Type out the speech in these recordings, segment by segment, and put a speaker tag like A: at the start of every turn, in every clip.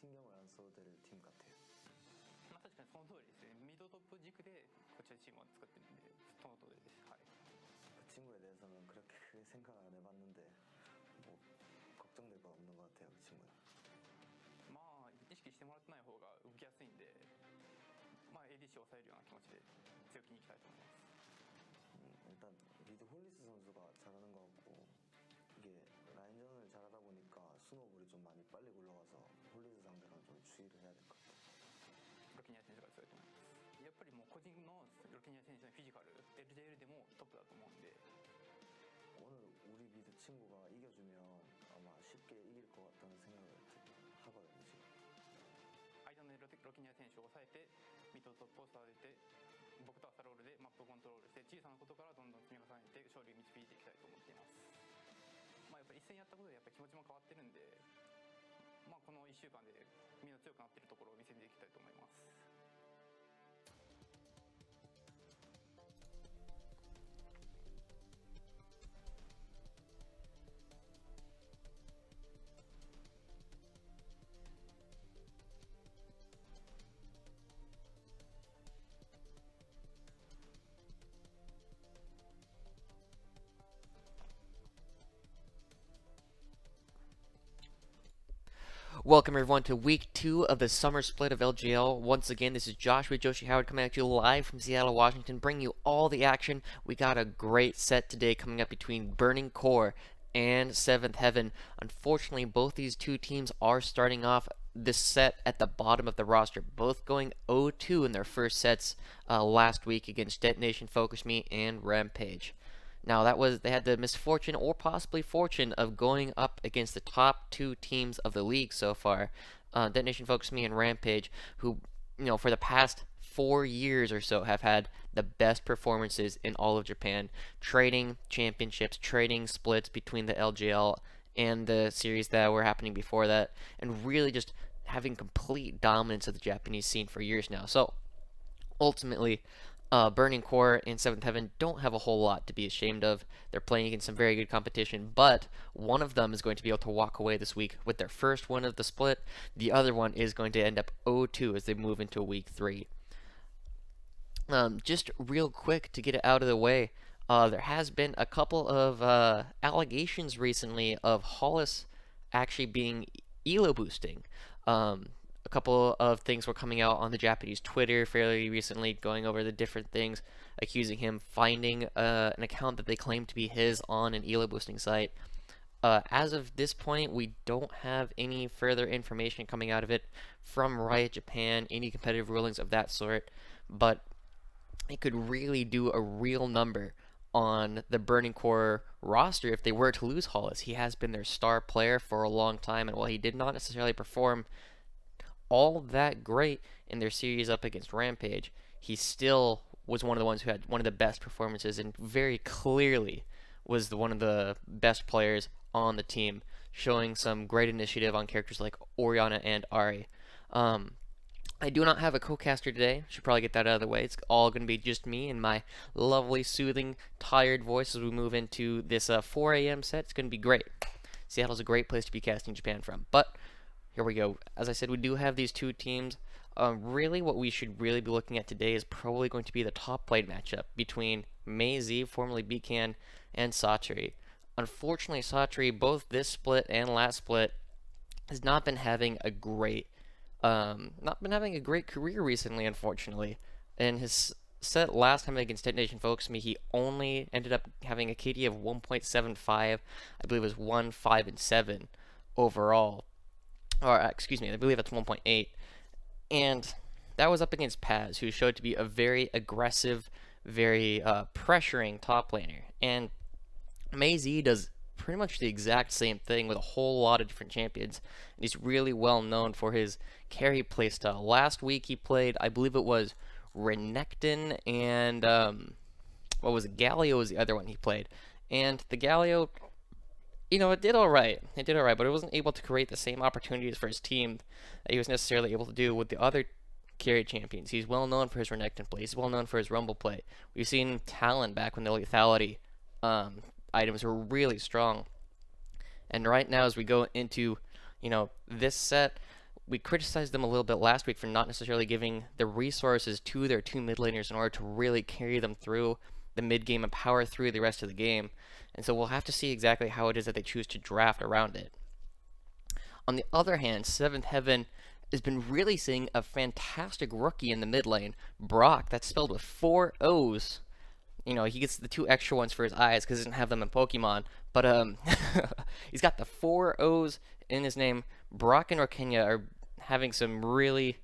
A: 신경을 안 써도 될 팀 같아요.
B: まあ確かにその通りですね。ミドトップ軸でこっちのチームを作ってるんで、その通りです。はい。
A: 그 친구에 대해서는 그렇게 크게 생각 안 해봤는데 뭐 걱정될 건 없는 것 같아요. 그 친구는.
B: まあ意識してもらってない方が動きやすいんで、まあ ADCを抑えるような気持ちで強気にいきたいと思います。
A: 일단 미드 홀리스 선수가 잘하는 것 같고 이게 라인전을 잘하다 보니까 스노볼이 좀 많이 빨리 굴러가서 홀리스 상대랑 좀 주의를 해야 될 것 같아요.
B: ロキニア選手が強いと思います。やっぱりもう個人のロキニア選手のフィジカル LJL でもトップだと思うんで
A: 오늘 우리 미드 친구가 이겨주면 아마 쉽게 이길 것 같다는 생각을 하거든요. 지금.
B: 間のロキニア選手を抑えてミッドトップを育てて僕とアサロールでマップをコントロールして小さなことからどんどん積み重ねて勝利を導いていきたいと思っています。まあやっぱり一戦やったことでやっぱり気持ちも変わってるんで、まあこの1週間でみんな強くなっているところを見せていきたいと思います。
C: Welcome everyone to week 2 of the summer split of LJL. Once again, this is Joshua Joshi Howard coming at you live from Seattle, Washington, bringing you all the action. We got a great set today coming up between Burning Core and Seventh Heaven. Unfortunately, both these two teams are starting off this set at the bottom of the roster, both going 0-2 in their first sets last week against Detonation, Focus Me, and Rampage. Now they had the misfortune or possibly fortune of going up against the top 2 teams of the league so far, Detonation, Focus Me, and Rampage, who, for the past 4 years or so have had the best performances in all of Japan, trading championships, trading splits between the LJL and the series that were happening before that, and really just having complete dominance of the Japanese scene for years now. So ultimately, Burning Core and Seventh Heaven don't have a whole lot to be ashamed of. They're playing against some very good competition, but one of them is going to be able to walk away this week with their first win of the split. The other one is going to end up 0-2 as they move into week 3. Just real quick to get it out of the way, there has been a couple of allegations recently of Hollis actually being elo boosting. A couple of things were coming out on the Japanese Twitter fairly recently, going over the different things, accusing him finding an account that they claim to be his on an elo boosting site. As of this point, we don't have any further information coming out of it from Riot Japan, any competitive rulings of that sort, but it could really do a real number on the Burning Core roster if they were to lose Hollis. He has been their star player for a long time, and while he did not necessarily perform all that great in their series up against Rampage, he still was one of the ones who had one of the best performances and very clearly was one of the best players on the team, showing some great initiative on characters like Oriana and Ari. I do not have a co-caster today. Should probably get that out of the way. It's all going to be just me and my lovely, soothing, tired voice as we move into this 4 a.m. set. It's going to be great. Seattle's a great place to be casting Japan from. But here we go. As I said, we do have these two teams. Really, what we should really be looking at today is probably going to be the top played matchup between Mei-Z, formerly Beacon, and Satri. Unfortunately, Satri, both this split and last split, has not been having a great career recently, unfortunately. In his set last time against Detonation Focus Me, he only ended up having a KD of 1.75. I believe it was 1, 5, and 7 overall. Or, excuse me, I believe that's 1.8. And that was up against Paz, who showed to be a very aggressive, very pressuring top laner. And Mei-Z does pretty much the exact same thing with a whole lot of different champions. And he's really well known for his carry playstyle. Last week he played, I believe it was Renekton and, what was it? Galio was the other one he played. And the Galio, it did alright. It did alright, but it wasn't able to create the same opportunities for his team that he was necessarily able to do with the other carry champions. He's well known for his Renekton play. He's well known for his Rumble play. We've seen Talon back when the lethality items were really strong. And right now, as we go into, this set, we criticized them a little bit last week for not necessarily giving the resources to their two mid laners in order to really carry them through the mid game and power through the rest of the game. And so we'll have to see exactly how it is that they choose to draft around it. On the other hand, Seventh Heaven has been really seeing a fantastic rookie in the mid lane, Brock. That's spelled with 4 O's. You know, he gets the 2 extra ones for his eyes because he doesn't have them in Pokemon. But he's got the 4 O's in his name. Brock and Rokenya are having some really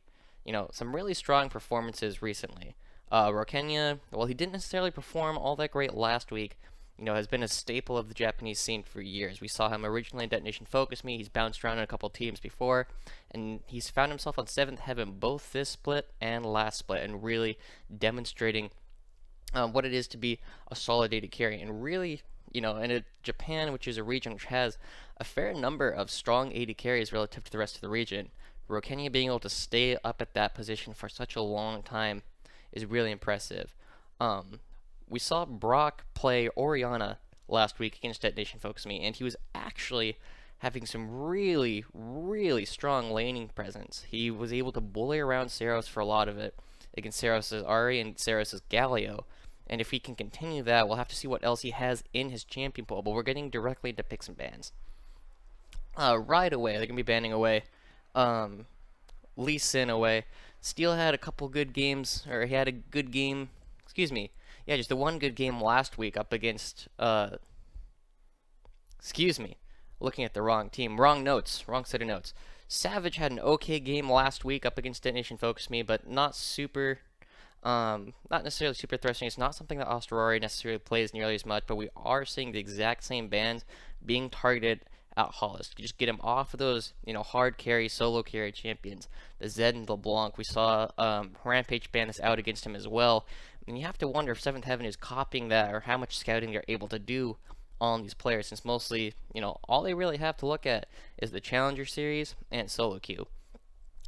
C: strong performances recently. Rokenya, well, he didn't necessarily perform all that great last week. You know, has been a staple of the Japanese scene for years. We saw him originally in Detonation Focus Me. He's bounced around in a couple teams before, and he's found himself on 7th Heaven both this split and last split, and really demonstrating what it is to be a solid AD carry. And really, you know, in Japan, which is a region which has a fair number of strong AD carries relative to the rest of the region, Rokenya being able to stay up at that position for such a long time is really impressive. We saw Brock play Orianna last week against Detonation Focus Me, and he was actually having some really, really strong laning presence. He was able to bully around Saros for a lot of it against Saros' Ari and Saros' Galio. And if he can continue that, we'll have to see what else he has in his champion pool. But we're getting directly into picks and bans. Right away, they're going to be banning away Lee Sin away. Steel had a couple good games, or he had a good game, excuse me. Yeah, just the one good game last week up against, looking at the wrong team. Wrong set of notes. Savage had an okay game last week up against Detonation Focus Me, but not necessarily super thrusting. It's not something that Osterori necessarily plays nearly as much, but we are seeing the exact same bans being targeted at Hollis. You just get him off of those, you know, hard carry, solo carry champions. The Zed and LeBlanc, we saw Rampage ban is out against him as well. And you have to wonder if 7th Heaven is copying that, or how much scouting they're able to do on these players, since mostly, you know, all they really have to look at is the Challenger Series and solo queue.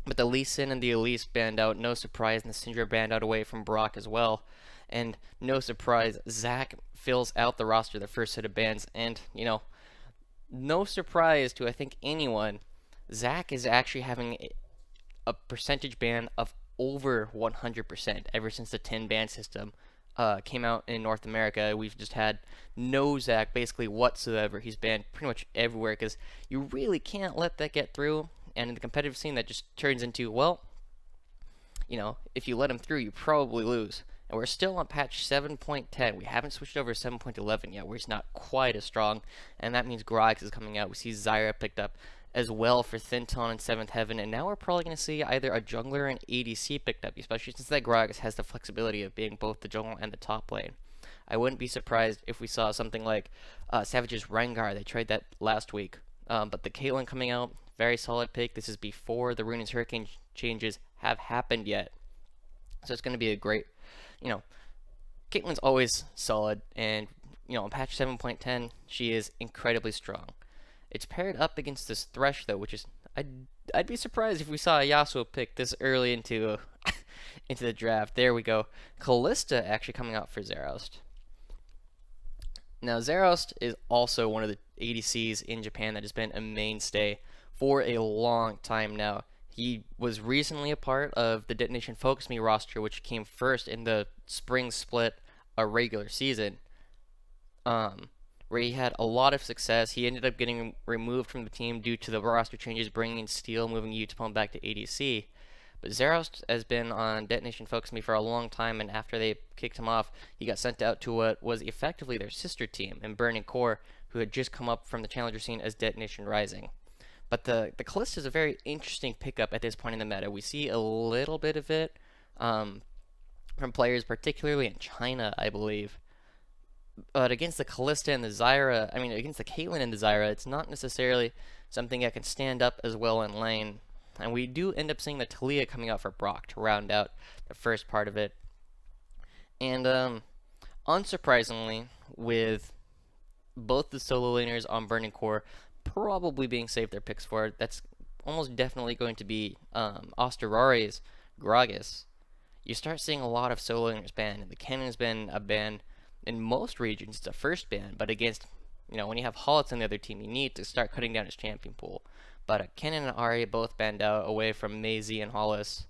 C: But the Lee Sin and the Elise banned out, no surprise, and the Syndra banned out away from Brock as well. And no surprise, Zac fills out the roster, the first set of bans, and, you know, no surprise to, I think, anyone, Zac is actually having a percentage ban of over 100% ever since the 10 ban system came out in North America. We've just had no Zac basically whatsoever. He's banned pretty much everywhere because you really can't let that get through. And in the competitive scene, that just turns into, well, you know, if you let him through, you probably lose. And we're still on patch 7.10. We haven't switched over to 7.11 yet, where he's not quite as strong. And that means Groggs is coming out. We see Zyra picked up as well for Thinton and 7th Heaven. And now we're probably going to see either a jungler and ADC picked up, especially since that Groggs has the flexibility of being both the jungle and the top lane. I wouldn't be surprised if we saw something like Savage's Rengar. They tried that last week. But the Caitlyn coming out, very solid pick. This is before the Rune's Hurricane changes have happened yet. So it's going to be a great, you know, Caitlyn's always solid. And, you know, on patch 7.10, she is incredibly strong. It's paired up against this Thresh, though, which is, I'd be surprised if we saw a Yasuo pick this early into into the draft. There we go. Kalista actually coming out for Zeraust. Now, Zeraust is also one of the ADCs in Japan that has been a mainstay for a long time now. He was recently a part of the Detonation Focus Me roster, which came first in the spring split, a regular season, where he had a lot of success. He ended up getting removed from the team due to the roster changes, bringing in Steel, moving Utapon back to ADC. But Zeraust has been on Detonation Focus Me for a long time, and after they kicked him off, he got sent out to what was effectively their sister team in Burning Core, who had just come up from the Challenger scene as Detonation Rising. But the Kalista is a very interesting pickup at this point in the meta. We see a little bit of it from players, particularly in China, I believe. But against the Kalista and the Zyra, against the Caitlyn and the Zyra, it's not necessarily something that can stand up as well in lane. And we do end up seeing the Talia coming out for Brock to round out the first part of it. And unsurprisingly, with both the solo laners on Burning Core probably being saved their picks for, that's almost definitely going to be Osterari's Gragas. You start seeing a lot of solo laners banned, and the Cannon has been a ban in most regions. It's a first ban, but against, when you have Hollis on the other team, you need to start cutting down his champion pool. But Kennen and Ari both banned out away from Maisie and Hollis,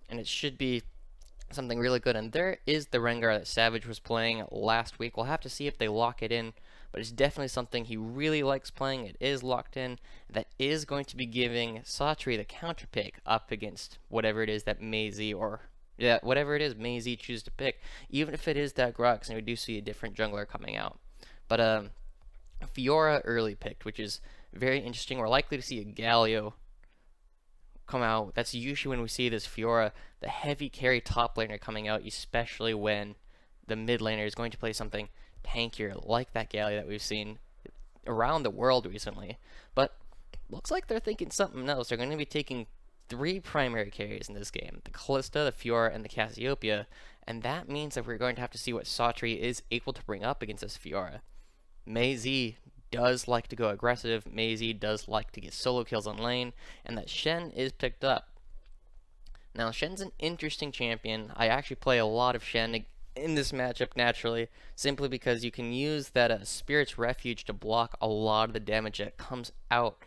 C: and it should be something really good. And there is the Rengar that Savage was playing last week. We'll have to see if they lock it in, but it's definitely something he really likes playing. It is locked in. That is going to be giving Satri the counter pick up against whatever it is that Maisie or whatever it is Maisie chooses to pick, even if it is that Grux, and we do see a different jungler coming out. But Fiora early picked, which is very interesting. We're likely to see a Galio come out. That's usually when we see this Fiora, the heavy carry top laner coming out, especially when the mid laner is going to play something tankier like that Galio that we've seen around the world recently. But looks like they're thinking something else. They're going to be taking 3 primary carries in this game: the Kalista, the Fiora, and the Cassiopeia, and that means that we're going to have to see what Satri is able to bring up against this Fiora. Maisie does like to go aggressive. Maisie does like to get solo kills on lane, and that Shen is picked up. Now, Shen's an interesting champion. I actually play a lot of Shen in this matchup naturally, simply because you can use that Spirit's Refuge to block a lot of the damage that comes out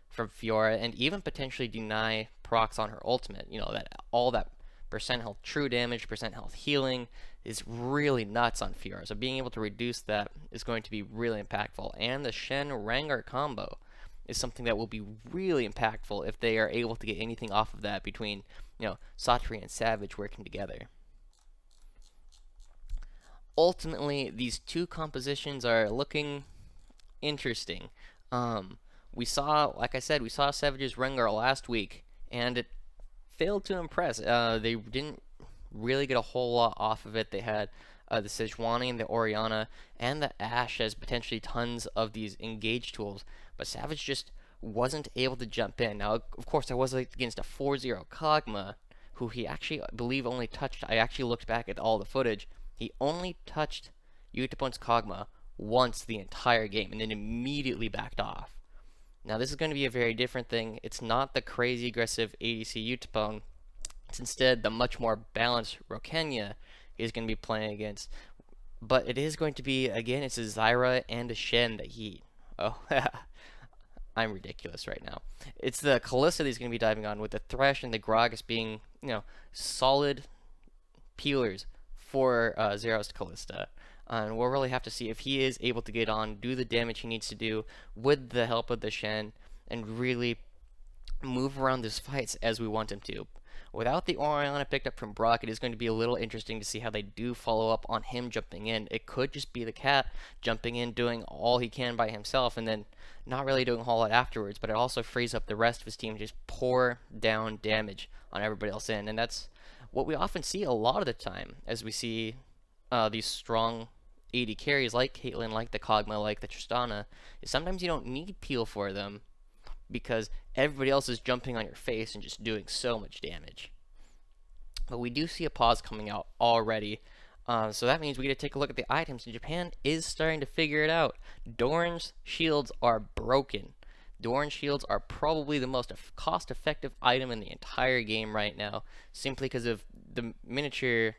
C: from Fiora, and even potentially deny procs on her ultimate. You know, that all that percent health true damage, percent health healing is really nuts on Fiora. So being able to reduce that is going to be really impactful. And the Shen Rengar combo is something that will be really impactful if they are able to get anything off of that between, you know, Satri and Savage working together. Ultimately, these two compositions are looking interesting. We saw, like I said, we saw Savage's Rengar last week, and it failed to impress. They didn't really get a whole lot off of it. They had the Sejuani and the Orianna and the Ashe as potentially tons of these engage tools, but Savage just wasn't able to jump in. Now, of course, that was against a 4-0 Kog'Maw, who he actually, I believe, only touched. I actually looked back at all the footage. He only touched Yutapon's Kog'Maw once the entire game, and then immediately backed off. Now, this is going to be a very different thing. It's not the crazy aggressive ADC Yutapon. It's instead the much more balanced Rokenya he's going to be playing against. But it is going to be, again, it's a Zyra and a Shen that he... Oh, I'm ridiculous right now. It's the Kalista that he's going to be diving on, with the Thresh and the Gragas being, you know, solid peelers for Zero's Kalista. And we'll really have to see if he is able to get on, do the damage he needs to do with the help of the Shen, and really move around these fights as we want him to. Without the Orianna picked up from Brock, it is going to be a little interesting to see how they do follow up on him jumping in. It could just be the cat jumping in, doing all he can by himself, and then not really doing a whole lot afterwards, but it also frees up the rest of his team to just pour down damage on everybody else in. And that's what we often see a lot of the time, as we see these strong AD carries like Caitlyn, like the Kog'Maw, like the Tristana, is sometimes you don't need peel for them because everybody else is jumping on your face and just doing so much damage. But we do see a pause coming out already, so that means we get to take a look at the items, and Japan is starting to figure it out. Doran's shields are broken. Doran shields are probably the most cost-effective item in the entire game right now, simply because of the miniature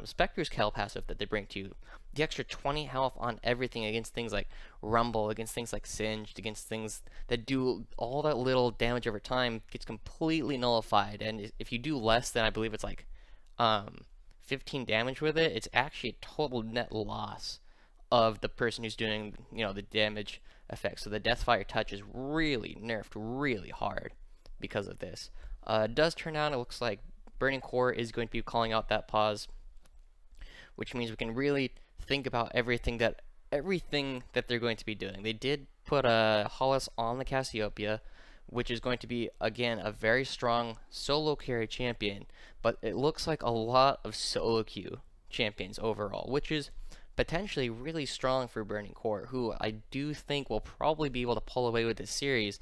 C: Spectre's Cal passive that they bring to you. The extra 20 health on everything against things like Rumble, against things like Singed, against things that do all that little damage over time gets completely nullified. And if you do less than, I believe it's like 15 damage with it, it's actually a total net loss of the person who's doing, you know, the damage effect. So the Deathfire touch is really nerfed really hard because of this. It does turn out, it looks like Burning Core is going to be calling out that pause, which means we can really think about everything that they're going to be doing. They did put a Hollis on the Cassiopeia, which is going to be, again, a very strong solo carry champion, but it looks like a lot of solo queue champions overall, which is potentially really strong for Burning Core, who I do think will probably be able to pull away with this series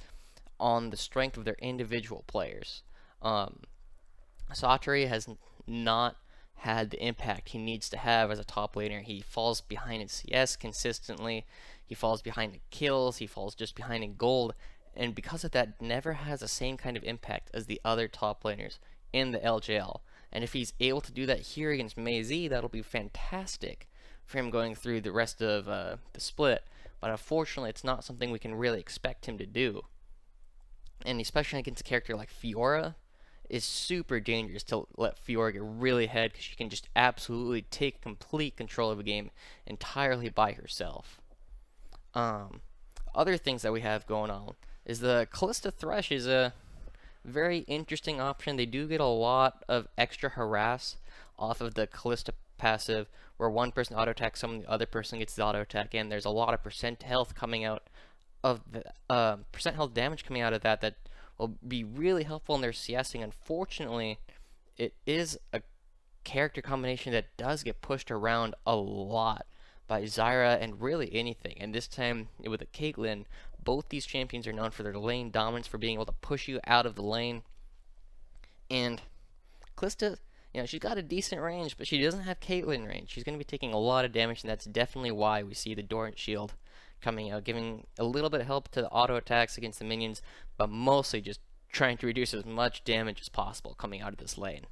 C: on the strength of their individual players. Satri has not had the impact he needs to have as a top laner. He falls behind in CS consistently, he falls behind in kills, he falls just behind in gold, and because of that, never has the same kind of impact as the other top laners in the LJL. And if he's able to do that here against Maisie, that'll be fantastic for him going through the rest of the split, but unfortunately it's not something we can really expect him to do. and especially against a character like Fiora, is super dangerous to let Fiora get really ahead because she can just absolutely take complete control of the game entirely by herself. Other things that we have going on is the Callista Thresh is a very interesting option. They do get a lot of extra harass off of the Callista passive, where one person auto attacks someone, the other person gets the auto attack, and there's a lot of percent health coming out of the percent health damage coming out of that will be really helpful in their CSing. Unfortunately, it is a character combination that does get pushed around a lot by Zyra and really anything. And this time with a Caitlyn, both these champions are known for their lane dominance, for being able to push you out of the lane. And Callista, she's got a decent range, but she doesn't have Caitlyn range. She's going to be taking a lot of damage, and that's definitely why we see the Dorant Shield coming out, giving a little bit of help to the auto attacks against the minions, but mostly just trying to reduce as much damage as possible coming out of this lane.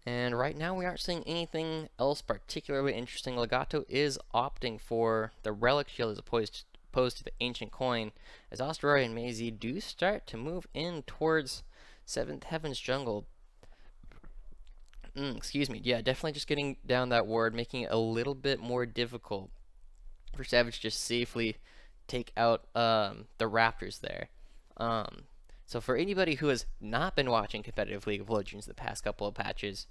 C: And right now we aren't seeing anything else particularly interesting. Legato is opting for the Relic Shield as opposed to the Ancient Coin, as Asteroid and Mei Z do start to move in towards 7th Heaven's jungle. Excuse me. Yeah, definitely just getting down that ward, making it a little bit more difficult for Savage to just safely take out the Raptors there. So for anybody who has not been watching competitive League of Legends the past couple of patches,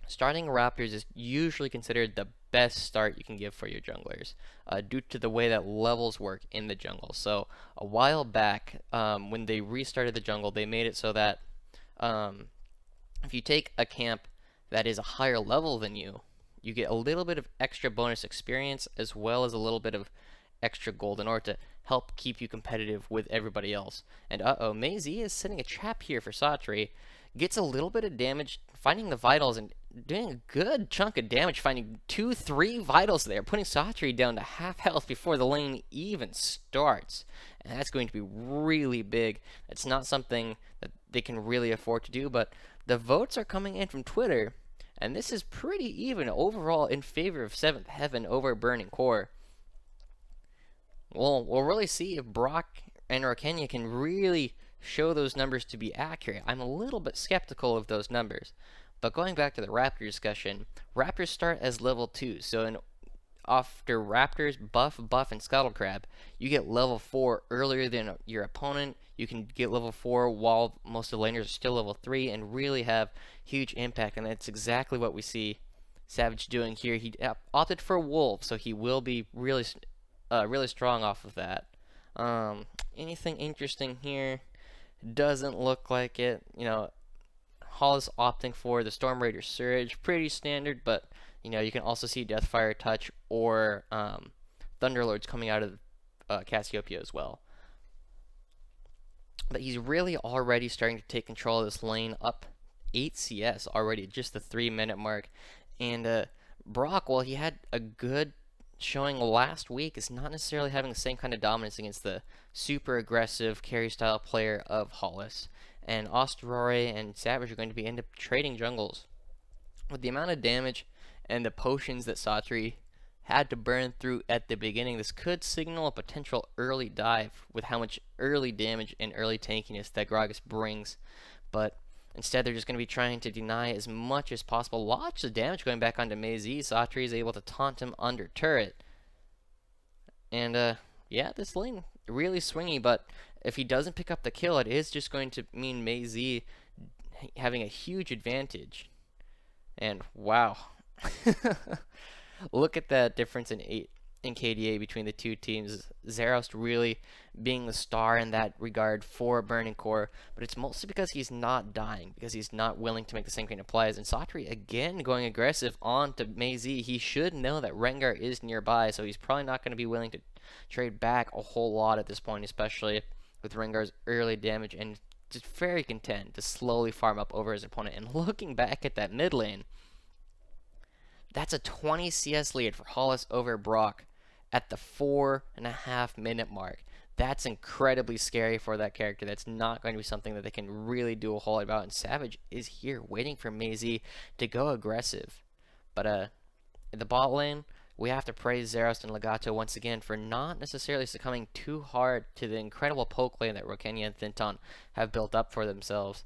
C: starting Raptors is usually considered the best start you can give for your junglers, due to the way that levels work in the jungle. So a while back, when they restarted the jungle, they made it so that if you take a camp that is a higher level than you, you get a little bit of extra bonus experience as well as a little bit of extra gold in order to help keep you competitive with everybody else. And Mei Z is setting a trap here for Satri. Gets a little bit of damage, finding the vitals and doing a good chunk of damage, finding 2-3 vitals there, putting Satri down to half health before the lane even starts. And that's going to be really big. It's not something that they can really afford to do, but the votes are coming in from Twitter, and this is pretty even overall in favor of 7th Heaven over Burning Core. We'll really see if Brock and Orkenya can really show those numbers to be accurate. I'm a little bit skeptical of those numbers. But going back to the Raptor discussion, Raptors start as level 2. So after Raptors, Buff, and Scuttlecrab, you get level 4 earlier than your opponent. You can get level 4 while most of the laners are still level 3 and really have huge impact. And that's exactly what we see Savage doing here. He opted for Wolf, so he will be really strong off of that. Anything interesting here? Doesn't look like it. Hollis opting for the Storm Raider Surge, pretty standard, but you can also see Deathfire Touch or Thunderlords coming out of Cassiopeia as well. But he's really already starting to take control of this lane, up 8 CS already at just the 3-minute mark. And Brock, while he had a good showing last week, is not necessarily having the same kind of dominance against the super aggressive carry style player of Hollis. And Osterore and Savage are going to be end up trading jungles. With the amount of damage and the potions that Satri had to burn through at the beginning, this could signal a potential early dive with how much early damage and early tankiness that Gragas brings. But instead, they're just going to be trying to deny as much as possible. Lots of damage going back onto Mei Z. Satri is able to taunt him under turret. And, yeah, this lane really swingy, but if he doesn't pick up the kill, it is just going to mean Mei Z having a huge advantage. And, wow. Look at that difference in KDA between the two teams. Zerost really being the star in that regard for Burning Core, but it's mostly because he's not dying, because he's not willing to make the same kind of plays. And Satri again going aggressive on to Mei Z. He should know that Rengar is nearby, so he's probably not going to be willing to trade back a whole lot at this point, especially with Rengar's early damage, and just very content to slowly farm up over his opponent. And looking back at that mid lane, that's a 20 CS lead for Hollis over Brock at the 4.5-minute mark. That's incredibly scary for that character. That's not going to be something that they can really do a whole lot about. And Savage is here waiting for Mei Z to go aggressive. But the bot lane, we have to praise Zeros and Legato once again for not necessarily succumbing too hard to the incredible poke lane that Rokenya and Thinton have built up for themselves,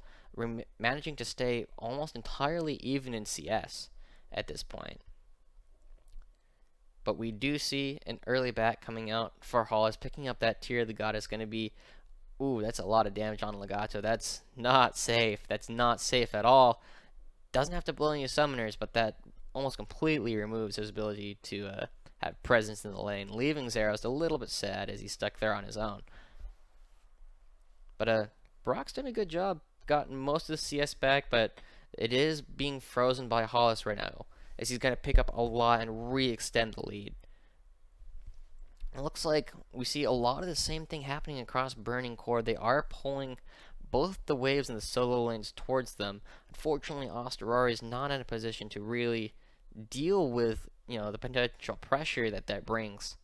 C: managing to stay almost entirely even in CS at this point. But we do see an early back coming out for Hollis, picking up that Tear of the Goddess. Going to be, ooh, that's a lot of damage on Legato. That's not safe. That's not safe at all. Doesn't have to blow any summoners, but that almost completely removes his ability to have presence in the lane, leaving Zeros a little bit sad as he's stuck there on his own. But Brock's done a good job, gotten most of the CS back, but it is being frozen by Hollis right now, as he's going to pick up a lot and re-extend the lead. It looks like we see a lot of the same thing happening across Burning Core. They are pulling both the waves and the solo lanes towards them. Unfortunately, Osterari is not in a position to really deal with, the potential pressure that brings.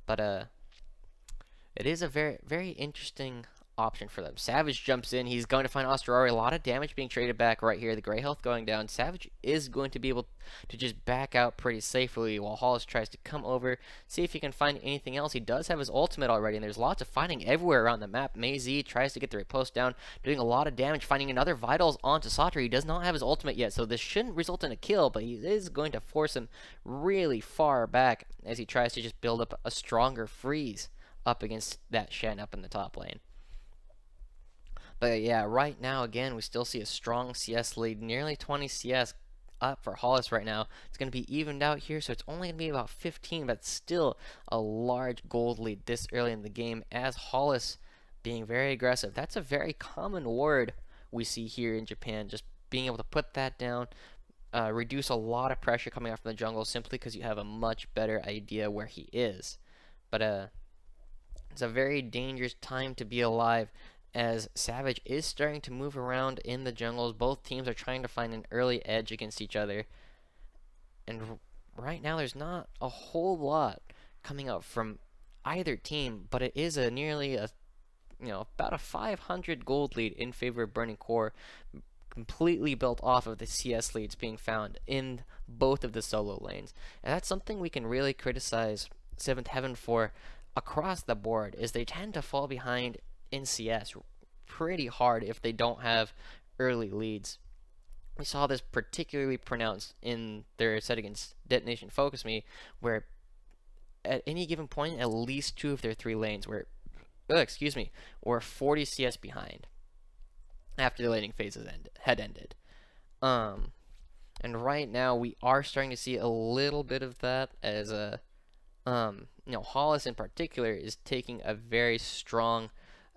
C: But it is a very, very interesting option for them. Savage jumps in. He's going to find Osterari. A lot of damage being traded back right here. The gray health going down. Savage is going to be able to just back out pretty safely while Hollis tries to come over, see if he can find anything else. He does have his ultimate already, and there's lots of fighting everywhere around the map. Mei tries to get the riposte down, doing a lot of damage, finding another vitals onto Satri. He does not have his ultimate yet, so this shouldn't result in a kill, but he is going to force him really far back as he tries to just build up a stronger freeze up against that Shen up in the top lane. But yeah, right now, again, we still see a strong CS lead, nearly 20 CS up for Hollis right now. It's going to be evened out here, so it's only going to be about 15, but still a large gold lead this early in the game, as Hollis being very aggressive. That's a very common word we see here in Japan, just being able to put that down, reduce a lot of pressure coming out from the jungle simply because you have a much better idea where he is. But it's a very dangerous time to be alive, as Savage is starting to move around in the jungles. Both teams are trying to find an early edge against each other. And right now there's not a whole lot coming out from either team, but it is nearly about a 500 gold lead in favor of Burning Core, completely built off of the CS leads being found in both of the solo lanes. And that's something we can really criticize Seventh Heaven for across the board, is they tend to fall behind in CS pretty hard if they don't have early leads. We saw this particularly pronounced in their set against Detonation Focus Me, where at any given point at least 2 of their 3 lanes were 40 CS behind after the laning phases had ended. And right now we are starting to see a little bit of that, as Hollis in particular is taking a very strong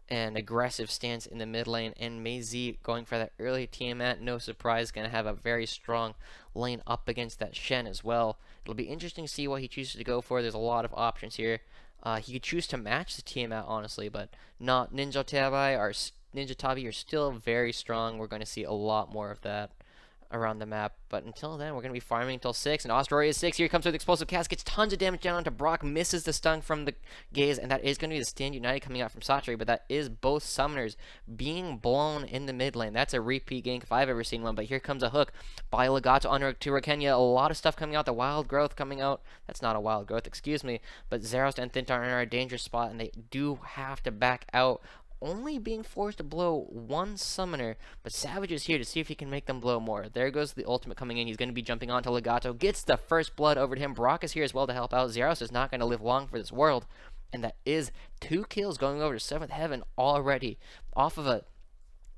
C: and aggressive stance in the mid lane, and Mei going for that early Tiamat. No surprise, going to have a very strong lane up against that Shen as well. It'll be interesting to see what he chooses to go for. There's a lot of options here. He could choose to match the Tiamat, honestly, but not. Ninja Tabi are still very strong. We're going to see a lot more of that around the map, but until then we're going to be farming until 6, and Osterari is 6. Here comes with Explosive Cast, gets tons of damage down onto Brock, misses the stun from the gaze, and that is going to be the Stand United coming out from Satri, but that is both summoners being blown in the mid lane. That's a repeat gank if I've ever seen one, but here comes a hook by Legato on to Rokenya. A lot of stuff coming out, the Wild Growth coming out. That's not a Wild Growth, excuse me, but Zeros and Thintar are in a dangerous spot, and they do have to back out, only being forced to blow 1 summoner, but Savage is here to see if he can make them blow more. There goes the ultimate coming in. He's going to be jumping onto Legato, gets the first blood over to him. Brock is here as well to help out. Zeros is not going to live long for this world, and that is 2 kills going over to 7th Heaven already off of a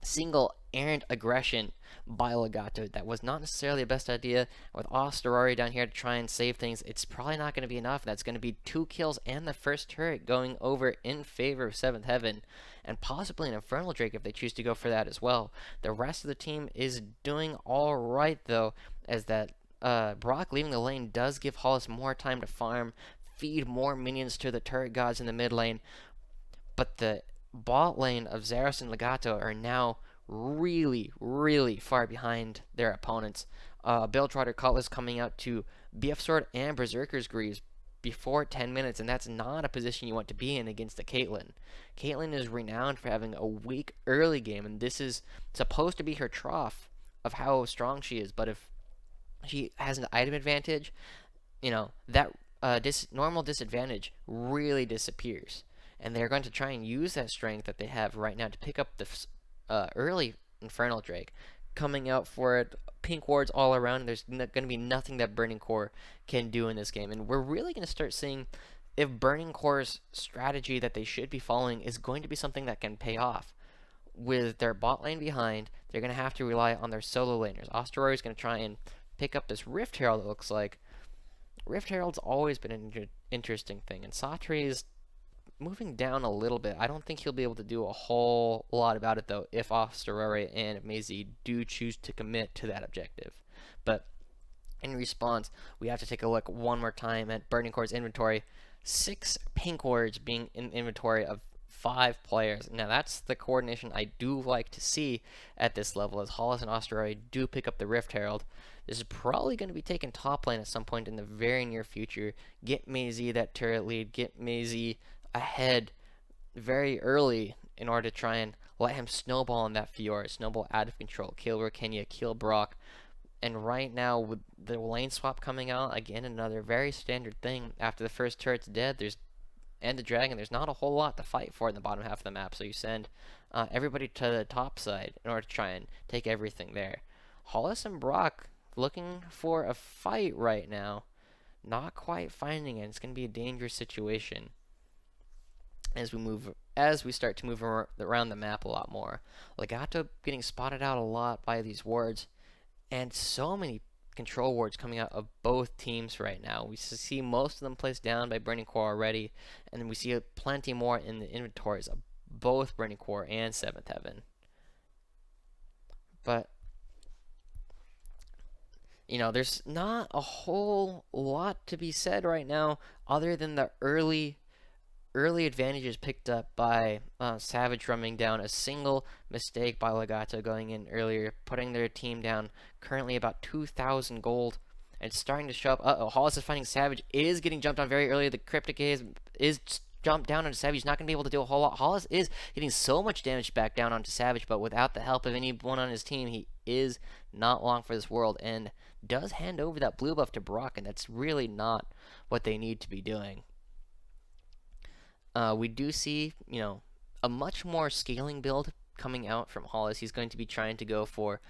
C: single errant aggression by Legato. That was not necessarily the best idea. With Osterari down here to try and save things, it's probably not going to be enough. That's going to be 2 kills and the first turret going over in favor of 7th Heaven, and possibly an Infernal Drake if they choose to go for that as well. The rest of the team is doing alright though, as that Brock leaving the lane does give Hollis more time to farm, feed more minions to the turret gods in the mid lane, but the bot lane of Zeros and Legato are now really, really far behind their opponents. Bilgewater Cutlass coming out to BF Sword and Berserker's Greaves before 10 minutes, and that's not a position you want to be in against a Caitlyn. Caitlyn is renowned for having a weak early game, and this is supposed to be her trough of how strong she is, but if she has an item advantage, that normal disadvantage really disappears. And they're going to try and use that strength that they have right now to pick up the early Infernal Drake. Coming out for it, pink wards all around, and there's going to be nothing that Burning Core can do in this game. And we're really going to start seeing if Burning Core's strategy that they should be following is going to be something that can pay off. With their bot lane behind, they're going to have to rely on their solo laners. Osterori is going to try and pick up this Rift Herald, it looks like. Rift Herald's always been an interesting thing, and Satri is moving down a little bit. I don't think he'll be able to do a whole lot about it, though, if Osterori and Maisie do choose to commit to that objective. But in response, we have to take a look one more time at Burning Core's inventory. 6 pink wards being in inventory of 5 players. Now that's the coordination I do like to see at this level, as Hollis and Osteroi do pick up the Rift Herald. This is probably going to be taken top lane at some point in the very near future. Get Maisie that turret lead, get Maisie ahead very early in order to try and let him snowball in that Fiora, snowball out of control, kill Rakenya, kill Brock. And right now, with the lane swap coming out, again, another very standard thing. After the first turret's dead, and the dragon, there's not a whole lot to fight for in the bottom half of the map, so you send everybody to the top side in order to try and take everything there. Hollis and Brock looking for a fight right now, not quite finding it. It's going to be a dangerous situation as we start to move around the map a lot more. Legato getting spotted out a lot by these wards, and so many control wards coming out of both teams right now. We see most of them placed down by Burning Core already, and then we see plenty more in the inventories of both Burning Core and 7th Heaven. But you know, there's not a whole lot to be said right now other than the early advantages picked up by Savage running down a single mistake by Legato going in earlier, putting their team down currently about 2,000 gold, and starting to show up. Hollis is finding Savage. It is getting jumped on very early. The Cryptic is jumped down onto Savage. He's not going to be able to do a whole lot. Hollis is getting so much damage back down onto Savage, but without the help of anyone on his team, he is not long for this world, and does hand over that blue buff to Brock, and that's really not what they need to be doing. We do see, you know, a much more scaling build coming out from Hollis. He's going to be trying to go for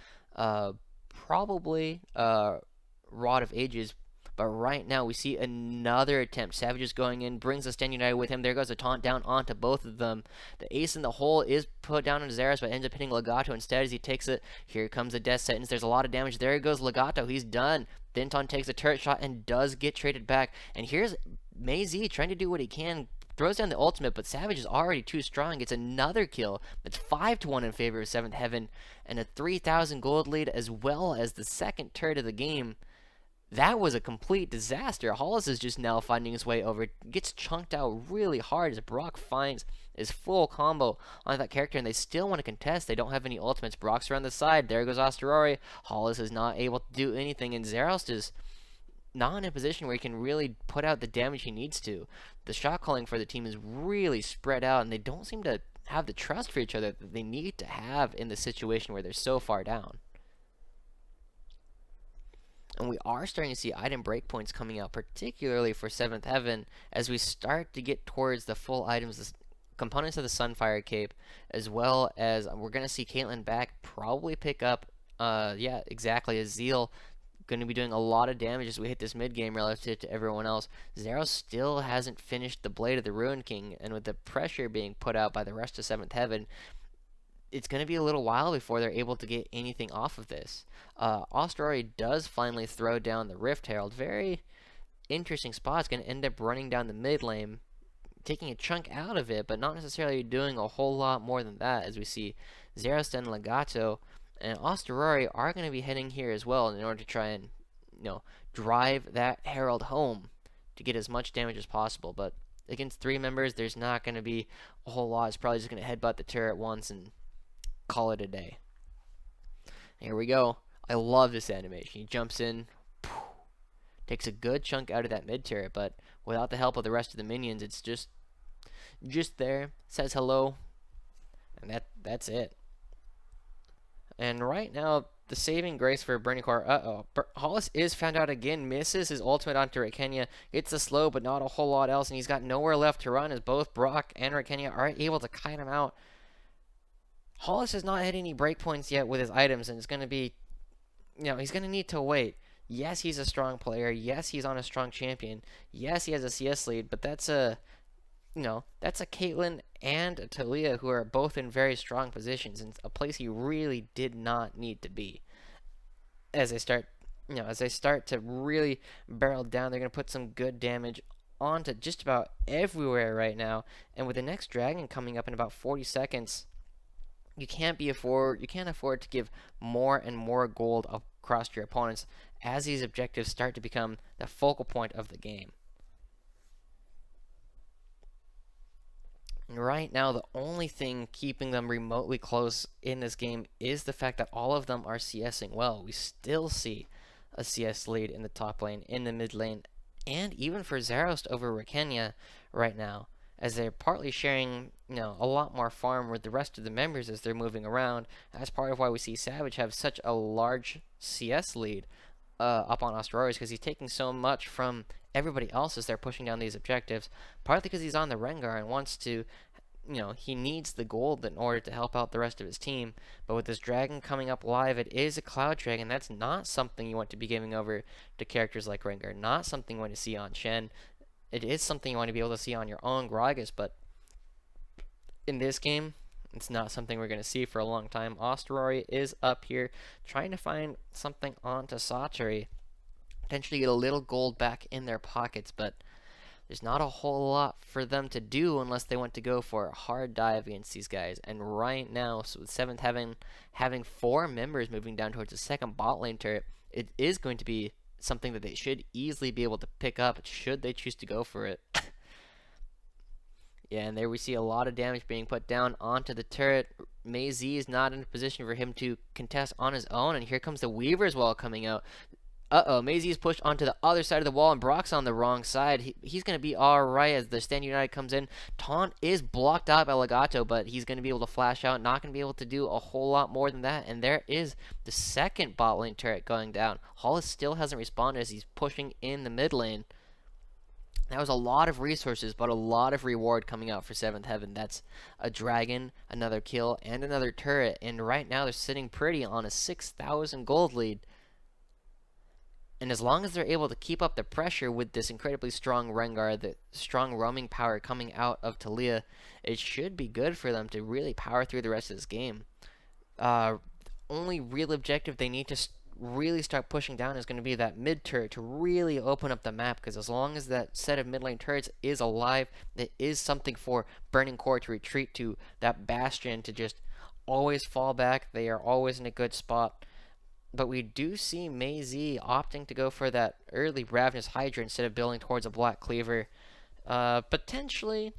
C: probably Rod of Ages, but right now we see another attempt. Savage is going in, brings the Stand United with him. There goes a taunt down onto both of them. The ace in the hole is put down on Xerath, but ends up hitting Legato instead as he takes it. Here comes the death sentence. There's a lot of damage. There goes Legato. He's done. Thinton takes a turret shot and does get traded back. And here's Maisie trying to do what he can. Throws down the ultimate, but Savage is already too strong. It's another kill. It's 5-1 in favor of 7th Heaven, and a 3,000 gold lead, as well as the second turret of the game. That was a complete disaster. Hollis is just now finding his way over. Gets chunked out really hard as Brock finds his full combo on that character, and they still want to contest. They don't have any ultimates. Brock's around the side. There goes Osterori. Hollis is not able to do anything, and Xerath is not in a position where he can really put out the damage he needs to. The shot calling for the team is really spread out, and they don't seem to have the trust for each other that they need to have in the situation where they're so far down. And we are starting to see item breakpoints coming out, particularly for 7th Heaven, as we start to get towards the full items, the components of the Sunfire Cape, as well as we're going to see Caitlyn back probably pick up, yeah, exactly, Azeel. Going to be doing a lot of damage as we hit this mid game relative to everyone else. Xerath still hasn't finished the Blade of the Ruin King, and with the pressure being put out by the rest of 7th Heaven, it's going to be a little while before they're able to get anything off of this. Osterori does finally throw down the Rift Herald. Very interesting spot. It's going to end up running down the mid lane, taking a chunk out of it, but not necessarily doing a whole lot more than that, as we see Xerath and Legato and Osterori are going to be heading here as well in order to try and, you know, drive that Herald home to get as much damage as possible. But against 3 members, there's not going to be a whole lot. It's probably just going to headbutt the turret once and call it a day. Here we go. I love this animation. He jumps in, takes a good chunk out of that mid turret, but without the help of the rest of the minions, it's just there, says hello, and that's it. And right now, the saving grace for Burning Core. Hollis is found out again, misses his ultimate onto Rakenya, gets the slow, but not a whole lot else, and he's got nowhere left to run as both Brock and Rakenya are able to kite him out. Hollis has not hit any breakpoints yet with his items, and it's going to be, he's going to need to wait. Yes, he's a strong player. Yes, he's on a strong champion. Yes, he has a CS lead, but that's a Caitlyn and a Talia who are both in very strong positions, and a place he really did not need to be. As they start to really barrel down, they're going to put some good damage onto just about everywhere right now. And with the next dragon coming up in about 40 seconds, you can't afford to give more and more gold across your opponents as these objectives start to become the focal point of the game. And right now, the only thing keeping them remotely close in this game is the fact that all of them are CSing well. We still see a CS lead in the top lane, in the mid lane, and even for Zarost over Rakenya right now, as they're partly sharing, a lot more farm with the rest of the members as they're moving around. That's part of why we see Savage have such a large CS lead up on Asteroids, because he's taking so much from everybody else as they're pushing down these objectives, partly because he's on the Rengar and wants to, he needs the gold in order to help out the rest of his team. But with this dragon coming up live, it is a cloud dragon. That's not something you want to be giving over to characters like Rengar, not something you want to see on Shen. It is something you want to be able to see on your own Gragas, but in this game, it's not something we're going to see for a long time. Osterori is up here trying to find something onto Satori, potentially get a little gold back in their pockets, but there's not a whole lot for them to do unless they want to go for a hard dive against these guys. And right now, so with 7th having 4 members moving down towards the second bot lane turret, it is going to be something that they should easily be able to pick up should they choose to go for it. Yeah, and there we see a lot of damage being put down onto the turret. Mei Z is not in a position for him to contest on his own, and here comes the Weaver's Wall coming out. Mei Z is pushed onto the other side of the wall, and Brock's on the wrong side. He's going to be alright as the Stand United comes in. Taunt is blocked out by Legato, but he's going to be able to flash out, not going to be able to do a whole lot more than that. And there is the second bot lane turret going down. Hollis still hasn't responded as he's pushing in the mid lane. That was a lot of resources, but a lot of reward coming out for 7th Heaven. That's a dragon, another kill, and another turret. And right now they're sitting pretty on a 6,000 gold lead. And as long as they're able to keep up the pressure with this incredibly strong Rengar, the strong roaming power coming out of Talia, it should be good for them to really power through the rest of this game. Only real objective they need to really start pushing down is going to be that mid turret to really open up the map, because as long as that set of mid lane turrets is alive, it is something for Burning Core to retreat to, that bastion to just always fall back. They are always in a good spot. But we do see Mei Z opting to go for that early Ravenous Hydra instead of building towards a Black Cleaver. Potentially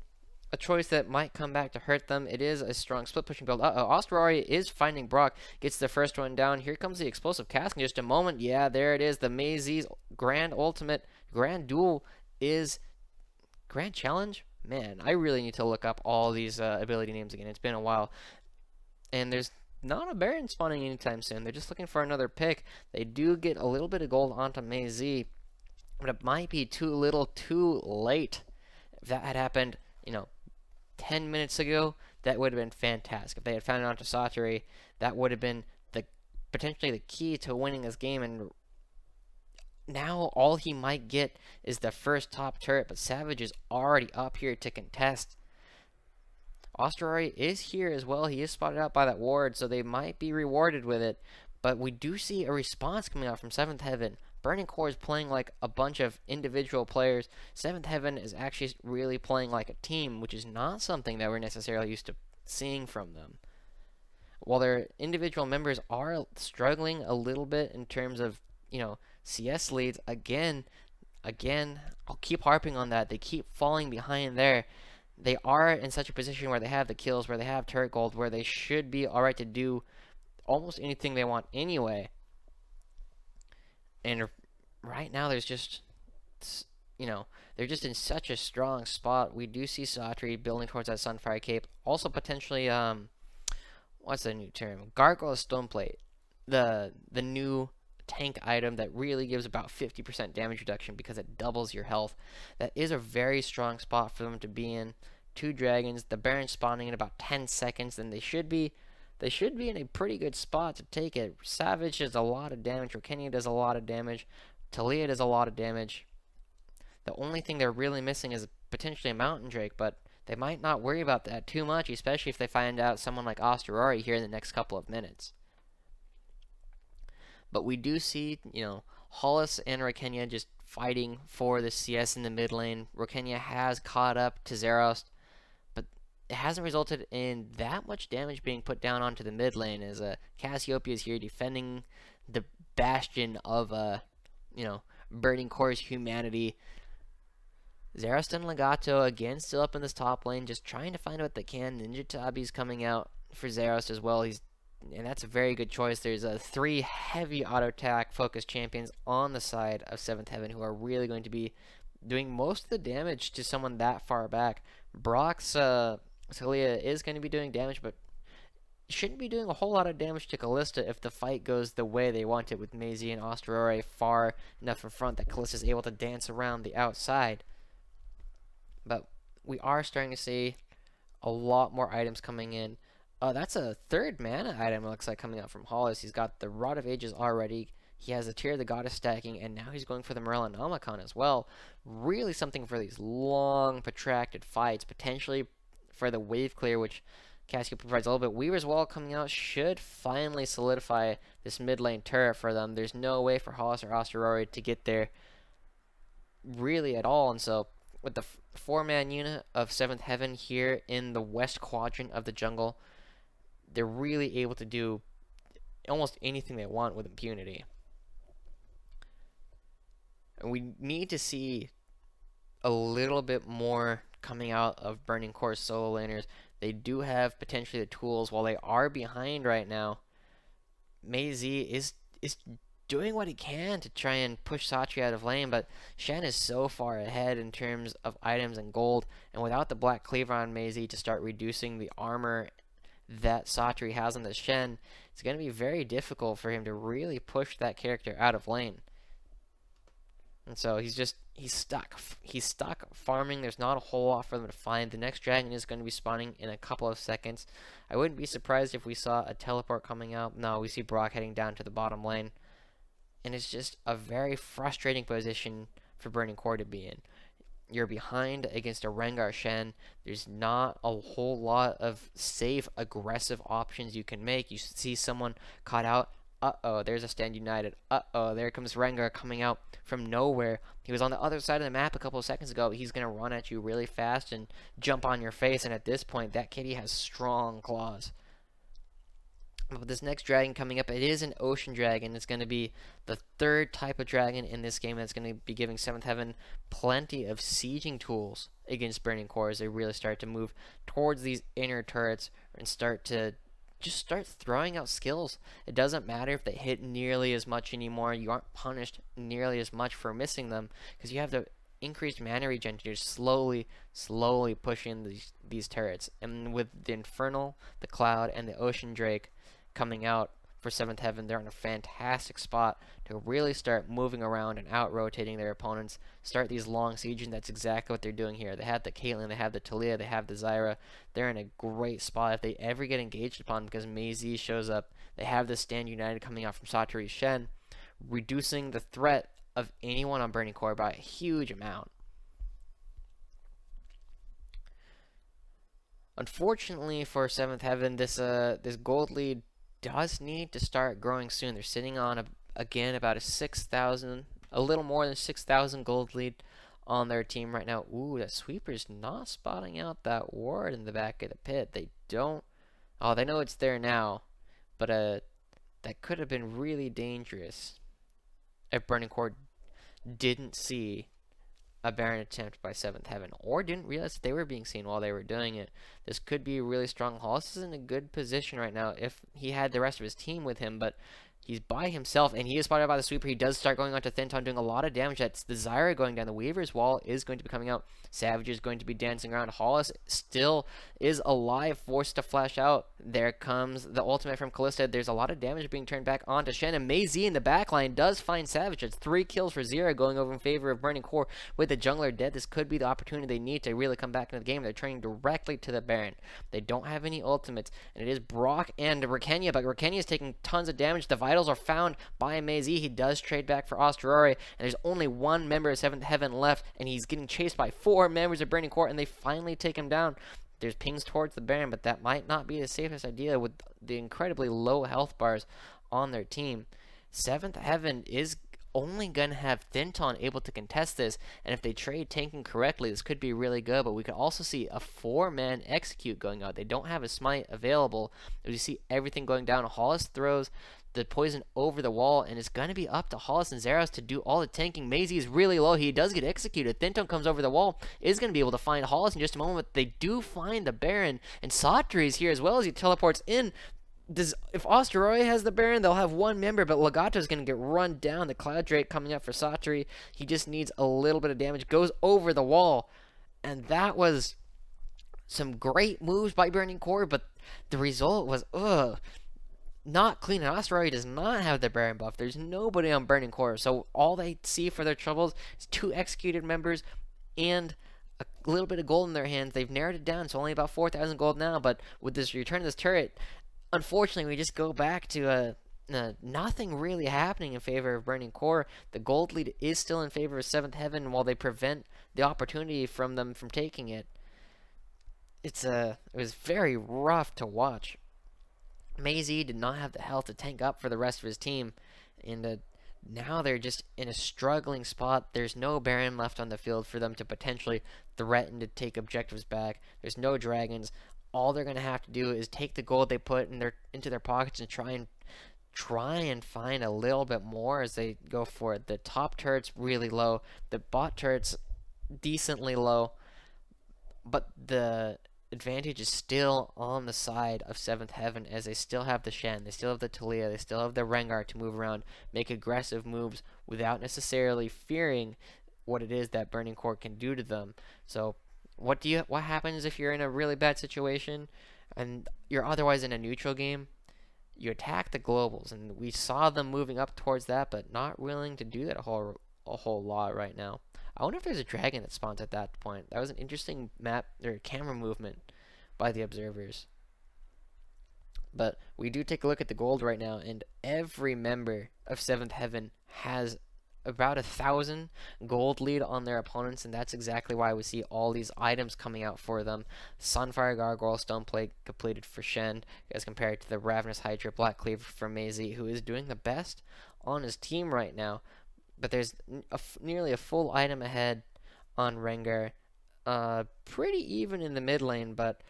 C: a choice that might come back to hurt them. It is a strong split pushing build. Osterori is finding Brock, gets the first one down. Here comes the explosive cask in just a moment. Yeah, there it is. The Mei Z's grand ultimate, grand duel is grand challenge. Man, I really need to look up all these ability names again. It's been a while. And there's not a Baron spawning anytime soon. They're just looking for another pick. They do get a little bit of gold onto Mei Z, but it might be too little too late. If that had happened, 10 minutes ago, that would have been fantastic. If they had found it onto Satori, that would have been potentially the key to winning this game. And now all he might get is the first top turret, but Savage is already up here to contest. Osterori is here as well. He is spotted out by that ward, so they might be rewarded with it. But we do see a response coming out from 7th Heaven. Burning Core is playing like a bunch of individual players. 7th Heaven is actually really playing like a team, which is not something that we're necessarily used to seeing from them. While their individual members are struggling a little bit in terms of, CS leads, again, I'll keep harping on that. They keep falling behind there. They are in such a position where they have the kills, where they have turret gold, where they should be alright to do almost anything they want anyway. And right now there's just, they're just in such a strong spot. We do see Satori building towards that Sunfire Cape. Also potentially, what's the new term? Gargoyle Stoneplate. the new tank item that really gives about 50% damage reduction because it doubles your health. That is a very strong spot for them to be in. 2 dragons, the Baron spawning in about 10 seconds, and they should be in a pretty good spot to take it. Savage does a lot of damage, Rokenia does a lot of damage, Talia does a lot of damage. The only thing they're really missing is potentially a Mountain Drake, but they might not worry about that too much, especially if they find out someone like Osterori here in the next couple of minutes. But we do see, Hollis and Rokenia just fighting for the CS in the mid lane. Rokenia has caught up to Zeros, but it hasn't resulted in that much damage being put down onto the mid lane as Cassiopeia is here defending the bastion of, Burning Core's humanity. Zeros and Legato again still up in this top lane, just trying to find what they can. Ninja Tabi's coming out for Zeros as well. And that's a very good choice. There's 3 heavy auto attack focused champions on the side of 7th Heaven who are really going to be doing most of the damage to someone that far back. Brock's Talia is going to be doing damage, but shouldn't be doing a whole lot of damage to Callista if the fight goes the way they want it, with Maisie and Osterore far enough in front that Callista's able to dance around the outside. But we are starting to see a lot more items coming in. That's a 3rd mana item, it looks like, coming out from Hollis. He's got the Rod of Ages already. He has the Tear of the Goddess stacking, and now he's going for the Morellonomicon as well. Really something for these long, protracted fights, potentially for the wave clear, which Cassiopeia provides a little bit. Weaver's Wall coming out should finally solidify this mid lane turret for them. There's no way for Hollis or Osterori to get there really at all, and so with the 4-man unit of 7th Heaven here in the west quadrant of the jungle, they're really able to do almost anything they want with impunity. And we need to see a little bit more coming out of Burning Core's solo laners. They do have potentially the tools. While they are behind right now, Maisie is doing what he can to try and push Satri out of lane, but Shen is so far ahead in terms of items and gold, and without the Black Cleaver on Maisie to start reducing the armor that Satri has on the Shen, it's going to be very difficult for him to really push that character out of lane. And so he's stuck. He's stuck farming. There's not a whole lot for them to find. The next dragon is going to be spawning in a couple of seconds. I wouldn't be surprised if we saw a teleport coming out. No, we see Brock heading down to the bottom lane. And it's just a very frustrating position for Burning Core to be in. You're behind against a Rengar Shen. There's not a whole lot of safe, aggressive options you can make. You see someone caught out. Uh-oh, there's a Stand United. Uh-oh, there comes Rengar coming out from nowhere. He was on the other side of the map a couple of seconds ago. He's going to run at you really fast and jump on your face. And at this point, that kitty has strong claws. But this next dragon coming up, it is an ocean dragon. It's going to be the 3rd type of dragon in this game that's going to be giving 7th Heaven plenty of sieging tools against Burning Core as they really start to move towards these inner turrets and start throwing out skills. It doesn't matter if they hit nearly as much anymore. You aren't punished nearly as much for missing them because you have the increased mana regen to just slowly push in these turrets. And with the Infernal, the Cloud, and the Ocean Drake coming out for 7th Heaven, they're in a fantastic spot to really start moving around and out-rotating their opponents, start these long sieges, and that's exactly what they're doing here. They have the Caitlyn, they have the Talia, they have the Zyra. They're in a great spot if they ever get engaged upon because Maisie shows up. They have the Stand United coming out from Satori's Shen, reducing the threat of anyone on Burning Core by a huge amount. Unfortunately for 7th Heaven, this gold lead does need to start growing soon. They're sitting on again about a little more than 6,000 gold lead on their team right now. Ooh, that sweeper's not spotting out that ward in the back of the pit. They don't. Oh, they know it's there now, but that could have been really dangerous if Burning Core didn't see a Baron attempt by 7th Heaven, or didn't realize that they were being seen while they were doing it. This could be a really strong haul. This is in a good position right now if he had the rest of his team with him, but He's by himself, and he is spotted by the sweeper. He does start going onto Thinton, doing a lot of damage. That's the Zyra going down. The Weaver's wall is going to be coming out. Savage is going to be dancing around. Hollis still is alive, forced to flash out. There comes the ultimate from Kalista. There's a lot of damage being turned back onto Shen, and Mei Z in the backline does find Savage. It's 3 kills for Zira, going over in favor of Burning Core. With the jungler dead, this could be the opportunity they need to really come back into the game. They're turning directly to the Baron. They don't have any ultimates, and it is Brock and Rakenya, but Rakenya is taking tons of damage. The vitals are found by Mei Z. He does trade back for Osterore, and there's only one member of 7th Heaven left, and he's getting chased by 4 members of Burning Core, and they finally take him down. There's pings towards the Baron, but that might not be the safest idea with the incredibly low health bars on their team. 7th Heaven is only going to have Thinton able to contest this, and if they trade tanking correctly, this could be really good, but we could also see a 4-man execute going out. They don't have a smite available. As you see everything going down, Hollis throws the poison over the wall, and it's going to be up to Hollis and Zeros to do all the tanking. Maisie is really low. He does get executed. Thinton comes over the wall, is going to be able to find Hollis in just a moment, but they do find the Baron, and Satri is here as well as he teleports in. If Osteroi has the Baron, they'll have 1 member, but Legato's going to get run down. The Cloud Drake coming up for Satri. He just needs a little bit of damage. Goes over the wall. And that was some great moves by Burning Core, but the result was, not clean. And Osteroi does not have the Baron buff. There's nobody on Burning Core. So all they see for their troubles is 2 executed members and a little bit of gold in their hands. They've narrowed it down. It's only about 4,000 gold now, but with this return of this turret, unfortunately, we just go back to nothing really happening in favor of Burning Core. The gold lead is still in favor of 7th Heaven while they prevent the opportunity from them from taking it. It was very rough to watch. Maisie did not have the health to tank up for the rest of his team, and now they're just in a struggling spot. There's no Baron left on the field for them to potentially threaten to take objectives back. There's no dragons. All they're going to have to do is take the gold they put into their pockets and try and find a little bit more as they go for it. The top turret's really low. The bot turret's decently low. But the advantage is still on the side of 7th Heaven, as they still have the Shen, they still have the Talia, they still have the Rengar to move around, make aggressive moves without necessarily fearing what it is that Burning Core can do to them. So what happens if you're in a really bad situation and you're otherwise in a neutral game? You attack the globals, and we saw them moving up towards that, but not willing to do that a whole lot right now. I wonder if there's a dragon that spawns at that point. That was an interesting map or camera movement by the observers. But we do take a look at the gold right now, and every member of 7th Heaven has about 1,000 gold lead on their opponents, and that's exactly why we see all these items coming out for them. Sunfire Gargoyle Stoneplate completed for Shen, as compared to the Ravenous Hydra Black Cleaver for Maisie, who is doing the best on his team right now. But there's nearly a full item ahead on Rengar. Pretty even in the mid lane, but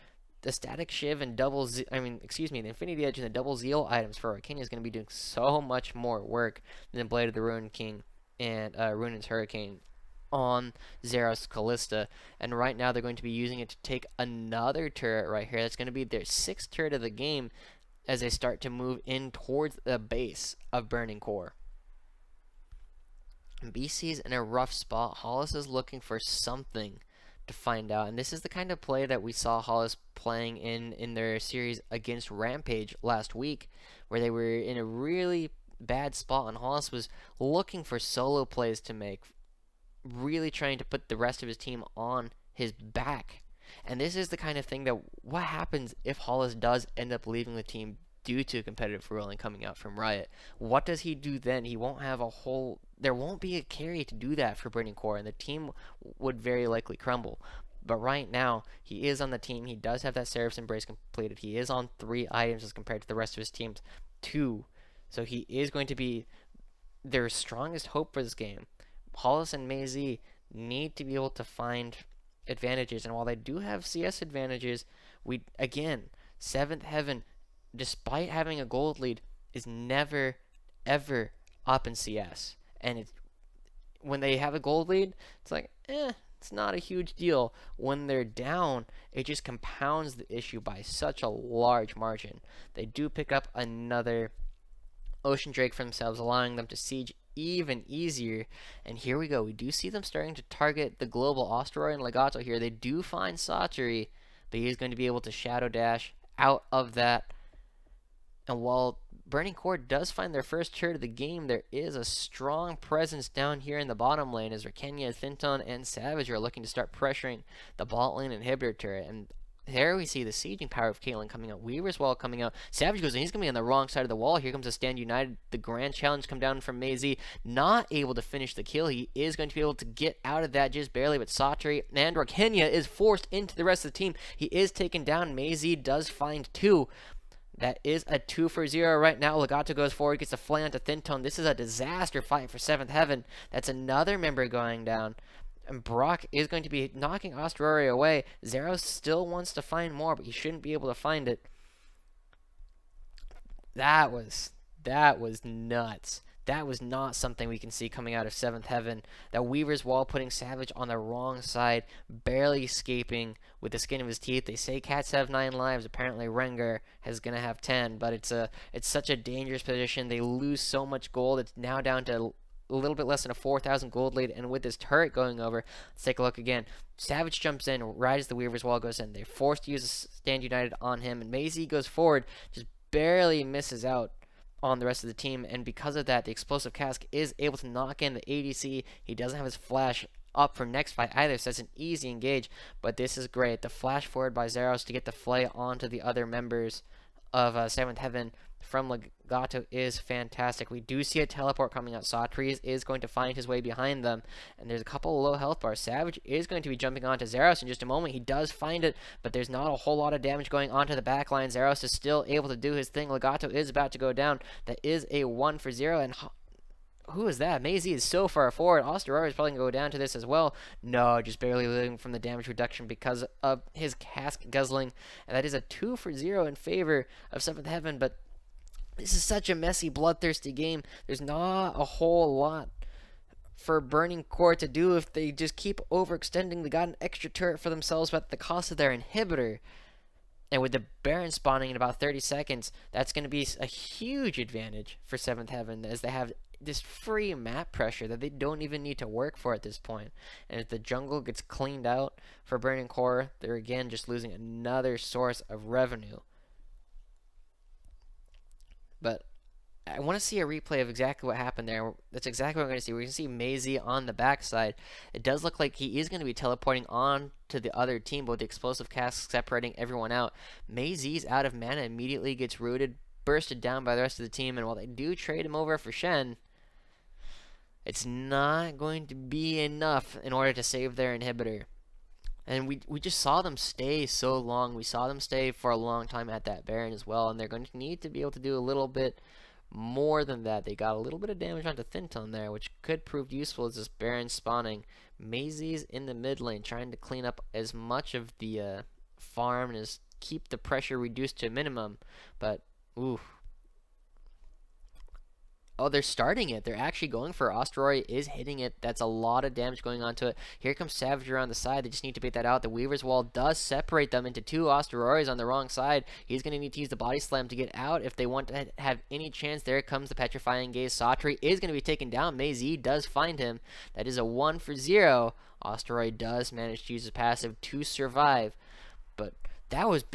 C: the Static Shiv and the Infinity Edge and the Double Zeal items for Arcania is going to be doing so much more work than Blade of the Ruined King and Ruin's Hurricane on Zeros Kalista. And right now they're going to be using it to take another turret right here. That's going to be their 6th turret of the game as they start to move in towards the base of Burning Core. BC's in a rough spot. Hollis is looking for something to find out, and this is the kind of play that we saw Hollis playing in their series against Rampage last week, where they were in a really bad spot, and Hollis was looking for solo plays to make, really trying to put the rest of his team on his back. And this is the kind of thing that what happens if Hollis does end up leaving the team due to competitive ruling coming out from Riot. What does he do then? He won't have there won't be a carry to do that for Burning Core, and the team would very likely crumble. But right now, he is on the team. He does have that Seraph's Embrace completed. He is on 3 items as compared to the rest of his team's 2. So he is going to be their strongest hope for this game. Hollis and Maisie need to be able to find advantages, and while they do have CS advantages, 7th Heaven, despite having a gold lead, is never ever up in CS. And when they have a gold lead, it's like, it's not a huge deal. When they're down, it just compounds the issue by such a large margin. They do pick up another Ocean Drake for themselves, allowing them to siege even easier. And here we go. We do see them starting to target the global Asteroid and Legato here. They do find Saturi, but he is going to be able to Shadow Dash out of that. And while Burning Core does find their first turret of the game, there is a strong presence down here in the bottom lane as Rakenya, Thinton, and Savage are looking to start pressuring the bot lane inhibitor turret. And there we see the sieging power of Caitlyn coming out. Weaver's Wall coming out. Savage goes in. He's going to be on the wrong side of the wall. Here comes a Stand United. The grand challenge come down from Maisie. Not able to finish the kill. He is going to be able to get out of that just barely. But Satri and Rakenya is forced into the rest of the team. He is taken down. Maisie does find 2. That is a 2-for-0 right now. Legato goes forward, gets a flay onto Thinton. This is a disaster fight for 7th Heaven. That's another member going down. And Brock is going to be knocking Osterori away. Zeros still wants to find more, but he shouldn't be able to find it. That was nuts. That was not something we can see coming out of 7th Heaven. That Weaver's Wall putting Savage on the wrong side, barely escaping with the skin of his teeth. They say cats have 9 lives. Apparently Rengar is going to have 10, but it's such a dangerous position. They lose so much gold. It's now down to a little bit less than a 4,000 gold lead, and with this turret going over, let's take a look again. Savage jumps in right as the Weaver's Wall goes in. They're forced to use a Stand United on him, and Maisie goes forward, just barely misses out on the rest of the team, and because of that, the Explosive Cask is able to knock in the ADC. He doesn't have his flash up for next fight either, so that's an easy engage, but this is great. The flash forward by Zeros to get the flay onto the other members of 7th Heaven from Legato is fantastic. We do see a teleport coming out. Satri is going to find his way behind them, and there's a couple of low health bars. Savage is going to be jumping onto Zeros in just a moment. He does find it, but there's not a whole lot of damage going onto the back line. Zeros is still able to do his thing. Legato is about to go down. That is a 1-for-0, and who is that? Maisie is so far forward. Osterori is probably going to go down to this as well. No, just barely living from the damage reduction because of his cask guzzling. And that is a 2-for-0 in favor of 7th Heaven, but this is such a messy, bloodthirsty game. There's not a whole lot for Burning Core to do if they just keep overextending. They got an extra turret for themselves, but at the cost of their inhibitor. And with the Baron spawning in about 30 seconds, that's going to be a huge advantage for 7th Heaven, as they have this free map pressure that they don't even need to work for at this point. And if the jungle gets cleaned out for Burning Core, they're again just losing another source of revenue. But I want to see a replay of exactly what happened there. That's exactly what we're going to see. We're going to see Maisie on the backside. It does look like he is going to be teleporting on to the other team, but with the Explosive Cask separating everyone out. Maisie's out of mana, immediately gets rooted, bursted down by the rest of the team, and while they do trade him over for Shen, it's not going to be enough in order to save their inhibitor. And we just saw them stay so long. We saw them stay for a long time at that Baron as well, and they're going to need to be able to do a little bit more than that. They got a little bit of damage onto Thinton there, which could prove useful as this Baron spawning. Maisie's in the mid lane trying to clean up as much of the farm and as keep the pressure reduced to a minimum. But, ooh. Oh, they're starting it. They're actually going for it. Osterori is hitting it. That's a lot of damage going onto it. Here comes Savage around the side. They just need to bait that out. The Weaver's Wall does separate them into 2 Osteroris on the wrong side. He's going to need to use the Body Slam to get out if they want to have any chance. There comes the Petrifying Gaze. Satri is going to be taken down. Maisie does find him. That is a 1-for-0. Osterori does manage to use his passive to survive. But that was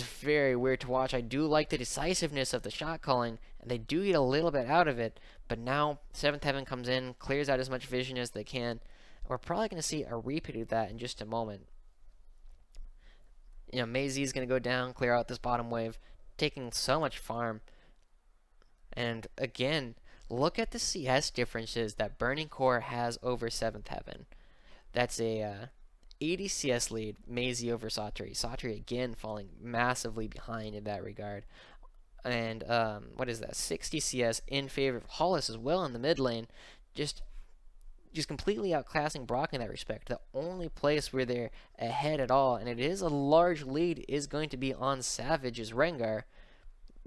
C: very weird to watch. I do like the decisiveness of the shot calling, and they do get a little bit out of it. But now 7th Heaven comes in, clears out as much vision as they can. We're probably going to see a repeat of that in just a moment. You know, Maisie's going to go down, clear out this bottom wave, taking so much farm. And again, look at the CS differences that Burning Core has over 7th Heaven. That's a 80 CS lead, Maisie over Satri. Satri again falling massively behind in that regard. And what is that? 60 CS in favor of Hollis as well in the mid lane. Just completely outclassing Brock in that respect. The only place where they're ahead at all, and it is a large lead, is going to be on Savage's Rengar.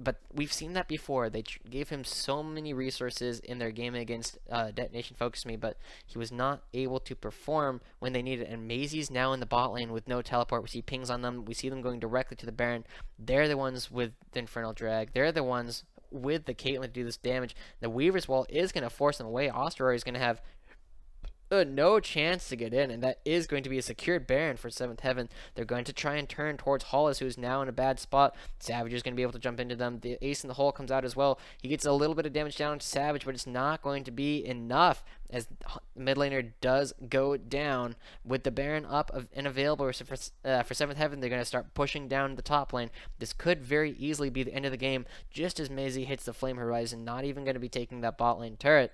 C: But we've seen that before. They gave him so many resources in their game against Detonation Focus Me, but he was not able to perform when they needed it. And Maisie's now in the bot lane with no teleport. We see pings on them. We see them going directly to the Baron. They're the ones with the Infernal Drag. They're the ones with the Caitlyn to do this damage. The Weaver's Wall is going to force them away. Osterori is going to have no chance to get in, and that is going to be a secured Baron for 7th Heaven. They're going to try and turn towards Hollis, who's now in a bad spot. Savage is going to be able to jump into them. The Ace in the Hole comes out as well. He gets a little bit of damage down to Savage, but it's not going to be enough as mid laner does go down. With the Baron up and available for 7th Heaven, they're going to start pushing down the top lane. This could very easily be the end of the game, just as Maisie hits the Flame Horizon, not even going to be taking that bot lane turret.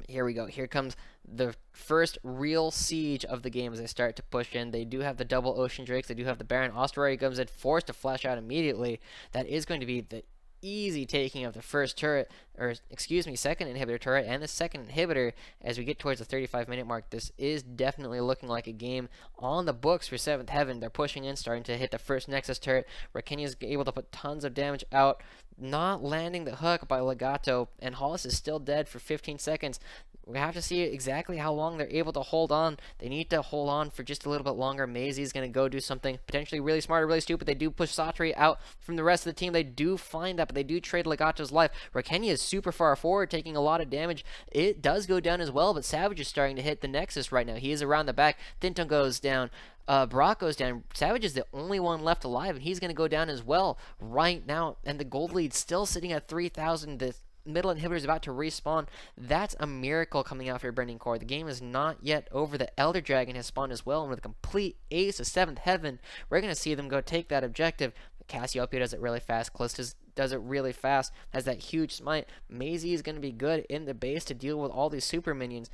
C: Here we go. Here comes the first real siege of the game as they start to push in. They do have the double Ocean Drakes. They do have the Baron. Osterori comes in, forced to flash out immediately. That is going to be the easy taking of the first turret, or excuse me, second inhibitor turret, and the second inhibitor as we get towards the 35-minute mark. This is definitely looking like a game on the books for 7th Heaven. They're pushing in, starting to hit the first Nexus turret. Rakenya is able to put tons of damage out, not landing the hook by Legato, and Hollis is still dead for 15 seconds. We have to see exactly how long they're able to hold on. They need to hold on for just a little bit longer. Maisie is going to go do something potentially really smart or really stupid. They do push Satri out from the rest of the team. They do find that, but they do trade Legato's life. Rakenya is super far forward, taking a lot of damage. It does go down as well, but Savage is starting to hit the Nexus right now. He is around the back. Thinton goes down. Brock goes down. Savage is the only one left alive, and he's going to go down as well right now. And the gold lead still sitting at 3,000. The middle inhibitor is about to respawn. That's a miracle coming out for Burning Core. The game is not yet over. The Elder Dragon has spawned as well, and with a complete ace of 7th Heaven, we're going to see them go take that objective. Cassiopeia does it really fast. Callistus does it really fast. Has that huge smite. Maisie is going to be good in the base to deal with all these super minions.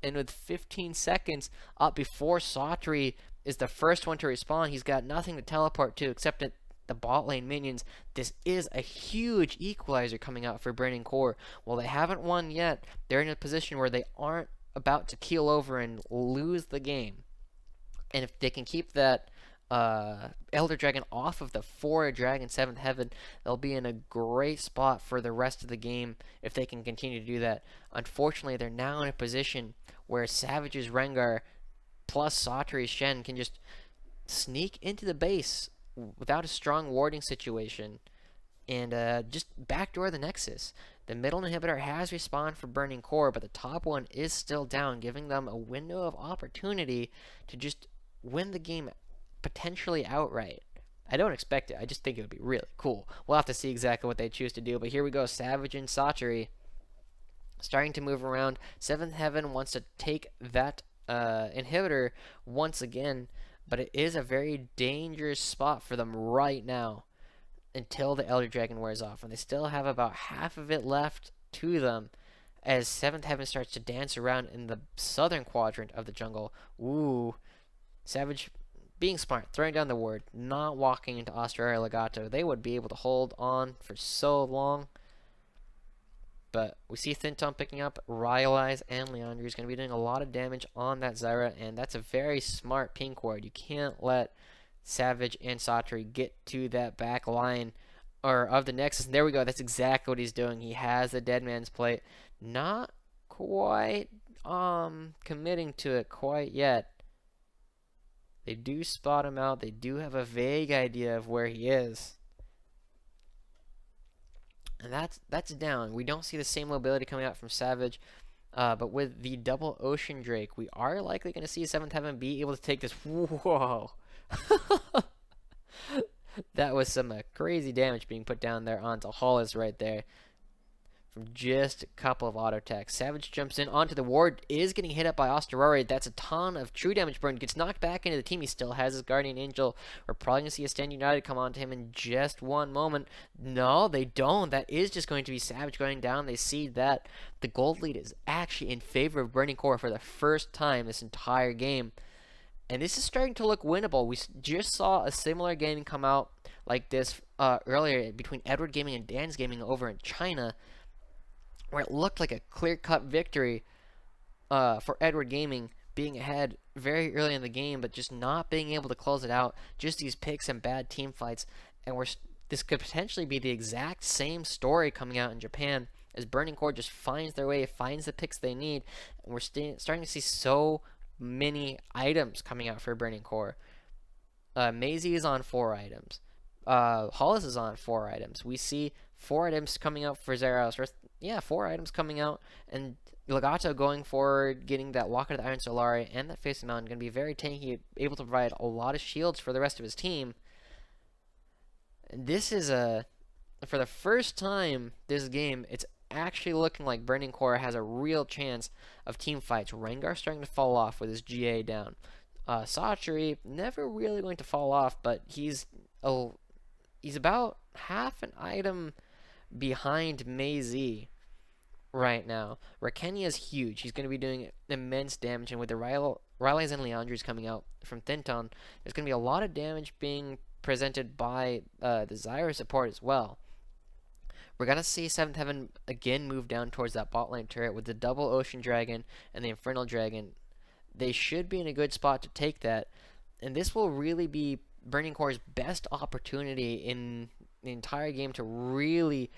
C: And with 15 seconds up before Satri is the first one to respawn, he's got nothing to teleport to except the bot lane minions. This is a huge equalizer coming out for Burning Core. While they haven't won yet, they're in a position where they aren't about to keel over and lose the game. And if they can keep that Elder Dragon off of the 4 Dragon 7th Heaven, they'll be in a great spot for the rest of the game if they can continue to do that. Unfortunately, they're now in a position where Savage's Rengar plus Satri's Shen can just sneak into the base without a strong warding situation and just backdoor the Nexus. The middle inhibitor has respawned for Burning Core, but the top one is still down, giving them a window of opportunity to just win the game potentially outright. I don't expect it. I just think it would be really cool. We'll have to see exactly what they choose to do, but here we go. Savage and Satri starting to move around. 7th Heaven wants to take that inhibitor once again, but it is a very dangerous spot for them right now until the Elder Dragon wears off. And they still have about half of it left to them as 7th Heaven starts to dance around in the southern quadrant of the jungle. Ooh. Savage being smart, throwing down the ward, not walking into Osterori Legato. They would be able to hold on for so long. But we see Thinton picking up Rylai's, and Leandri is going to be doing a lot of damage on that Zyra, and that's a very smart pink ward. You can't let Savage and Satri get to that back line or of the Nexus. And there we go. That's exactly what he's doing. He has the Dead Man's Plate. Not quite committing to it quite yet. They do spot him out. They do have a vague idea of where he is. And that's down. We don't see the same mobility coming out from Savage. But with the double Ocean Drake, we are likely going to see 7th Heaven be able to take this. Whoa. That was some crazy damage being put down there onto Hollis right there. From just a couple of auto attacks. Savage jumps in onto the ward, is getting hit up by Osterori. That's a ton of true damage burn. Gets knocked back into the team. He still has his Guardian Angel. We're probably going to see a Stand United come onto him in just one moment. No, they don't. That is just going to be Savage going down. They see that. The gold lead is actually in favor of Burning Core for the first time this entire game. And this is starting to look winnable. We just saw a similar game come out like this earlier between Edward Gaming and Dan's Gaming over in China, where it looked like a clear-cut victory for Edward Gaming, being ahead very early in the game, but just not being able to close it out. Just these picks and bad team fights. And this could potentially be the exact same story coming out in Japan, as Burning Core just finds their way, finds the picks they need. And we're starting to see so many items coming out for Burning Core. Maisie is on 4 items. Hollis is on 4 items. We see 4 items coming out for Zeros. Yeah, 4 items coming out, and Legato going forward, getting that Walk of the Iron Solari and that Face of the Mountain, going to be very tanky, able to provide a lot of shields for the rest of his team. And this is for the first time this game, it's actually looking like Burning Core has a real chance of team fights. Rengar starting to fall off with his GA down. Sacheri never really going to fall off, but he's about half an item behind Mei-Z right now. Rakenya is huge. He's going to be doing immense damage, and with the Rileys and Leandries coming out from Thinton, there's going to be a lot of damage being presented by the Zyra support as well. We're going to see 7th Heaven again move down towards that bot lane turret with the double Ocean Dragon and the Infernal Dragon. They should be in a good spot to take that, and this will really be Burning Core's best opportunity in the entire game to really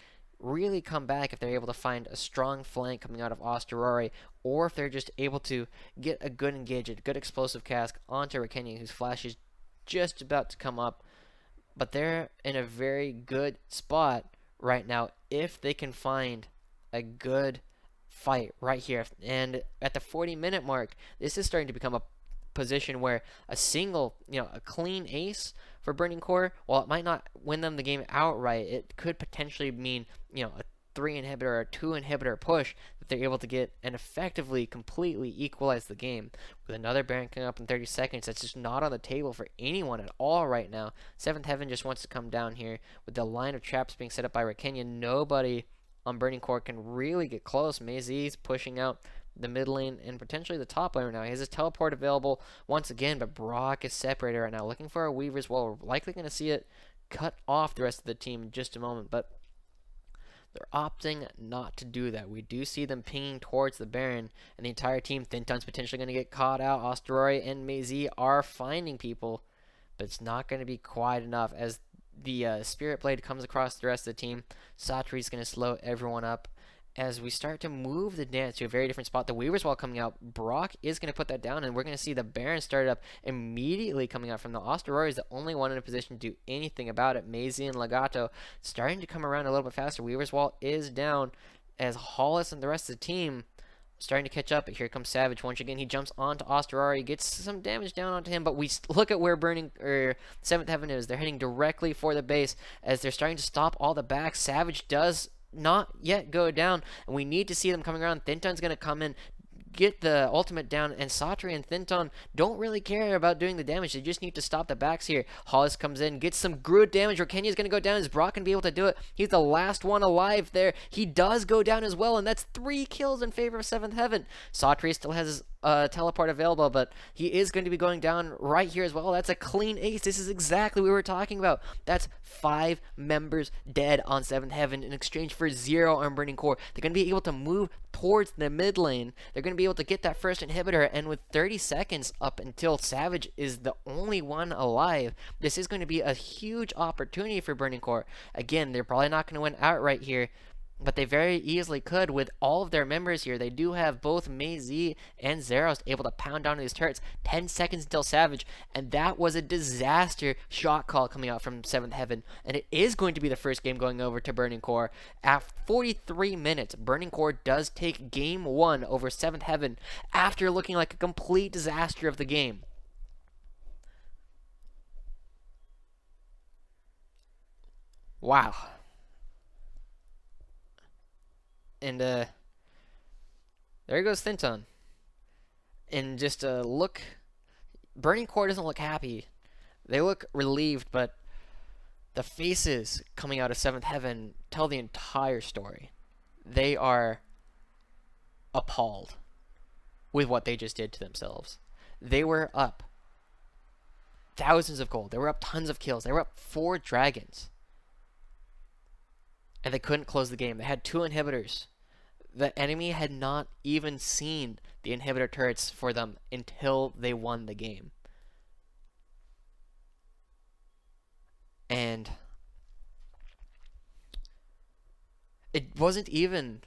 C: come back if they're able to find a strong flank coming out of Asterori, or if they're just able to get a good engage, a good explosive cast onto Rakenya, whose flash is just about to come up. But they're in a very good spot right now if they can find a good fight right here. And at the 40-minute mark, this is starting to become a position where a single, a clean ace for Burning Core, while it might not win them the game outright, it could potentially mean, a 3 inhibitor or 2 inhibitor push that they're able to get and effectively completely equalize the game. With another Baron coming up in 30 seconds, that's just not on the table for anyone at all right now. 7th Heaven just wants to come down here with the line of traps being set up by Rakenya. Nobody on Burning Core can really get close. Mei-Z's pushing out the mid lane and potentially the top lane right now. He has his teleport available once again, but Brock is separated right now, looking for a Weaver as well. We're likely going to see it cut off the rest of the team in just a moment, but they're opting not to do that. We do see them pinging towards the Baron, and the entire team, Thinton's potentially going to get caught out. Asterori and Mei-Z are finding people, but it's not going to be quite enough as the Spirit Blade comes across the rest of the team. Sacheri's going to slow everyone up as we start to move the dance to a very different spot. The Weaver's Wall coming out. Brock is going to put that down, and we're going to see the Baron started up immediately coming out from the Asterori is the only one in a position to do anything about it. Mei-Z and Legato starting to come around a little bit faster. Weaver's Wall is down as Hollis and the rest of the team starting to catch up. But here comes Savage once again. He jumps onto Asterori, gets some damage down onto him, but we look at where 7th Heaven is. They're heading directly for the base as they're starting to stop all the backs. Savage does not yet go down, and we need to see them coming around. Thinton's going to come in, get the ultimate down, and Sacheri and Thinton don't really care about doing the damage. They just need to stop the backs here. Hollis comes in, gets some good damage. Rakenya's going to go down. Is Brock going to be able to do it? He's the last one alive there. He does go down as well, and that's 3 kills in favor of 7th Heaven. Sacheri still has his teleport available, but he is going to be going down right here as well. That's a clean ace. This is exactly what we were talking about. That's 5 members dead on 7th Heaven in exchange for 0 on Burning Core. They're going to be able to move towards the mid lane. They're going to be able to get that first inhibitor, and with 30 seconds up until Savage is the only one alive, this is going to be a huge opportunity for Burning Core. Again, they're probably not going to win outright here, but they very easily could with all of their members here. They do have both Mei-Z and Zeros able to pound down these turrets. 10 seconds until Savage, and that was a disaster shot call coming out from 7th Heaven, and it is going to be the first game going over to Burning Core. At 43 minutes, Burning Core does take game 1 over 7th Heaven after looking like a complete disaster of the game. Wow. And there goes Thinton. And just look, Burning Core doesn't look happy. They look relieved, but the faces coming out of 7th Heaven tell the entire story. They are appalled with what they just did to themselves. They were up thousands of gold. They were up tons of kills. They were up 4 dragons. And they couldn't close the game. They had 2 inhibitors. The enemy had not even seen the inhibitor turrets for them until they won the game. And it wasn't even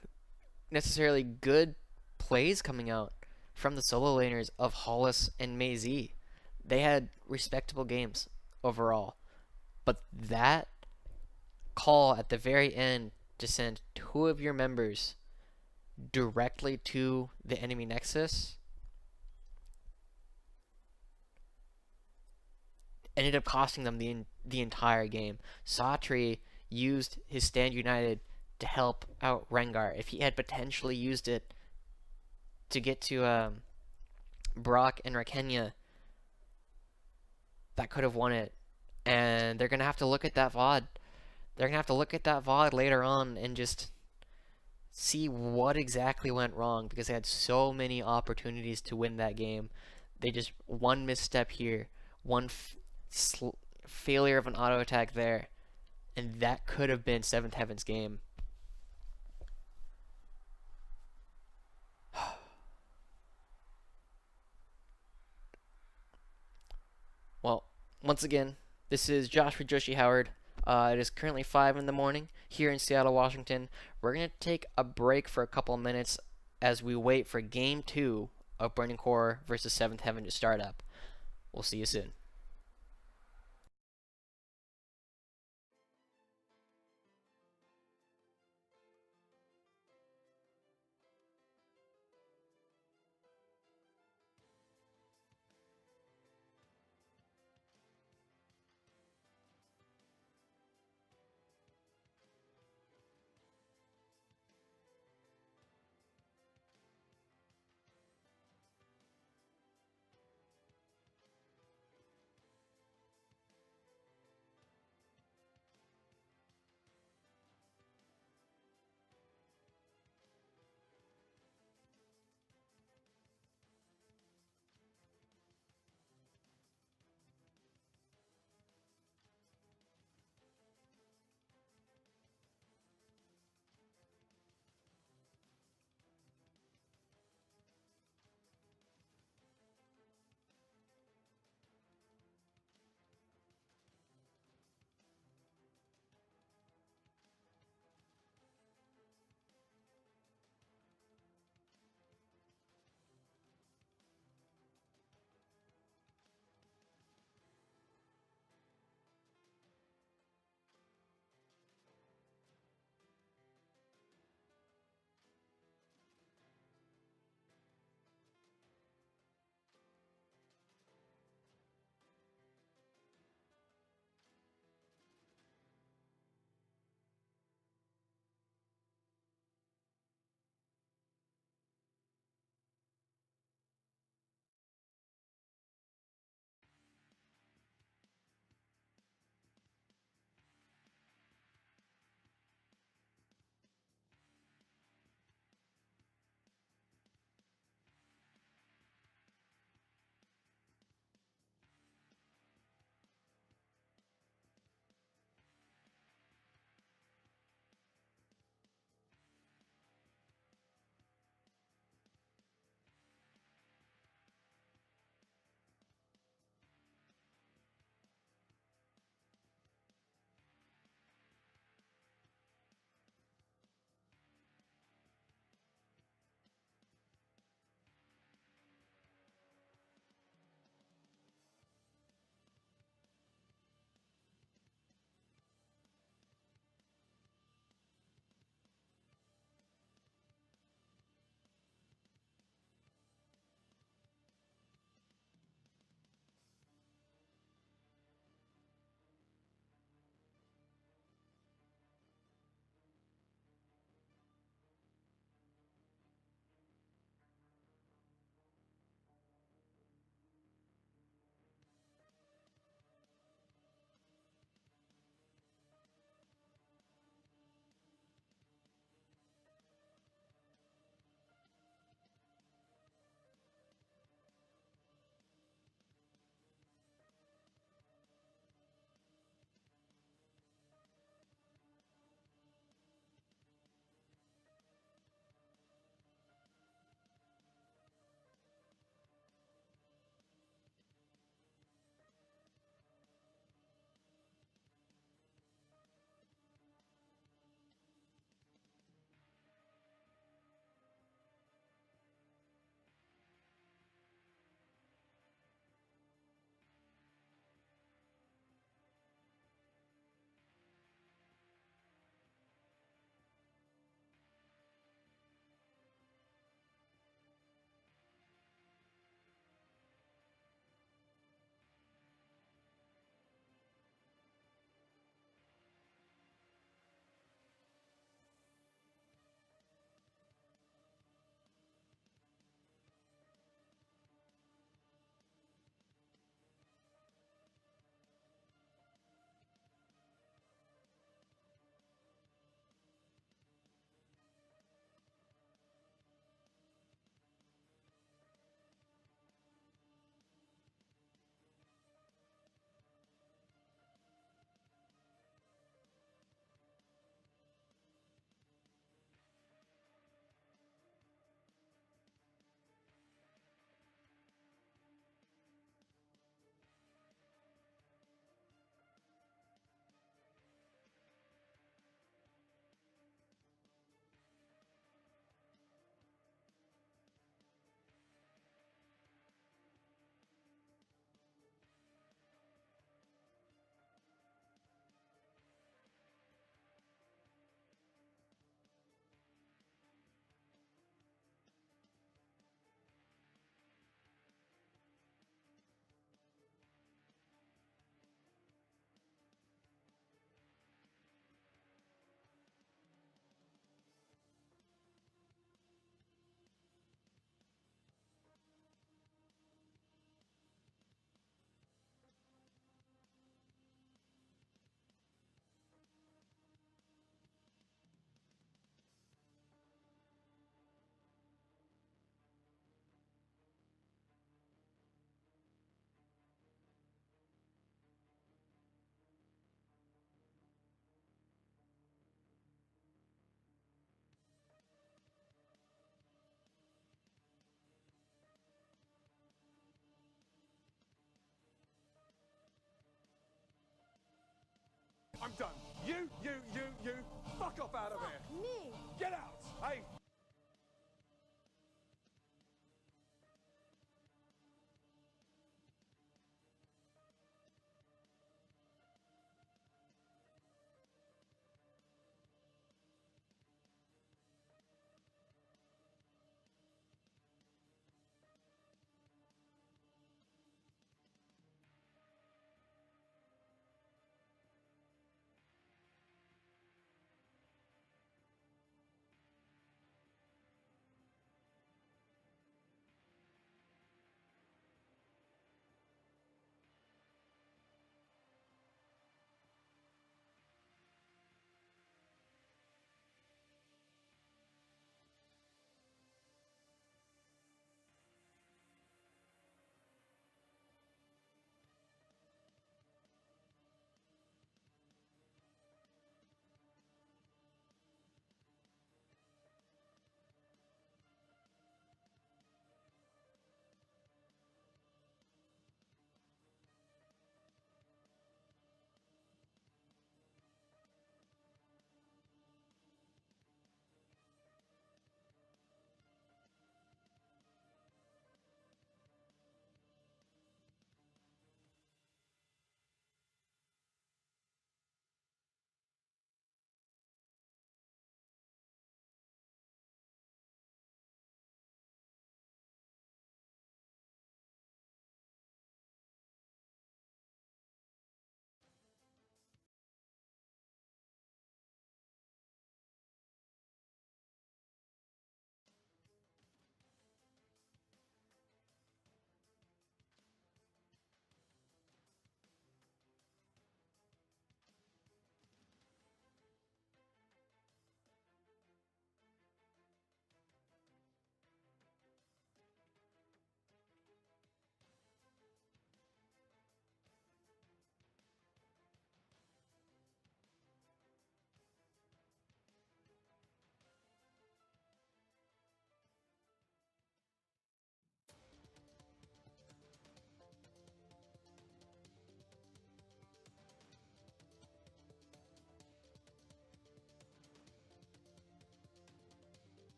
C: necessarily good plays coming out from the solo laners of Hollis and Mei-Z. They had respectable games overall. But that call at the very end to send 2 of your members directly to the enemy nexus ended up costing them the entire game. Satri used his stand united to help out Rengar. If he had potentially used it to get to Brock and Rakenya, that could have won it. And they're gonna have to look at that VOD. They're gonna have to look at that VOD later on and just see what exactly went wrong, because they had so many opportunities to win that game. They just one misstep here, one failure of an auto attack there, and that could have been Seventh Heaven's game. Well, once again, this is Joshua Joshi Howard. It is currently 5 in the morning here in Seattle, Washington. We're going to take a break for a couple of minutes as we wait for Game 2 of Burning Core versus Seventh Heaven to start up. We'll see you soon.
D: I'm done. You, fuck off out of here.
E: Me?
D: Get out. Hey.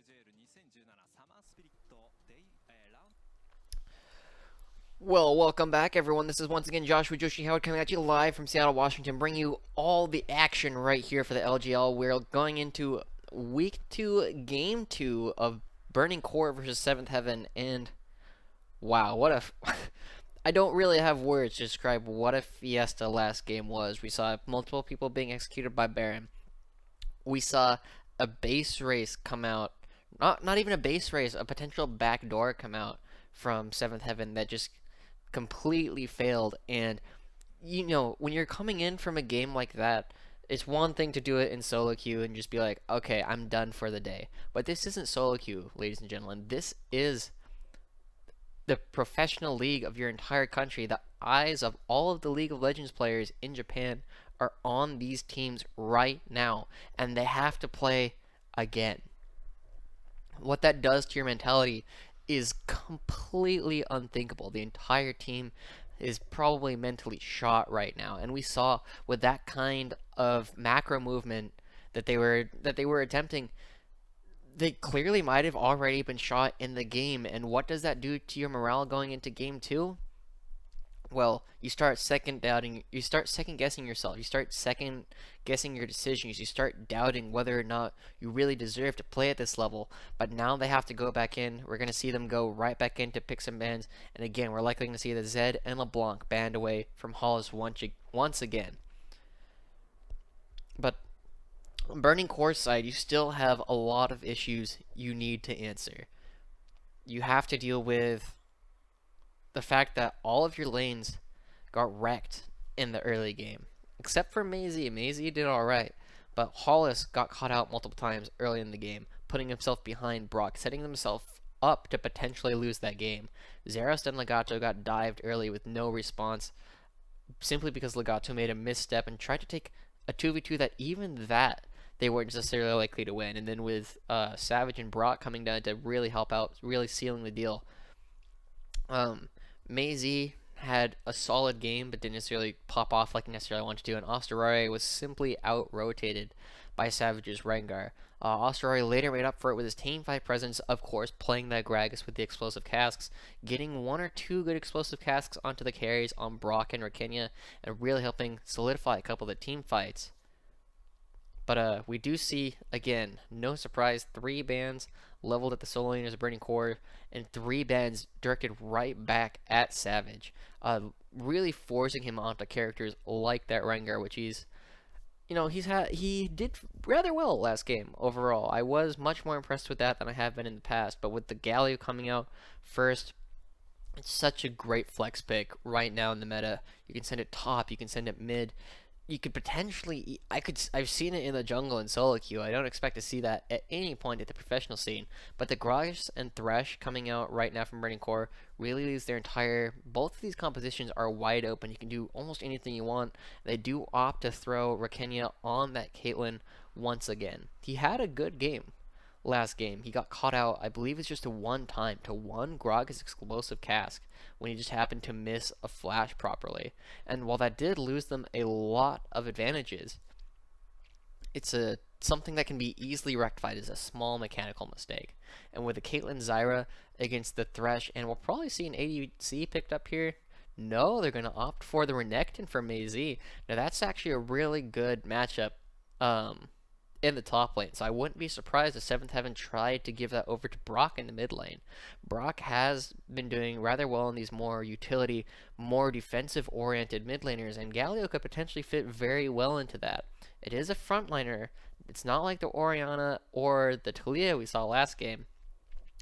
D: LJL 2017 Summer Spirit Day Round.
C: Well, welcome back, everyone. This is once again Joshua Joshi Howard coming at you live from Seattle, Washington, bringing you all the action right here for the LGL. We're going into Week 2, Game 2 of Burning Core versus 7th Heaven, and wow, what a... I don't really have words to describe what a fiesta last game was. We saw multiple people being executed by Baron. We saw a base race come out, not even a base race, a potential backdoor come out from 7th Heaven that just completely failed. And you know, when you're coming in from a game like that, it's one thing to do it in solo queue and just be like, okay, I'm done for the day. But this isn't solo queue, ladies and gentlemen. This is the professional league of your entire country. The eyes of all of the League of Legends players in Japan are on these teams right now, and they have to play again. What that does to your mentality is completely unthinkable. The entire team is probably mentally shot right now, and we saw with that kind of macro movement that they were attempting, they clearly might have already been shot in the game. And what does that do to your morale going into game 2? Well, you start second guessing yourself. You start second guessing your decisions. You start doubting whether or not you really deserve to play at this level. But now they have to go back in. We're going to see them go right back in to pick some bans. And again, we're likely going to see the Zed and LeBlanc banned away from Hollis once again. But Burning Core side, you still have a lot of issues you need to answer. You have to deal with the fact that all of your lanes got wrecked in the early game, except for Maisie. Maisie did alright, but Hollis got caught out multiple times early in the game, putting himself behind Brock, setting himself up to potentially lose that game. Zeros and Legato got dived early with no response, simply because Legato made a misstep and tried to take a 2v2 that they weren't necessarily likely to win. And then with Savage and Brock coming down to really help out, really sealing the deal. Mei had a solid game, but didn't necessarily pop off like he necessarily wanted to. And Osterare was simply out-rotated by Savage's Rengar. Osterare later made up for it with his team fight presence, of course, playing that Gragas with the explosive casks, getting 1 or 2 good explosive casks onto the carries on Brock and Rakinya, and really helping solidify a couple of the team fights. But we do see, again, no surprise, 3 bans leveled at the solo laners of Burning Core, and 3 bans directed right back at Savage. Really forcing him onto characters like that Rengar, which he did rather well last game overall. I was much more impressed with that than I have been in the past, but with the Galio coming out first, it's such a great flex pick right now in the meta. You can send it top, you can send it mid. You could potentially, I've seen it in the jungle in solo queue. I don't expect to see that at any point at the professional scene. But the Gragas and Thresh coming out right now from Burning Core really leaves both of these compositions are wide open. You can do almost anything you want. They do opt to throw Rakinya on that Caitlyn once again. He had a good game last game. He got caught out, I believe it's just to one Gragas explosive cask when he just happened to miss a flash properly. And while that did lose them a lot of advantages, it's something that can be easily rectified as a small mechanical mistake. And with the Caitlyn Zyra against the Thresh, and we'll probably see an ADC picked up here. No, they're going to opt for the Renekton for Mei. Now that's actually a really good matchup in the top lane, so I wouldn't be surprised if 7th Heaven tried to give that over to Brock in the mid lane. Brock has been doing rather well in these more utility, more defensive-oriented mid laners, and Galio could potentially fit very well into that. It is a frontliner. It's not like the Orianna or the Taliyah we saw last game,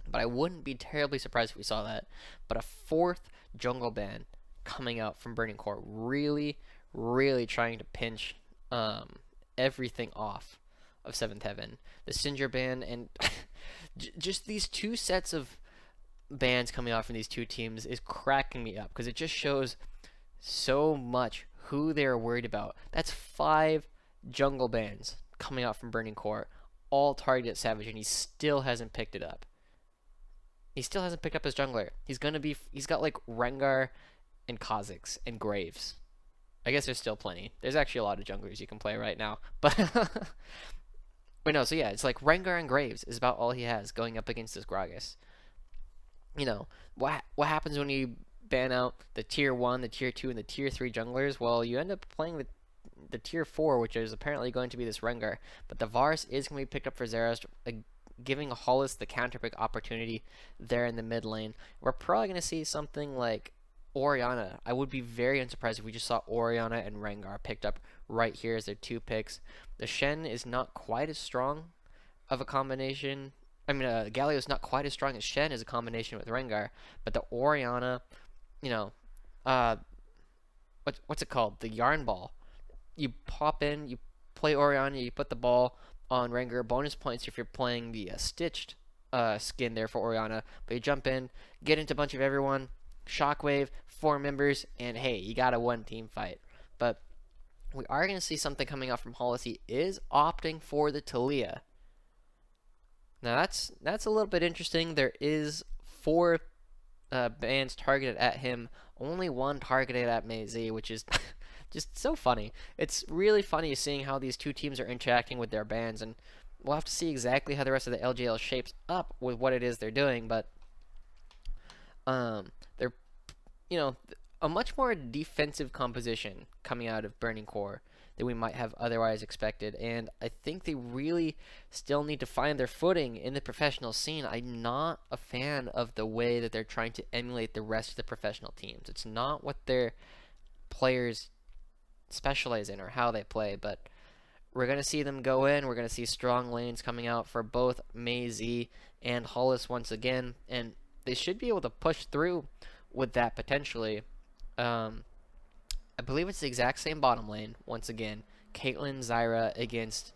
C: but I wouldn't be terribly surprised if we saw that. But a 4th jungle ban coming out from Burning Core, really, really trying to pinch everything off of 7th Heaven. The Sindri ban, and just these 2 sets of bans coming out from these 2 teams is cracking me up, because it just shows so much who they're worried about. That's 5 jungle bans coming out from Burning Core, all targeted at Savage, and he still hasn't picked it up. He still hasn't picked up his jungler. He's got like Rengar and Kha'Zix and Graves. I guess there's still plenty. There's actually a lot of junglers you can play right now, but but no, so yeah, it's like Rengar and Graves is about all he has going up against this Gragas. You know, what happens when you ban out the tier 1, the tier 2, and the tier 3 junglers? Well, you end up playing the tier 4, which is apparently going to be this Rengar. But the Varus is going to be picked up for Xerath, giving Hollis the counterpick opportunity there in the mid lane. We're probably going to see something like Orianna. I would be very unsurprised if we just saw Orianna and Rengar picked up right here as their 2 picks. The Shen is not quite as strong of a combination. I mean, Galio is not quite as strong as Shen as a combination with Rengar, but the Orianna, what's it called? The Yarn Ball. You pop in, you play Orianna, you put the ball on Rengar. Bonus points if you're playing the stitched skin there for Orianna. But you jump in, get into a bunch of everyone, Shockwave, 4 members, and hey, you got a 1 team fight. But we are going to see something coming out from Hollis. He is opting for the Taliyah. Now that's a little bit interesting. There is 4 bans targeted at him, only 1 targeted at Mei, which is just so funny. It's really funny seeing how these 2 teams are interacting with their bans, and we'll have to see exactly how the rest of the LJL shapes up with what it is they're doing. But they're a much more defensive composition coming out of Burning Core than we might have otherwise expected, and I think they really still need to find their footing in the professional scene. I'm not a fan of the way that they're trying to emulate the rest of the professional teams. It's not what their players specialize in or how they play, but we're going to see them go in. We're going to see strong lanes coming out for both Mei and Hollis once again, and they should be able to push through with that potentially. I believe it's the exact same bottom lane once again. Caitlyn Zyra against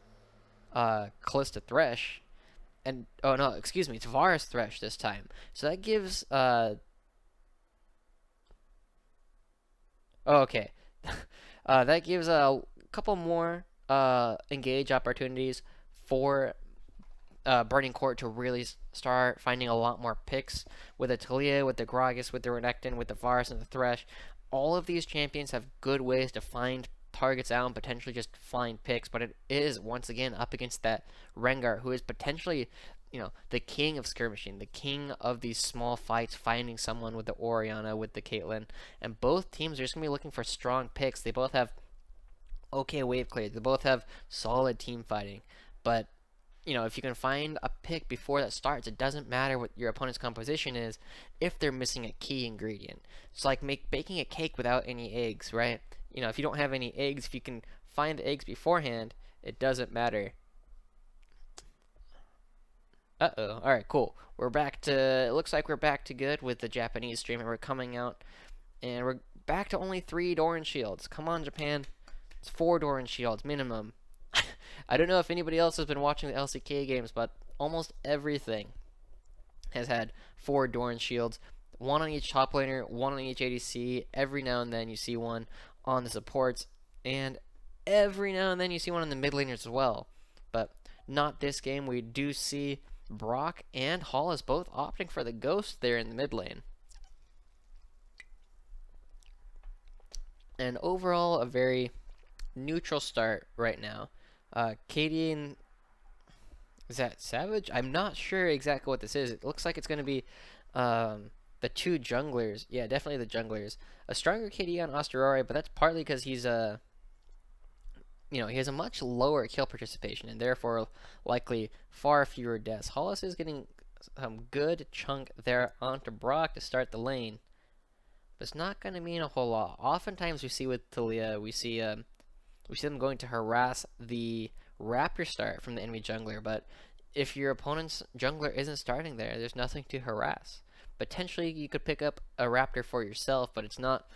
C: Callista Thresh, and oh no, excuse me, it's Varus Thresh this time. So that gives that gives a couple more engage opportunities for Burning Court to really start finding a lot more picks with the Talia, with the Gragas, with the Renekton, with the Varus, and the Thresh. All of these champions have good ways to find targets out and potentially just find picks, but it is once again up against that Rengar, who is potentially, the king of skirmishing, the king of these small fights, finding someone with the Orianna, with the Caitlyn, and both teams are just gonna be looking for strong picks. They both have okay wave clear, they both have solid team fighting, but if you can find a pick before that starts, it doesn't matter what your opponent's composition is if they're missing a key ingredient. It's like baking a cake without any eggs, right? If you don't have any eggs, if you can find the eggs beforehand, it doesn't matter. Uh-oh. Alright, cool. We're back to... It looks like we're back to good with the Japanese stream, and we're coming out, and we're back to only 3 Doran Shields. Come on, Japan. It's 4 Doran Shields, minimum. I don't know if anybody else has been watching the LCK games, but almost everything has had 4 Doran Shields. 1 on each top laner, 1 on each ADC. Every now and then you see one on the supports, and every now and then you see one on the mid laners as well. But not this game. We do see Brock and Hollis both opting for the Ghost there in the mid lane. And overall, a very neutral start right now. Katie and... Is that Savage? I'm not sure exactly what this is. It looks like it's going to be the 2 junglers. Yeah, definitely the junglers. A stronger KD on Osterori, but that's partly because he's he has a much lower kill participation and therefore likely far fewer deaths. Hollis is getting some good chunk there onto Brock to start the lane, but it's not going to mean a whole lot. Oftentimes we see with Talia, we see them going to harass the Raptor start from the enemy jungler, but if your opponent's jungler isn't starting there, there's nothing to harass. Potentially you could pick up a Raptor for yourself, but it's not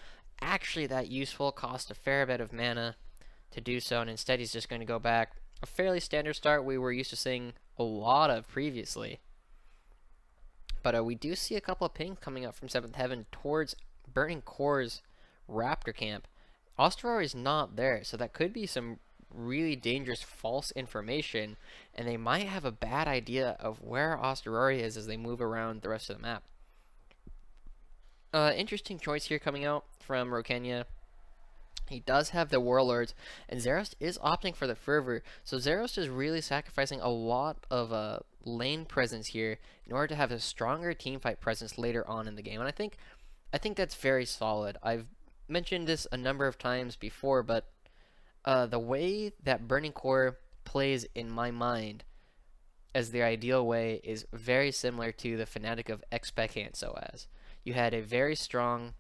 C: actually that useful. Cost a fair bit of mana to do so, and instead he's just going to go back a fairly standard start we were used to seeing a lot of previously. But we do see a couple of pings coming up from 7th Heaven towards Burning Core's Raptor camp. Osteror is not there, so that could be some really dangerous false information, and they might have a bad idea of where Osterori is as they move around the rest of the map. Interesting choice here coming out from Rokenya. He does have the Warlords, and Zeros is opting for the Fervor, so Zeros is really sacrificing a lot of lane presence here in order to have a stronger teamfight presence later on in the game, and I think that's very solid. I've mentioned this a number of times before, but the way that Burning Core plays in my mind as the ideal way is very similar to the Fnatic of Expectant Soaz. You had a very strong,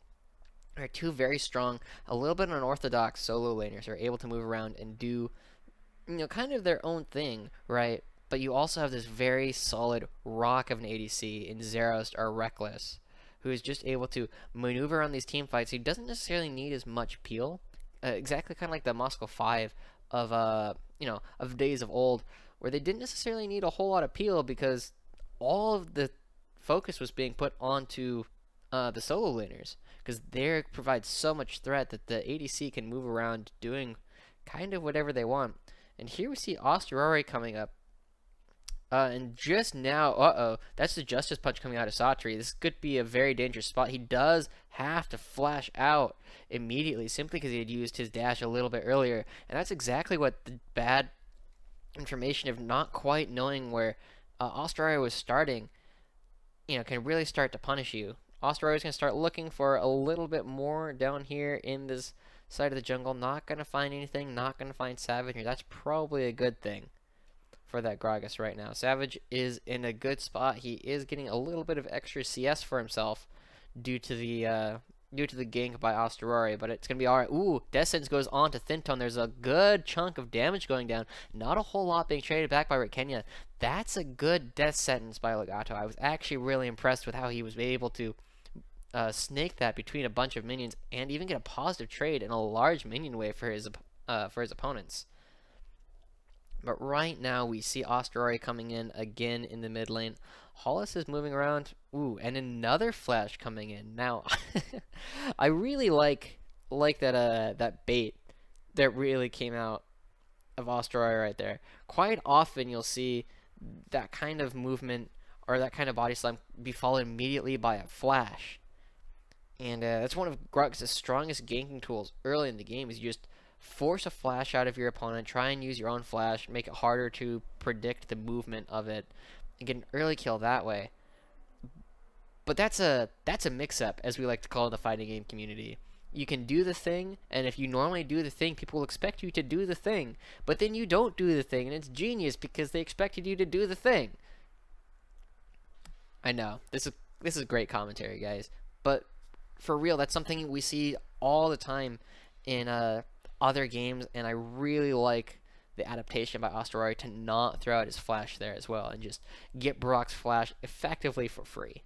C: or 2 very strong, a little bit unorthodox solo laners who are able to move around and do, kind of their own thing, right? But you also have this very solid rock of an ADC in Zerost or Reckless, who is just able to maneuver on these team fights. He doesn't necessarily need as much peel, exactly kind of like the Moscow 5 of of days of old, where they didn't necessarily need a whole lot of peel because all of the focus was being put onto the solo laners, because they provide so much threat that the ADC can move around doing kind of whatever they want. And here we see Osterori coming up. And just now, that's the Justice Punch coming out of Satri. This could be a very dangerous spot. He does have to flash out immediately simply because he had used his dash a little bit earlier. And that's exactly what the bad information of not quite knowing where Osterori was starting, can really start to punish you. Osterori is going to start looking for a little bit more down here in this side of the jungle. Not going to find anything, not going to find Savage here. That's probably a good thing for that Gragas right now. Savage is in a good spot. He is getting a little bit of extra CS for himself due to the gank by Osterori, but it's gonna be alright. Ooh, Death Sentence goes on to Thinton. There's a good chunk of damage going down. Not a whole lot being traded back by Rokenya. That's a good Death Sentence by Legato. I was actually really impressed with how he was able to snake that between a bunch of minions and even get a positive trade in a large minion wave for his opponents. But right now we see Osterori coming in again in the mid lane. Hollis is moving around. Ooh, and another flash coming in. Now, I really like that bait that really came out of Asteroid right there. Quite often you'll see that kind of movement or that kind of body slam be followed immediately by a flash. And that's one of Grux' strongest ganking tools early in the game, is you just force a flash out of your opponent, try and use your own flash, make it harder to predict the movement of it, and get an early kill that way. But that's a mix-up, as we like to call it in the fighting game community. You can do the thing, and if you normally do the thing, people will expect you to do the thing. But then you don't do the thing, and it's genius because they expected you to do the thing. I know, this is great commentary, guys. But for real, that's something we see all the time in other games, and I really like the adaptation by Asteroid to not throw out his flash there as well, and just get Brock's flash effectively for free.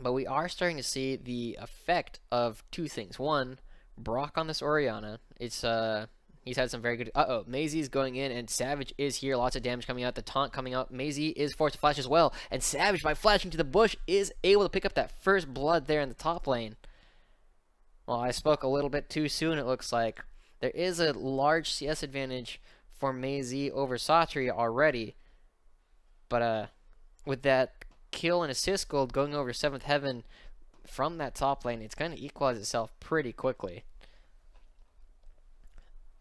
C: But we are starting to see the effect of two things. One, Brock on this Orianna. It's he's had some very good. Maisie's going in, and Savage is here. Lots of damage coming out. The taunt coming out. Maisie is forced to flash as well, and Savage, by flashing to the bush, is able to pick up that first blood there in the top lane. Well, I spoke a little bit too soon. It looks like there is a large CS advantage for Maisie over Satri already, but with that kill and assist gold going over 7th Heaven from that top lane, it's going to equalize itself pretty quickly.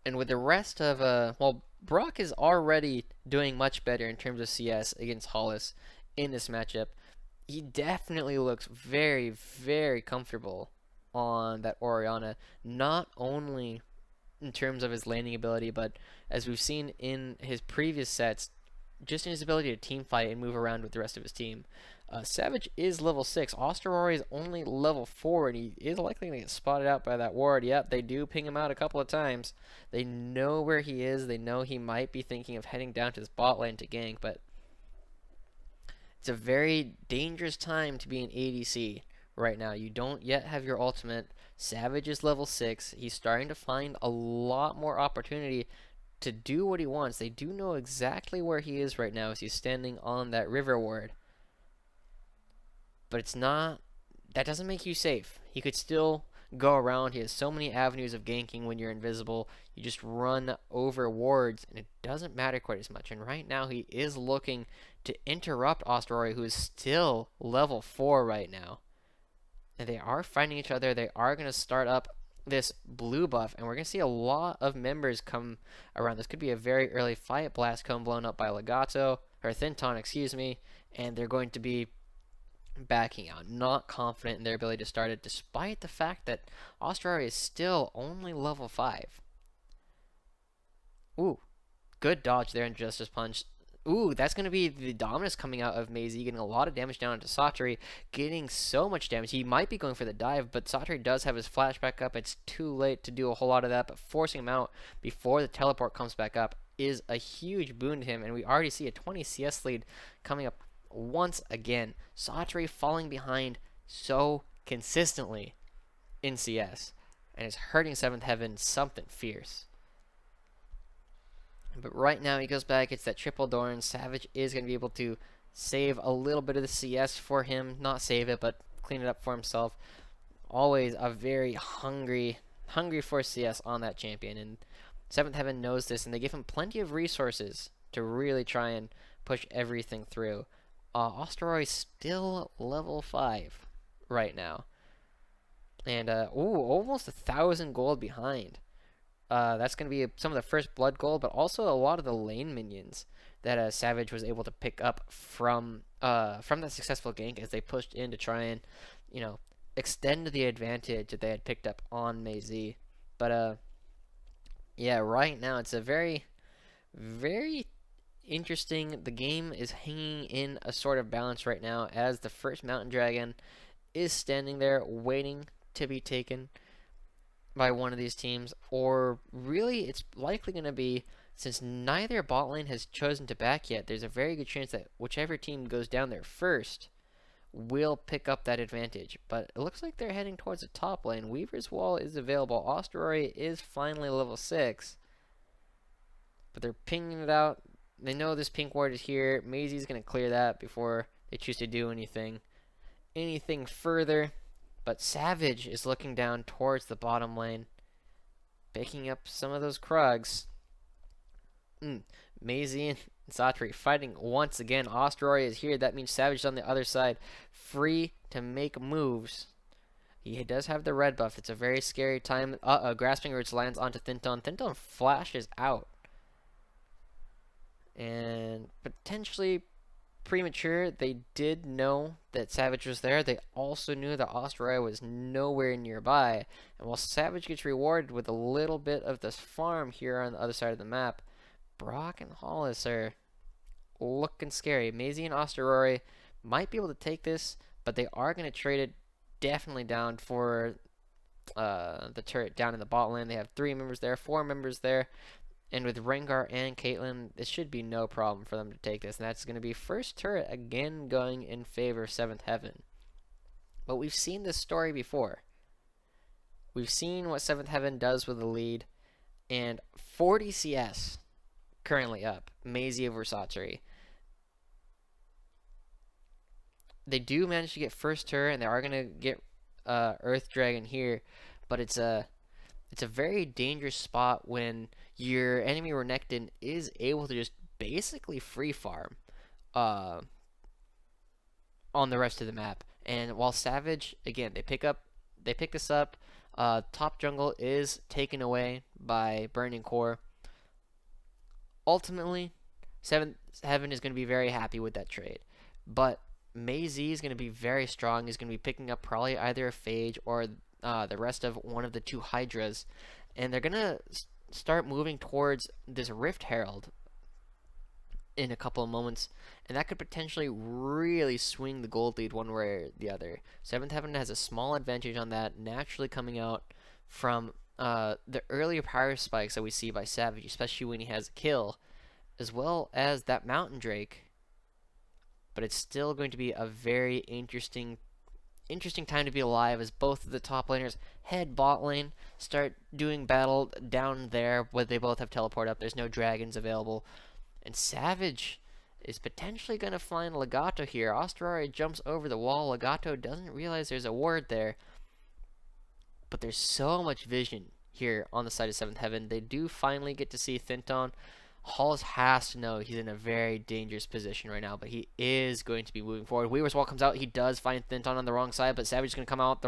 C: And with the rest of, well, Brock is already doing much better in terms of CS against Hollis in this matchup. He definitely looks very, very comfortable on that Orianna, not only in terms of his laning ability, but as we've seen in his previous sets, just in his ability to team fight and move around with the rest of his team. Savage is level 6. Osterori is only level 4, and he is likely going to get spotted out by that ward. Yep, they do ping him out a couple of times. They know where he is. They know he might be thinking of heading down to this bot lane to gank, but it's a very dangerous time to be an ADC right now. You don't yet have your ultimate. Savage is level 6. He's starting to find a lot more opportunity to do what he wants. They do know exactly where he is right now as he's standing on that river ward. But it's not, that doesn't make you safe. He could still go around. He has so many avenues of ganking when you're invisible. You just run over wards and it doesn't matter quite as much. And right now he is looking to interrupt Osterori, who is still level 4 right now. And they are fighting each other. They are going to start up this blue buff, and we're going to see a lot of members come around. This could be a very early fight. Blast Cone blown up by Legato, or Thinton, excuse me, and they're going to be backing out, not confident in their ability to start it, despite the fact that Osterori is still only level 5. Ooh, good dodge there in Justice Punch. Ooh, that's going to be the Dominus coming out of Maisie, getting a lot of damage down into Satri, getting so much damage. He might be going for the dive, but Satri does have his flash back up. It's too late to do a whole lot of that, but forcing him out before the teleport comes back up is a huge boon to him, and we already see a 20 CS lead coming up once again. Satri falling behind so consistently in CS, and is hurting 7th Heaven something fierce. But right now he goes back, it's that triple Dorn. Savage is going to be able to save a little bit of the CS for him. Not save it, but clean it up for himself. Always a very hungry for CS on that champion. And 7th Heaven knows this, and they give him plenty of resources to really try and push everything through. Osteroi still level 5 right now. And, almost 1,000 gold behind. That's going to be some of the first blood gold, but also a lot of the lane minions that Savage was able to pick up from that successful gank as they pushed in to try and, extend the advantage that they had picked up on Maisie. But, yeah, right now it's a very, very interesting. The game is hanging in a sort of balance right now as the first Mountain Dragon is standing there waiting to be taken by one of these teams, or really it's likely going to be, since neither bot lane has chosen to back yet, there's a very good chance that whichever team goes down there first will pick up that advantage. But it looks like they're heading towards the top lane. Weaver's Wall is available. Osterori is finally level 6, but they're pinging it out. They know this pink ward is here. Maisie's going to clear that before they choose to do anything further. But Savage is looking down towards the bottom lane. picking up some of those Krugs. Maisie and Satri fighting once again. Osteroi is here. That means Savage is on the other side, free to make moves. He does have the red buff. It's a very scary time. Grasping Roots lands onto Thinton. Thinton flashes out. And potentially premature. They did know that Savage was there. They also knew that Osteroi was nowhere nearby. And while Savage gets rewarded with a little bit of this farm here on the other side of the map, Brock and Hollis are looking scary. Maisie and Osteroi might be able to take this, but they are going to trade it definitely down for the turret down in the bot lane. They have 3 members there, 4 members there. And with Rengar and Caitlyn, this should be no problem for them to take this. And that's going to be first turret again going in favor of 7th Heaven. But we've seen this story before. We've seen what 7th Heaven does with the lead. And 40 CS currently up. Maisie over Satri. They do manage to get first turret, and they are going to get Earth Dragon here. But it's a very dangerous spot when your enemy Renekton is able to just basically free farm on the rest of the map. And while Savage, again, they pick this up. Top jungle is taken away by Burning Core. Ultimately, 7th Heaven is going to be very happy with that trade. But Maisie is going to be very strong. He's going to be picking up probably either a Phage or the rest of one of the 2 Hydras. And they're going to start moving towards this Rift Herald in a couple of moments. And that could potentially really swing the gold lead one way or the other. 7th Heaven has a small advantage on that, naturally coming out from the earlier power spikes that we see by Savage, especially when he has a kill, as well as that Mountain Drake. But it's still going to be a very interesting time to be alive as both of the top laners head bot lane, start doing battle down there where they both have teleport up. There's no dragons available. And Savage is potentially going to find Legato here. Osteroi jumps over the wall. Legato doesn't realize there's a ward there. But there's so much vision here on the side of 7th Heaven. They do finally get to see Thinton. Hollis has to know he's in a very dangerous position right now, but he is going to be moving forward. Weaver's Wall comes out. He does find Thinton on the wrong side, but Savage is going to come out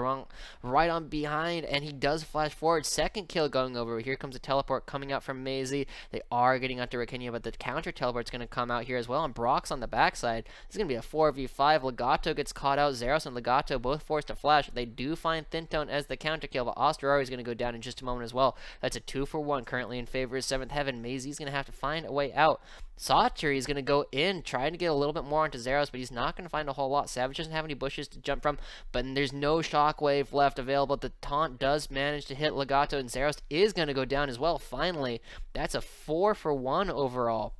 C: right on behind, and he does flash forward. Second kill going over. Here comes a teleport coming out from Maisie. They are getting onto Rakinia, but the counter teleport's going to come out here as well, and Brock's on the backside. This is going to be a 4v5. Legato gets caught out. Zeros and Legato both forced to flash. They do find Thinton as the counter kill, but Osteroi is going to go down in just a moment as well. That's a 2-for-1 currently in favor of 7th Heaven. Maisie's going to have to find a way out. Satri is going to go in, trying to get a little bit more onto Zeros, but he's not going to find a whole lot. Savage doesn't have any bushes to jump from, but there's no shockwave left available. The taunt does manage to hit Legato, and Zeros is going to go down as well. Finally, that's a 4-for-1 overall.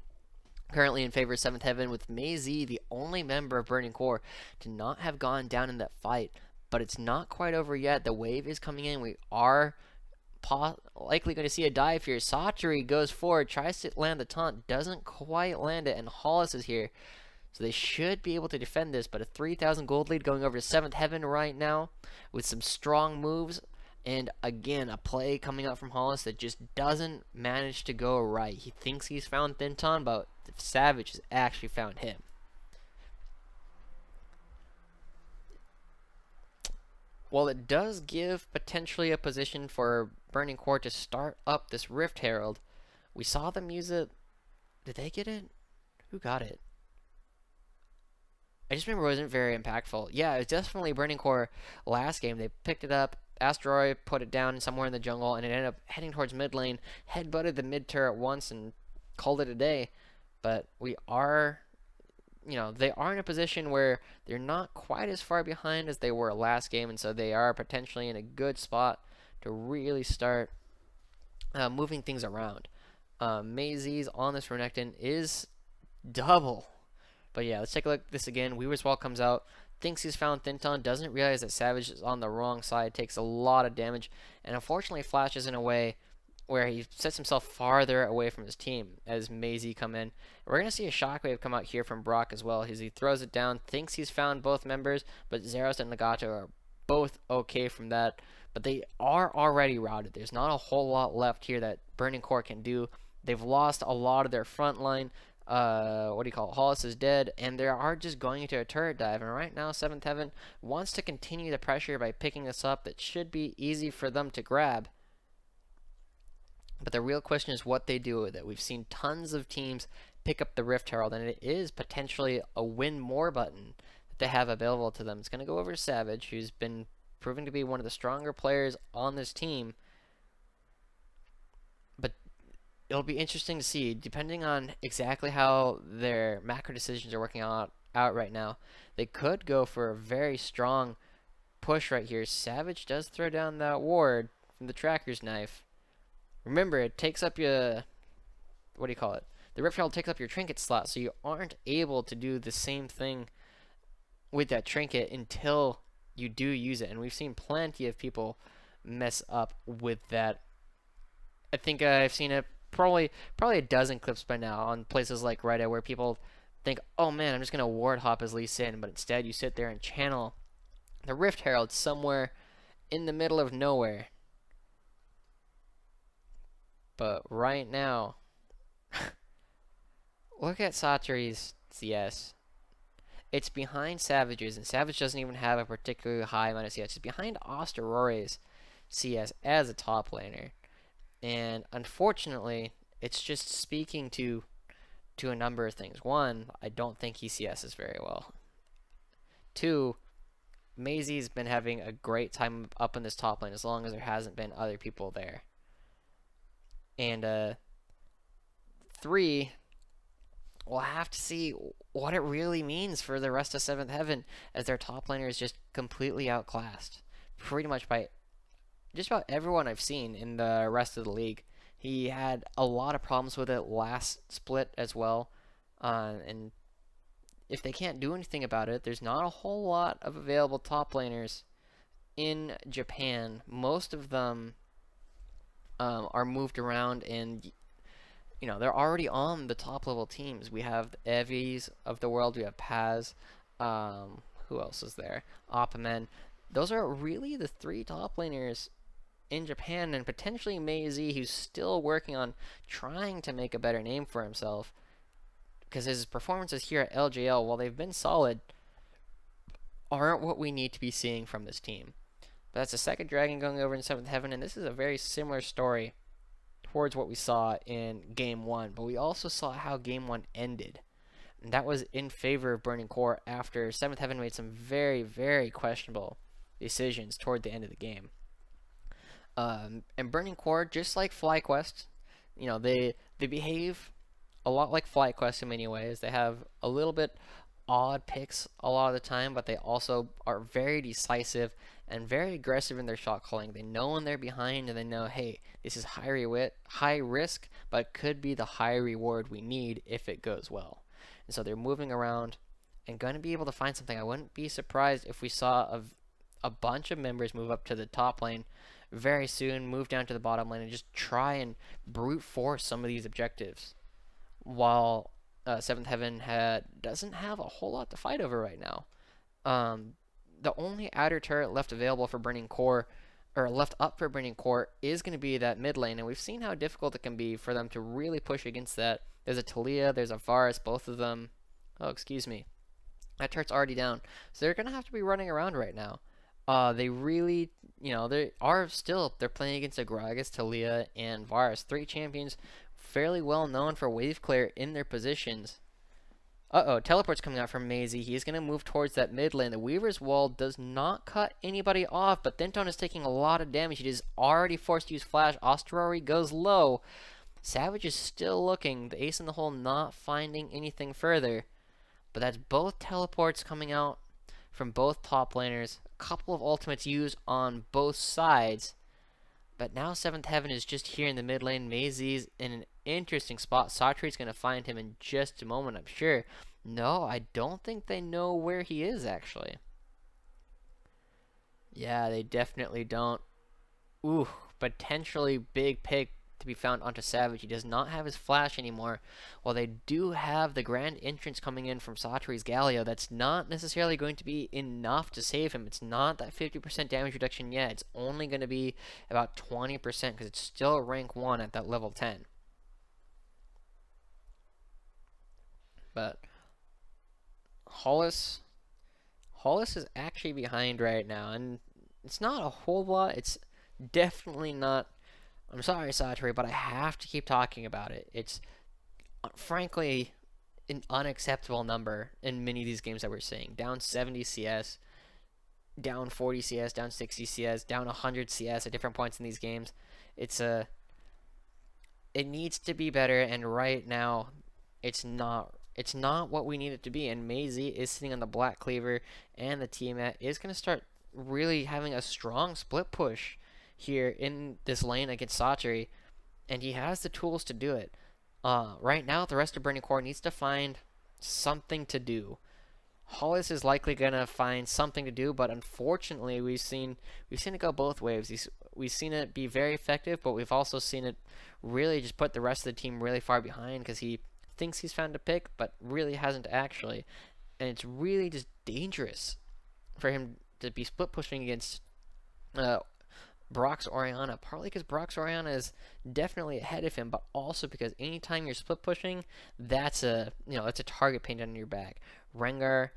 C: Currently in favor of 7th Heaven, with Maisie, the only member of Burning Core, to not have gone down in that fight. But it's not quite over yet. The wave is coming in. We are likely going to see a dive here. Satri goes forward, tries to land the taunt, doesn't quite land it, and Hollis is here. So they should be able to defend this, but a 3,000 gold lead going over to 7th Heaven right now with some strong moves. And again, a play coming out from Hollis that just doesn't manage to go right. He thinks he's found Thinton, but Savage has actually found him. While it does give potentially a position for Burning Core to start up this Rift Herald, we saw them use it. Did they get it? Who got it? I just remember it wasn't very impactful. Yeah, it was definitely Burning Core last game. They picked it up. Asteroid put it down somewhere in the jungle, and it ended up heading towards mid lane, headbutted the mid turret once, and called it a day. But we are, they are in a position where they're not quite as far behind as they were last game, and so they are potentially in a good spot to really start moving things around. Maisie's on this Renekton is double. But yeah, let's take a look at this again. Weaver's Wall comes out, thinks he's found Thinton, doesn't realize that Savage is on the wrong side, takes a lot of damage, and unfortunately flashes in a way where he sets himself farther away from his team as Maisie come in. We're going to see a shockwave come out here from Brock as well, as he throws it down, thinks he's found both members, but Zeros and Legato are both okay from that, but they are already routed. There's not a whole lot left here that Burning Core can do. They've lost a lot of their front line. What do you call it? Hollis is dead, and they are just going into a turret dive. And right now, 7th Heaven wants to continue the pressure by picking this up. That should be easy for them to grab. But the real question is what they do with it. We've seen tons of teams pick up the Rift Herald, and it is potentially a win more button that they have available to them. It's going to go over to Savage, who's been proving to be one of the stronger players on this team. But it'll be interesting to see, depending on exactly how their macro decisions are working out right now. They could go for a very strong push right here. Savage does throw down that ward from the Tracker's Knife. Remember, it takes up your, what do you call it? The Rift Herald takes up your trinket slot, so you aren't able to do the same thing with that trinket until you do use it. And we've seen plenty of people mess up with that. I think I've seen it probably a dozen clips by now on places like Reddit where people think, oh man, I'm just going to ward hop as Lee Sin, but instead you sit there and channel the Rift Herald somewhere in the middle of nowhere. But right now, look at Satori's CS. It's behind Savage's, and Savage doesn't even have a particularly high amount of CS. It's behind Osterore's CS as a top laner. And unfortunately, it's just speaking to a number of things. One, I don't think he CS's very well. Two, Maisie's been having a great time up in this top lane as long as there hasn't been other people there. And three, we'll have to see what it really means for the rest of 7th Heaven as their top laner is just completely outclassed. Pretty much by just about everyone I've seen in the rest of the league. He had a lot of problems with it last split as well. And if they can't do anything about it, there's not a whole lot of available top laners in Japan. Most of them are moved around, and you know, they're already on the top level teams. We have the Evies of the world, we have Paz, who else is there? Oppamen. Those are really the three top laners in Japan, and potentially Meizi, who's still working on trying to make a better name for himself, because his performances here at LJL, while they've been solid, aren't what we need to be seeing from this team. But that's the second dragon going over in 7th Heaven, and this is a very similar story towards what we saw in Game 1. But we also saw how Game 1 ended. And that was in favor of Burning Core after 7th Heaven made some very, very questionable decisions toward the end of the game. And Burning Core, just like FlyQuest, you know, they behave a lot like FlyQuest in many ways. They have a little bit odd picks a lot of the time, but they also are very decisive and very aggressive in their shot calling. They know when they're behind, and they know, hey, this is high risk, but it could be the high reward we need if it goes well. And so they're moving around and going to be able to find something. I wouldn't be surprised if we saw a bunch of members move up to the top lane very soon, move down to the bottom lane, and just try and brute force some of these objectives, while 7th Heaven doesn't have a whole lot to fight over right now. The only outer turret left available for Burning Core, or left up for Burning Core, is going to be that mid lane, and we've seen how difficult it can be for them to really push against that. There's a Talia, there's a Varus, both of them. Oh, excuse me. That turret's already down, so they're going to have to be running around right now. They really, you know, they're playing against a Gragas, Talia, and Varus, three champions fairly well known for wave clear in their positions. Teleport's coming out from Maisie. He's going to move towards that mid lane. The Weaver's Wall does not cut anybody off, but Thenton is taking a lot of damage. He is already forced to use Flash. Osterori goes low. Savage is still looking. The ace in the hole not finding anything further. But that's both teleports coming out from both top laners. A couple of ultimates used on both sides. But now 7th Heaven is just here in the mid lane. Maisie's in an interesting spot. Satri's going to find him in just a moment, I'm sure. No, I don't think they know where he is, actually. Yeah, they definitely don't. Ooh, potentially big pick to be found onto Savage. He does not have his flash anymore. While they do have the grand entrance coming in from Satori's Galio, that's not necessarily going to be enough to save him. It's not that 50% damage reduction yet. It's only going to be about 20% because it's still rank 1 at that level 10. But Hollis is actually behind right now, and it's not a whole lot. It's definitely not. I'm sorry, Satori, but I have to keep talking about it. It's frankly an unacceptable number in many of these games that we're seeing. Down 70 CS, down 40 CS, down 60 CS, down 100 CS at different points in these games. It needs to be better, and right now, it's not. It's not what we need it to be. And Maisie is sitting on the Black Cleaver, and the Tiamat is going to start really having a strong split push here in this lane against Satori, and he has the tools to do it. Right now, the rest of Burning Core needs to find something to do. Hollis is likely gonna find something to do, but unfortunately, we've seen it go both ways. We've seen it be very effective, but we've also seen it really just put the rest of the team really far behind because he thinks he's found a pick, but really hasn't actually, and it's really just dangerous for him to be split pushing against Brock's Orianna, partly because Brock's Orianna is definitely ahead of him, but also because anytime you're split pushing, that's a target painted on your back. Rengar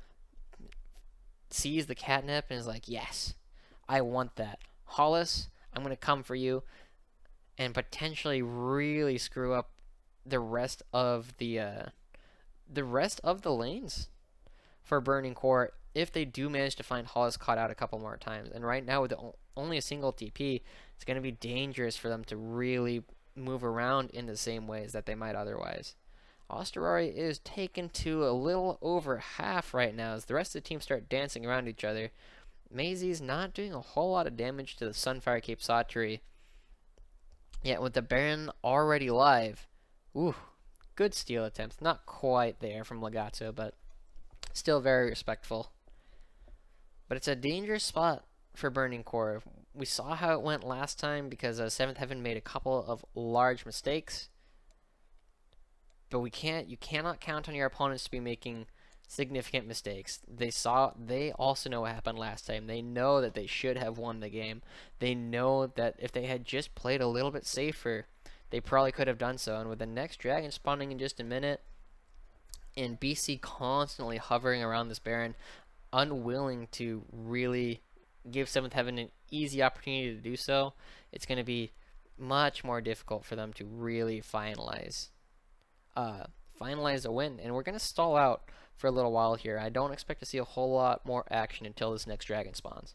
C: sees the catnip and is like, yes, I want that. Hollis, I'm going to come for you, and potentially really screw up the rest of the lanes for Burning Core if they do manage to find Hollis caught out a couple more times. And right now, with only a single TP, it's going to be dangerous for them to really move around in the same ways that they might otherwise. Osterari is taken to a little over half right now as the rest of the team start dancing around each other. Maisie's not doing a whole lot of damage to the Sunfire Cape Satori. Yet with the Baron already live, ooh, good steal attempts. Not quite there from Legato, but still very respectful. But it's a dangerous spot for Burning Core. We saw how it went last time because 7th Heaven made a couple of large mistakes. But you cannot count on your opponents to be making significant mistakes. They also know what happened last time. They know that they should have won the game. They know that if they had just played a little bit safer, they probably could have done so. And with the next dragon spawning in just a minute, and BC constantly hovering around this Baron, unwilling to really give 7th Heaven an easy opportunity to do so, it's going to be much more difficult for them to really finalize a win. And we're going to stall out for a little while here. I don't expect to see a whole lot more action until this next dragon spawns.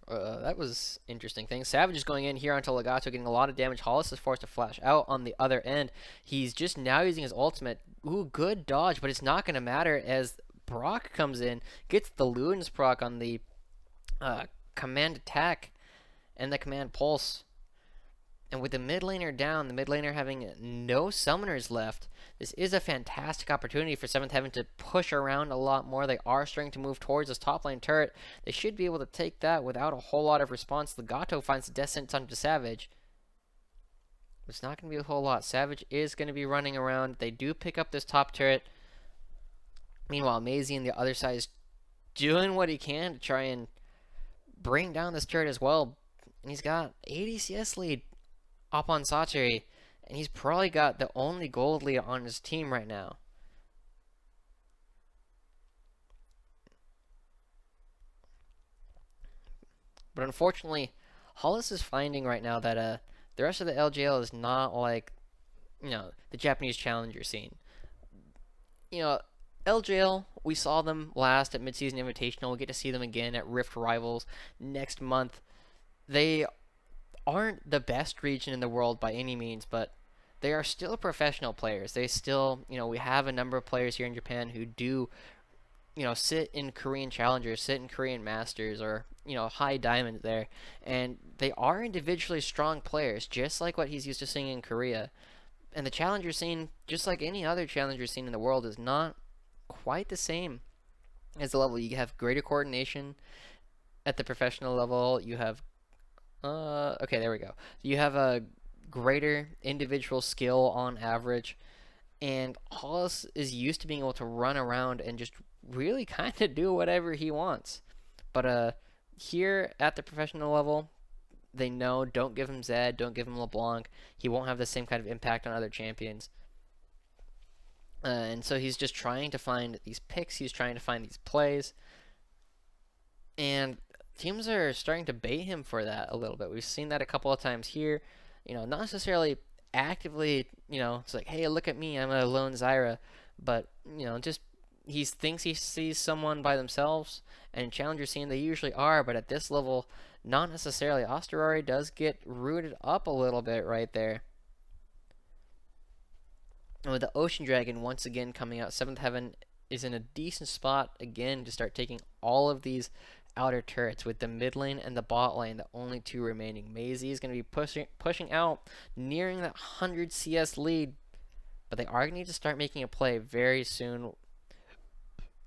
C: That was interesting thing. Savage is going in here onto Legato, getting a lot of damage. Hollis is forced to flash out on the other end. He's just now using his ultimate. Ooh, good dodge, but it's not going to matter as Brock comes in, gets the Luden's proc on the command attack and the command pulse. And with the mid laner down, the mid laner having no summoners left, this is a fantastic opportunity for 7th Heaven to push around a lot more. They are starting to move towards this top lane turret. They should be able to take that without a whole lot of response. Legato finds the death sentence onto Savage. It's not going to be a whole lot. Savage is going to be running around. They do pick up this top turret. Meanwhile, Maisie on the other side is doing what he can to try and bring down this turret as well. And he's got 80 CS lead up on Satori, and he's probably got the only gold lead on his team right now. But unfortunately, Hollis is finding right now that the rest of the LJL is not like, the Japanese challenger scene. LJL, we saw them last at Midseason Invitational. We'll get to see them again at Rift Rivals next month. They aren't the best region in the world by any means, but they are still professional players. They still, we have a number of players here in Japan who do, sit in Korean Challengers, sit in Korean Masters, or, high diamonds there. And they are individually strong players, just like what he's used to seeing in Korea. And the Challenger scene, just like any other Challenger scene in the world, is not quite the same as the level. You have greater coordination. at the professional level, you have okay, there we go. You have a greater individual skill on average, and Hollis is used to being able to run around and just really kind of do whatever he wants. But here at the professional level, they know, don't give him Zed, don't give him LeBlanc. He won't have the same kind of impact on other champions. And so he's just trying to find these picks. He's trying to find these plays. And teams are starting to bait him for that a little bit. We've seen that a couple of times here. Not necessarily actively, it's like, hey, look at me, I'm a lone Zyra. But, just he thinks he sees someone by themselves. And Challenger scene, they usually are. But at this level, not necessarily. Osterari does get rooted up a little bit right there. And with the Ocean Dragon once again coming out, 7th Heaven is in a decent spot again to start taking all of these outer turrets with the mid lane and the bot lane, the only two remaining. Maisie is going to be pushing out, nearing that 100 CS lead, but they are going to need to start making a play very soon.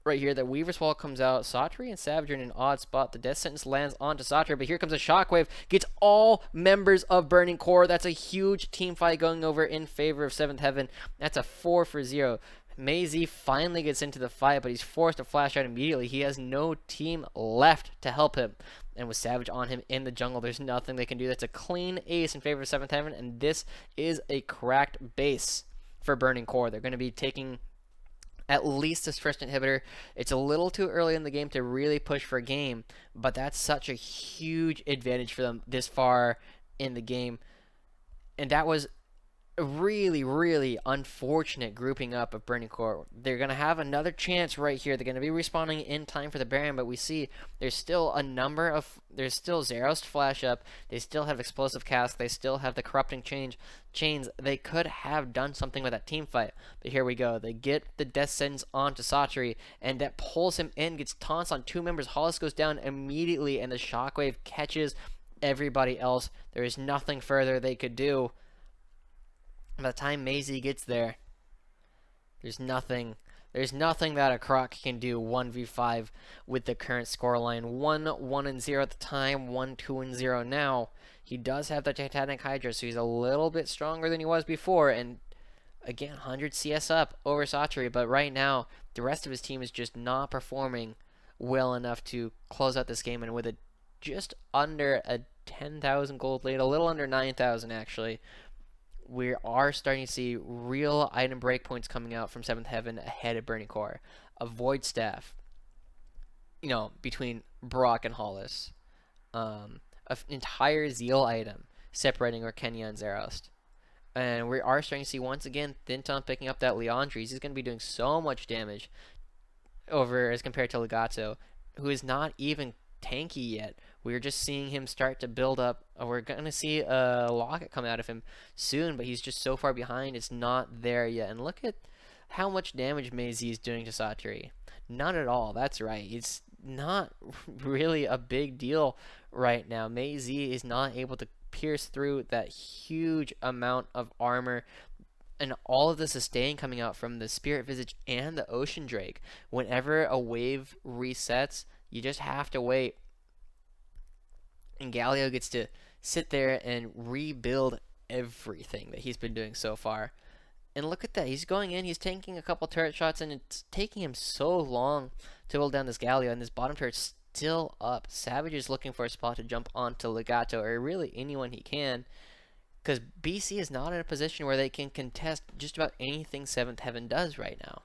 C: Right here, the Weaver's Wall comes out. Satri and Savage are in an odd spot. The Death Sentence lands onto Satri, but here comes a Shockwave. Gets all members of Burning Core. That's a huge team fight going over in favor of 7th Heaven. That's a 4-for-0. Maisie finally gets into the fight, but he's forced to flash out immediately. He has no team left to help him. And with Savage on him in the jungle, there's nothing they can do. That's a clean ace in favor of 7th Heaven, and this is a cracked base for Burning Core. They're going to be taking at least this first inhibitor. It's a little too early in the game to really push for a game, but that's such a huge advantage for them this far in the game. And that was a really, really unfortunate grouping up of Burning Core. They're going to have another chance right here. They're going to be respawning in time for the Baron, but we see there's still there's still Zeros to flash up. They still have Explosive Cask. They still have the Corrupting Chains. They could have done something with that team fight, but here we go. They get the Death Sentence onto Satri, and that pulls him in, gets taunts on 2 members. Hollis goes down immediately, and the Shockwave catches everybody else. There is nothing further they could do. By the time Maisie gets there, there's nothing that a Croc can do 1v5 with the current scoreline. 1-1-0 at the time, 1-2-0 now. He does have the Titanic Hydra, so he's a little bit stronger than he was before. And again, 100 CS up over Satri, but right now, the rest of his team is just not performing well enough to close out this game. And with just under a 10,000 gold lead, a little under 9,000 actually, we are starting to see real item breakpoints coming out from 7th Heaven ahead of Burning Core. A Void Staff, between Brock and Hollis. An entire Zeal item separating Orkenya and Zerost. And we are starting to see, once again, Thinton picking up that Leandres. He's going to be doing so much damage over as compared to Legato, who is not even tanky yet. We're just seeing him start to build up. We're going to see a Locket come out of him soon, but he's just so far behind, it's not there yet. And look at how much damage Maisie is doing to Satri. None at all, that's right. It's not really a big deal right now. Maisie is not able to pierce through that huge amount of armor. And all of the sustain coming out from the Spirit Visage and the Ocean Drake. Whenever a wave resets, you just have to wait. And Galio gets to sit there and rebuild everything that he's been doing so far. And look at that. He's going in. He's tanking a couple turret shots, and it's taking him so long to hold down this Galio. And this bottom turret's still up. Savage is looking for a spot to jump onto Legato, or really anyone he can, because BC is not in a position where they can contest just about anything 7th Heaven does right now.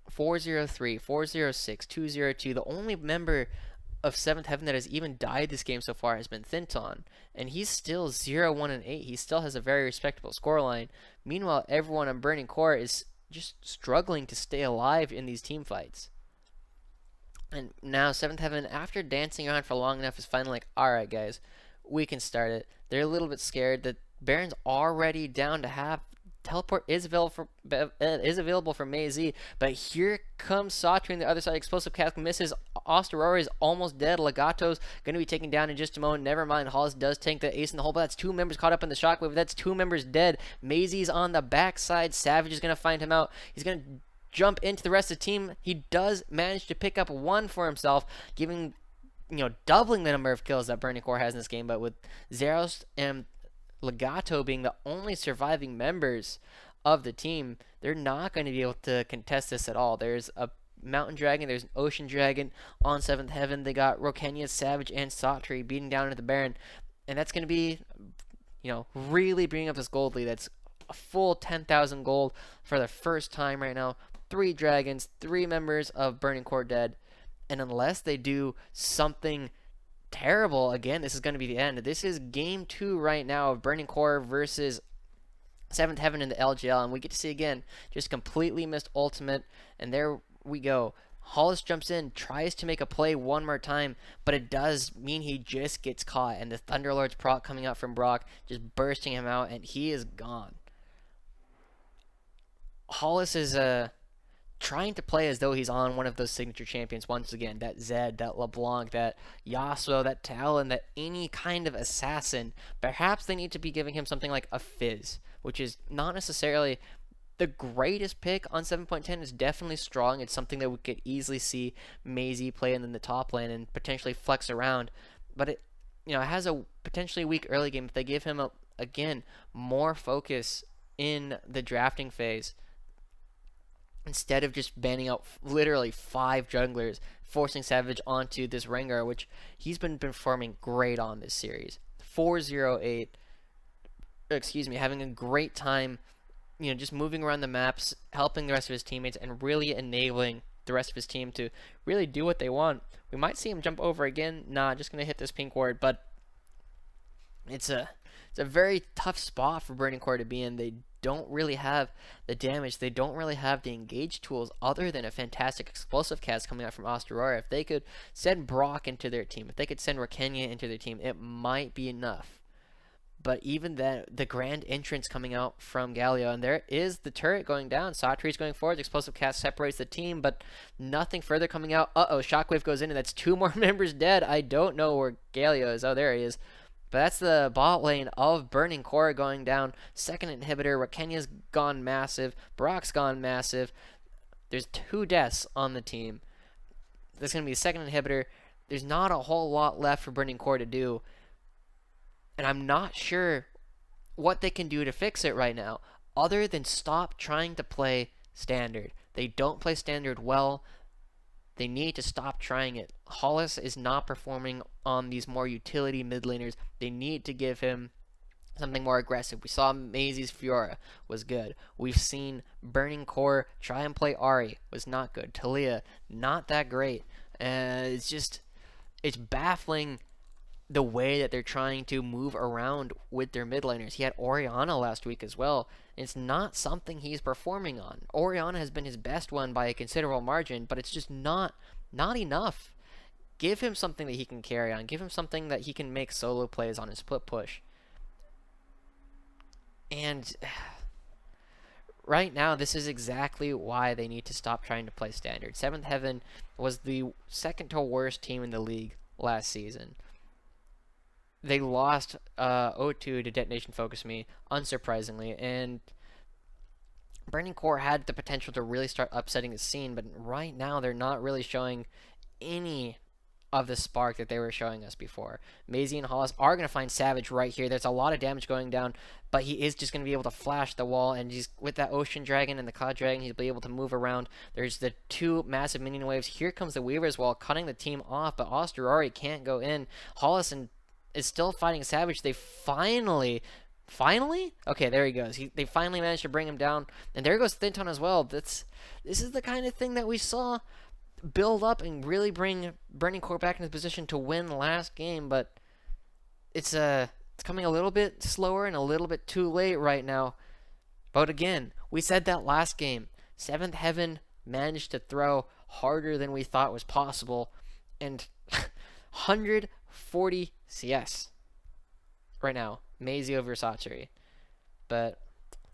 C: 403, 406, 202. The only member of 7th Heaven that has even died this game so far has been Thinton, and he's still 0-1-8. He still has a very respectable scoreline. Meanwhile, everyone on Burning Core is just struggling to stay alive in these team fights. And now 7th Heaven, after dancing around for long enough, is finally like, alright guys, we can start it. They're a little bit scared. The Baron's already down to half. Teleport is available for Maisie, but here comes Satri on the other side. Explosive Cask misses. Osterori is almost dead. Legato's going to be taken down in just a moment. Never mind. Hollis does tank the ace in the hole, but that's 2 members caught up in the shockwave. That's 2 members dead. Maisie's on the backside. Savage is going to find him out. He's going to jump into the rest of the team. He does manage to pick up 1 for himself, giving doubling the number of kills that Burning Core has in this game, but with Zeros and Legato being the only surviving members of the team, they're not going to be able to contest this at all. There's a Mountain Dragon, there's an Ocean Dragon on 7th Heaven. They got Rokenya, Savage, and Satri beating down into the Baron, and that's going to be, really bringing up this gold lead. That's a full 10,000 gold for the first time right now. 3 dragons, 3 members of Burning Core dead, and unless they do something terrible, again, this is going to be the end. This is game 2 right now of Burning Core versus 7th Heaven in the LJL, and we get to see again, just completely missed ultimate, and there we go. Hollis jumps in, tries to make a play one more time, but it does mean he just gets caught, and the Thunderlord's proc coming out from Brock, just bursting him out, and he is gone. Hollis is trying to play as though he's on one of those signature champions once again. That Zed, that LeBlanc, that Yasuo, that Talon, that any kind of assassin. Perhaps they need to be giving him something like a Fizz, which is not necessarily the greatest pick on 7.10. Is definitely strong. It's something that we could easily see Maisie play in the top lane and potentially flex around. But it has a potentially weak early game. If they give him, again, more focus in the drafting phase, instead of just banning out literally 5 junglers, forcing Savage onto this Rengar, which he's been performing great on this series. 408, having a great time, just moving around the maps, helping the rest of his teammates, and really enabling the rest of his team to really do what they want. We might see him jump over again. Nah, just going to hit this pink ward, but it's a very tough spot for Burning Core to be in. They don't really have the damage. They don't really have the engage tools other than a fantastic explosive cast coming out from Aurora. If they could send Brock into their team, if they could send Rokenya into their team, it might be enough. But even then, the grand entrance coming out from Galio, and there is the turret going down. Satri's going forward. The explosive cast separates the team, but nothing further coming out. Shockwave goes in, and that's 2 more members dead. I don't know where Galio is. Oh, there he is. But that's the bot lane of Burning Core going down. Second inhibitor. Rokenya's gone massive. Brock's gone massive. There's 2 deaths on the team. There's going to be a second inhibitor. There's not a whole lot left for Burning Core to do. And I'm not sure what they can do to fix it right now, other than stop trying to play standard. They don't play standard well. They need to stop trying it. Hollis is not performing on these more utility mid laners. They need to give him something more aggressive. We saw Maisie's Fiora was good. We've seen Burning Core try and play Ahri, was not good. Talia, not that great. It's baffling the way that they're trying to move around with their mid laners. He had Orianna last week as well. It's not something he's performing on. Orianna has been his best one by a considerable margin, but it's just not enough. Give him something that he can carry on. Give him something that he can make solo plays on his split push. And right now, this is exactly why they need to stop trying to play standard. 7th Heaven was the second to worst team in the league last season. They lost 0-2 to Detonation Focus Me, unsurprisingly, and Burning Core had the potential to really start upsetting the scene, but right now they're not really showing any of the spark that they were showing us before. Maisie and Hollis are going to find Savage right here. There's a lot of damage going down, but he is just going to be able to flash the wall, and he's with that Ocean Dragon and the Cloud Dragon, he'll be able to move around. There's the 2 massive minion waves. Here comes the Weaver's Wall, cutting the team off, but Osterori can't go in. Hollis is still fighting Savage. They finally? Okay, there he goes. They finally managed to bring him down. And there goes Thinton as well. This is the kind of thing that we saw build up and really bring Burning Core back into position to win last game, but it's coming a little bit slower and a little bit too late right now. But again, we said that last game. 7th Heaven managed to throw harder than we thought was possible, and 140 CS right now. Maisie over Saturi. But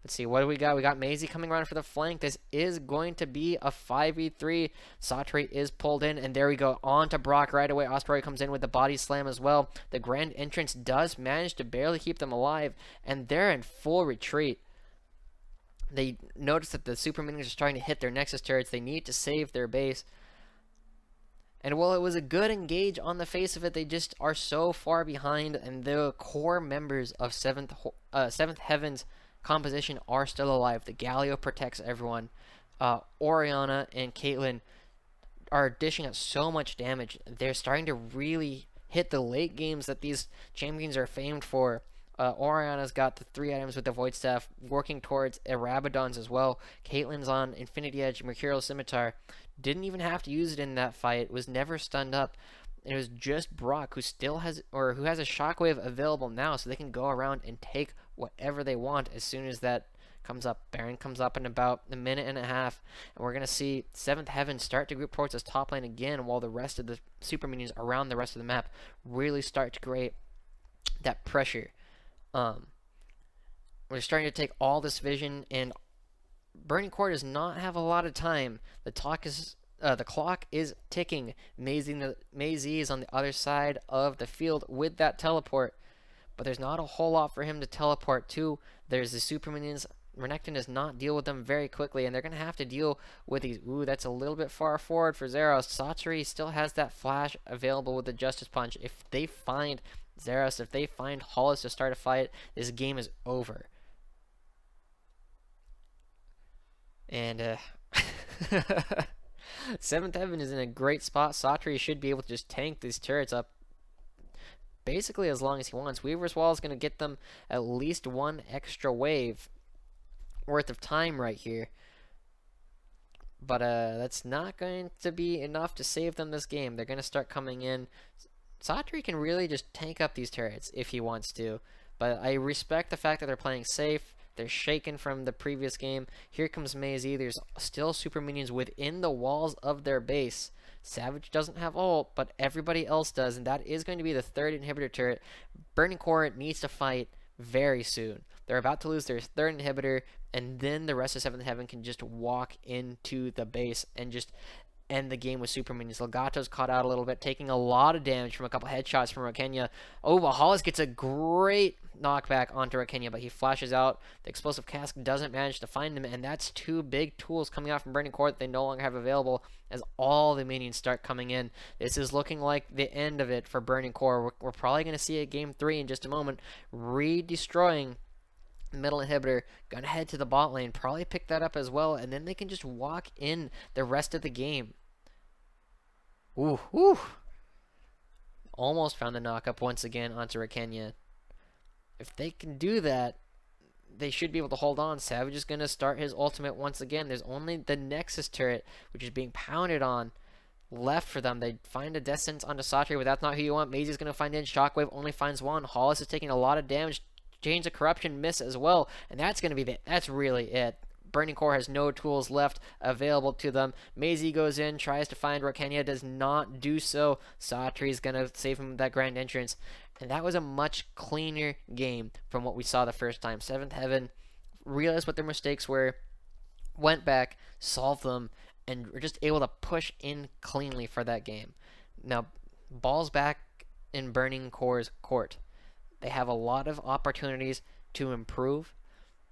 C: let's see, what do we got? We got Maisie coming around for the flank. This is going to be a 5v3. Saturi is pulled in, and there we go. On to Brock right away. Osprey comes in with the body slam as well. The grand entrance does manage to barely keep them alive, and they're in full retreat. They notice that the super minions are starting to hit their Nexus turrets. They need to save their base. And while it was a good engage on the face of it, they just are so far behind, and the core members of Seventh Heaven's composition are still alive. The Galio protects everyone. Oriana and Caitlyn are dishing out so much damage. They're starting to really hit the late games that these champions are famed for. Oriana's got the 3 items with the Void Staff, working towards Rabadons as well. Caitlyn's on Infinity Edge, Mercurial Scimitar. Didn't even have to use it in that fight. Was never stunned up. It was just Brock who has a Shockwave available now, so they can go around and take whatever they want as soon as that comes up. Baron comes up in about a minute and a half, and we're going to see 7th Heaven start to group towards this top lane again, while the rest of the super minions around the rest of the map really start to create that pressure. We're starting to take all this vision, and Burning Core does not have a lot of time. The clock is ticking. Maisie is on the other side of the field with that teleport, but there's not a whole lot for him to teleport to. There's the super minions. Renekton does not deal with them very quickly, and they're going to have to deal with these. Ooh, that's a little bit far forward for Zeros. Satori still has that flash available with the Justice Punch. If they find Zeros, if they find Hollis to start a fight, this game is over. And 7th Heaven is in a great spot. Satori should be able to just tank these turrets up basically as long as he wants. Weaver's Wall is going to get them at least 1 extra wave worth of time right here. But that's not going to be enough to save them this game. They're going to start coming in. Satori can really just tank up these turrets if he wants to. But I respect the fact that they're playing safe. They're shaken from the previous game. Here comes Maisie. There's still super minions within the walls of their base. Savage doesn't have ult, but everybody else does, and that is going to be the 3rd inhibitor turret. Burning Core needs to fight very soon. They're about to lose their 3rd inhibitor, and then the rest of 7th Heaven can just walk into the base and just end the game with super minions. Legato's caught out a little bit, taking a lot of damage from a couple headshots from Rakenya. Oh, Hollis gets a great knockback onto Rakenya, but he flashes out. The explosive cask doesn't manage to find him, and that's 2 big tools coming out from Burning Core that they no longer have available as all the minions start coming in. This is looking like the end of it for Burning Core. We're probably going to see a game 3 in just a moment. Destroying middle inhibitor, gonna head to the bot lane, probably pick that up as well, and then they can just walk in the rest of the game. Ooh, ooh. Almost found the knock-up once again onto Rakenya. If they can do that, they should be able to hold on. Savage is gonna start his ultimate once again. There's only the Nexus turret, which is being pounded on, left for them. They find a death sentence onto Satori, but that's not who you want. Maisie's gonna find in. Shockwave only finds 1. Hollis is taking a lot of damage. Chains of Corruption miss as well, and that's going to be that's really it. Burning Core has no tools left available to them. Maisie goes in, tries to find Rakenya, does not do so. Satori's going to save him with that grand entrance, and that was a much cleaner game from what we saw the first time. 7th Heaven realized what their mistakes were, went back, solved them, and were just able to push in cleanly for that game. Now, ball's back in Burning Core's court. They have a lot of opportunities to improve.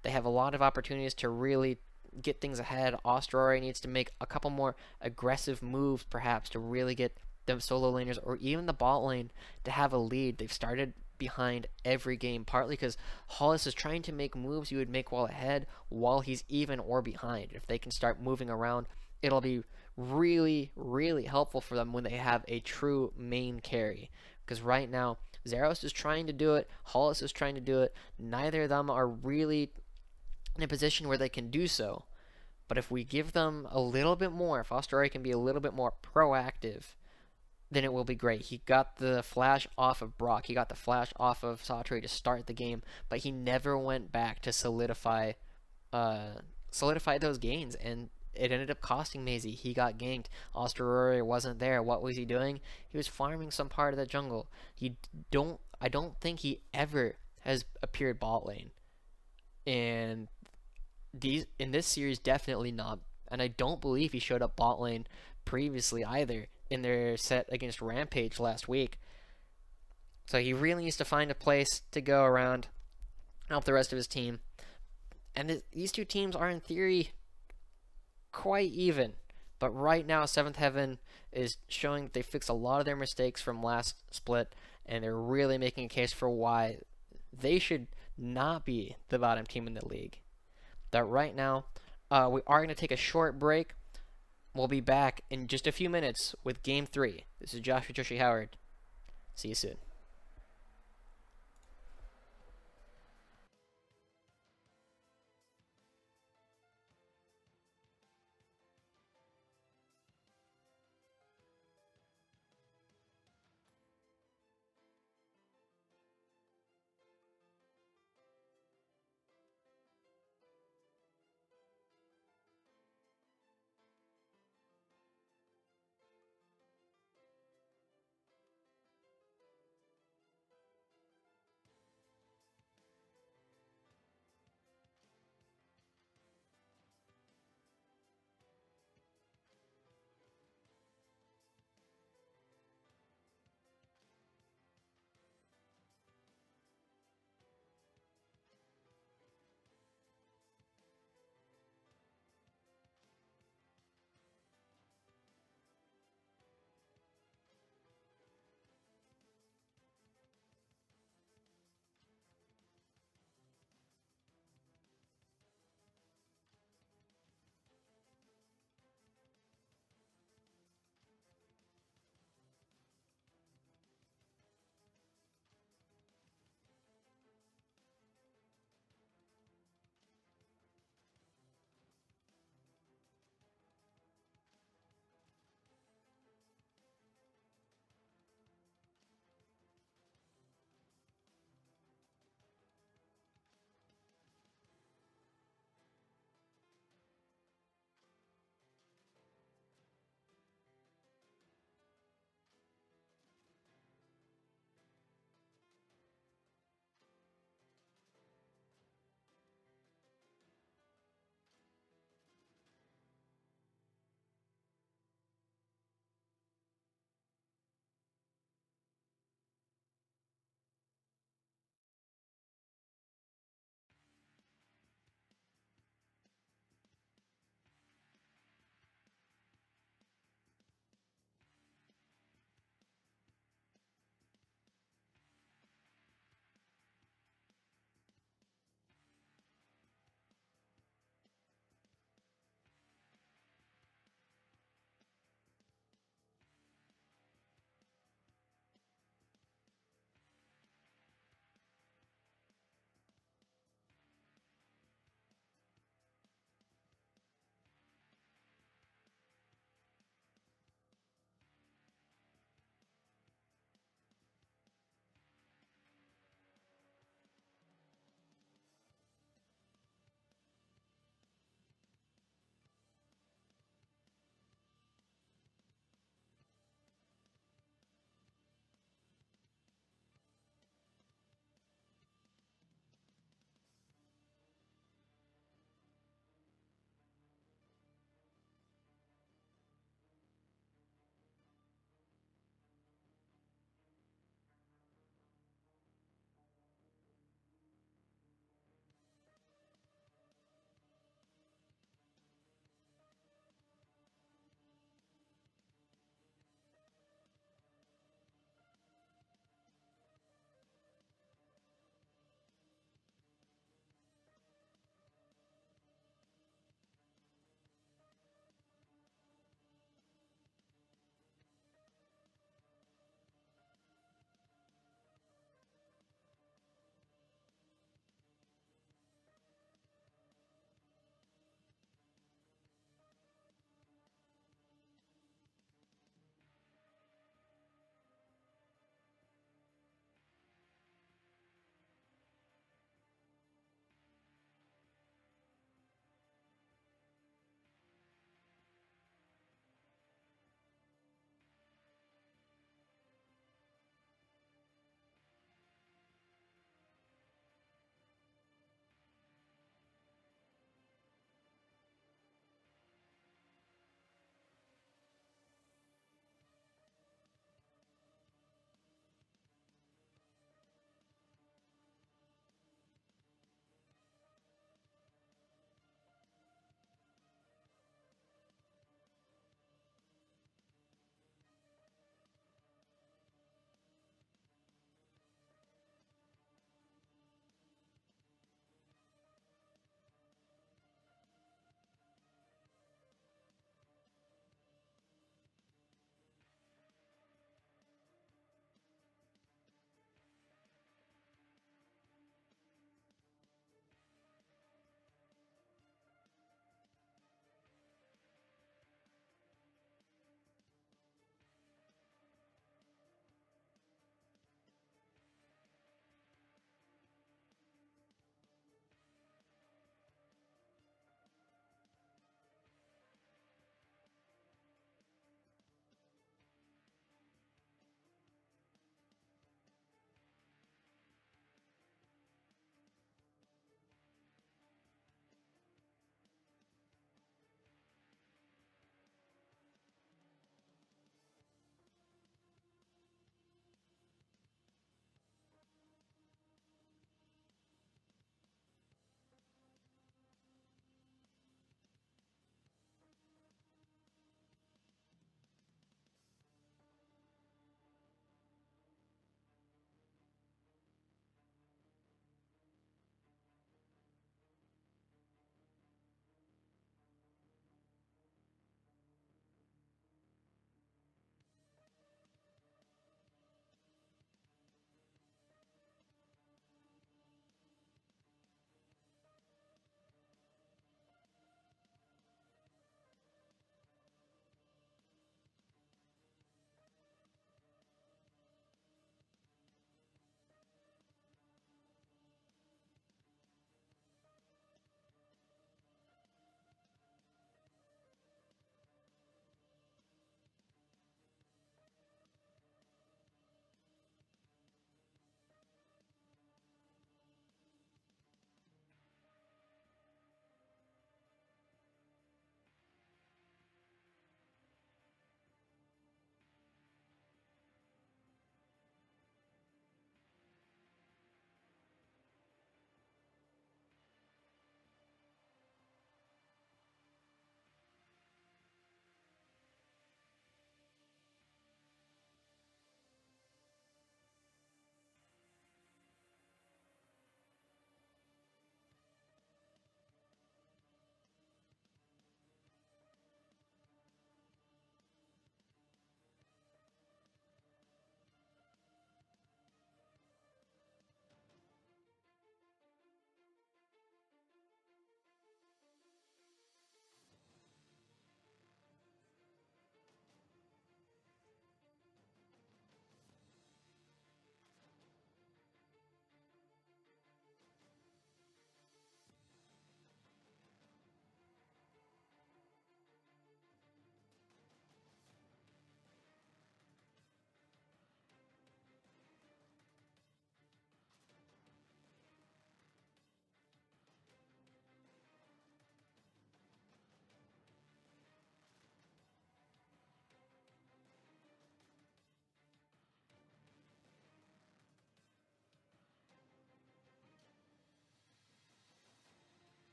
C: They have a lot of opportunities to really get things ahead. Austria needs to make a couple more aggressive moves, perhaps, to really get the solo laners or even the bot lane to have a lead. They've started behind every game, partly because Hollis is trying to make moves you would make while ahead, while he's even or behind. If they can start moving around, it'll be really, really helpful for them when they have a true main carry. Because right now, Zeros is trying to do it, Hollis is trying to do it. Neither of them are really in a position where they can do so. But if we give them a little bit more, if Austria can be a little bit more proactive, then it will be great. He got the flash off of Brock. He got the flash off of Satori to start the game, but he never went back to solidify those gains, and it ended up costing Maisie. He got ganked. Austria wasn't there. What was he doing? He was farming some part of the jungle. I don't think he ever has appeared bot lane. And in this series, definitely not. And I don't believe he showed up bot lane previously either in their set against Rampage last week. So he really needs to find a place to go around, help the rest of his team. And these two teams are, in theory, quite even. But right now, Seventh Heaven is showing that they fixed a lot of their mistakes from last split, and they're really making a case for why they should not be the bottom team in the league. That right now, we are going to take a short break. We'll be back in just a few minutes with Game 3. This is Josh Joshi Howard. See you soon.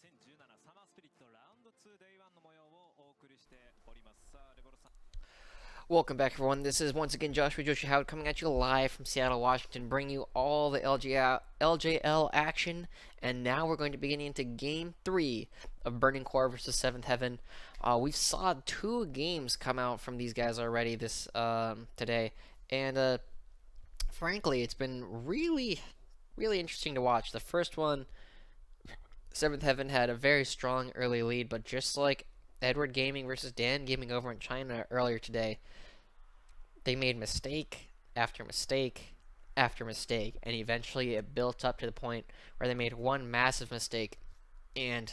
D: サマースピリットラウンド2 Day 1の模様をお送りしております。さあレボルさん
C: Welcome back, everyone. This is once again Joshua Joshi Howard coming at you live from Seattle, Washington, bringing you all the LJL action. And now we're going to be getting into Game 3 of Burning Core versus Seventh Heaven. We saw 2 games come out from these guys already this today, and frankly, it's been really interesting to watch. The first one, Seventh Heaven had a very strong early lead, but just like Edward Gaming versus Dan Gaming over in China earlier today, they made mistake after mistake after mistake, and eventually it built up to the point where they made one massive mistake, and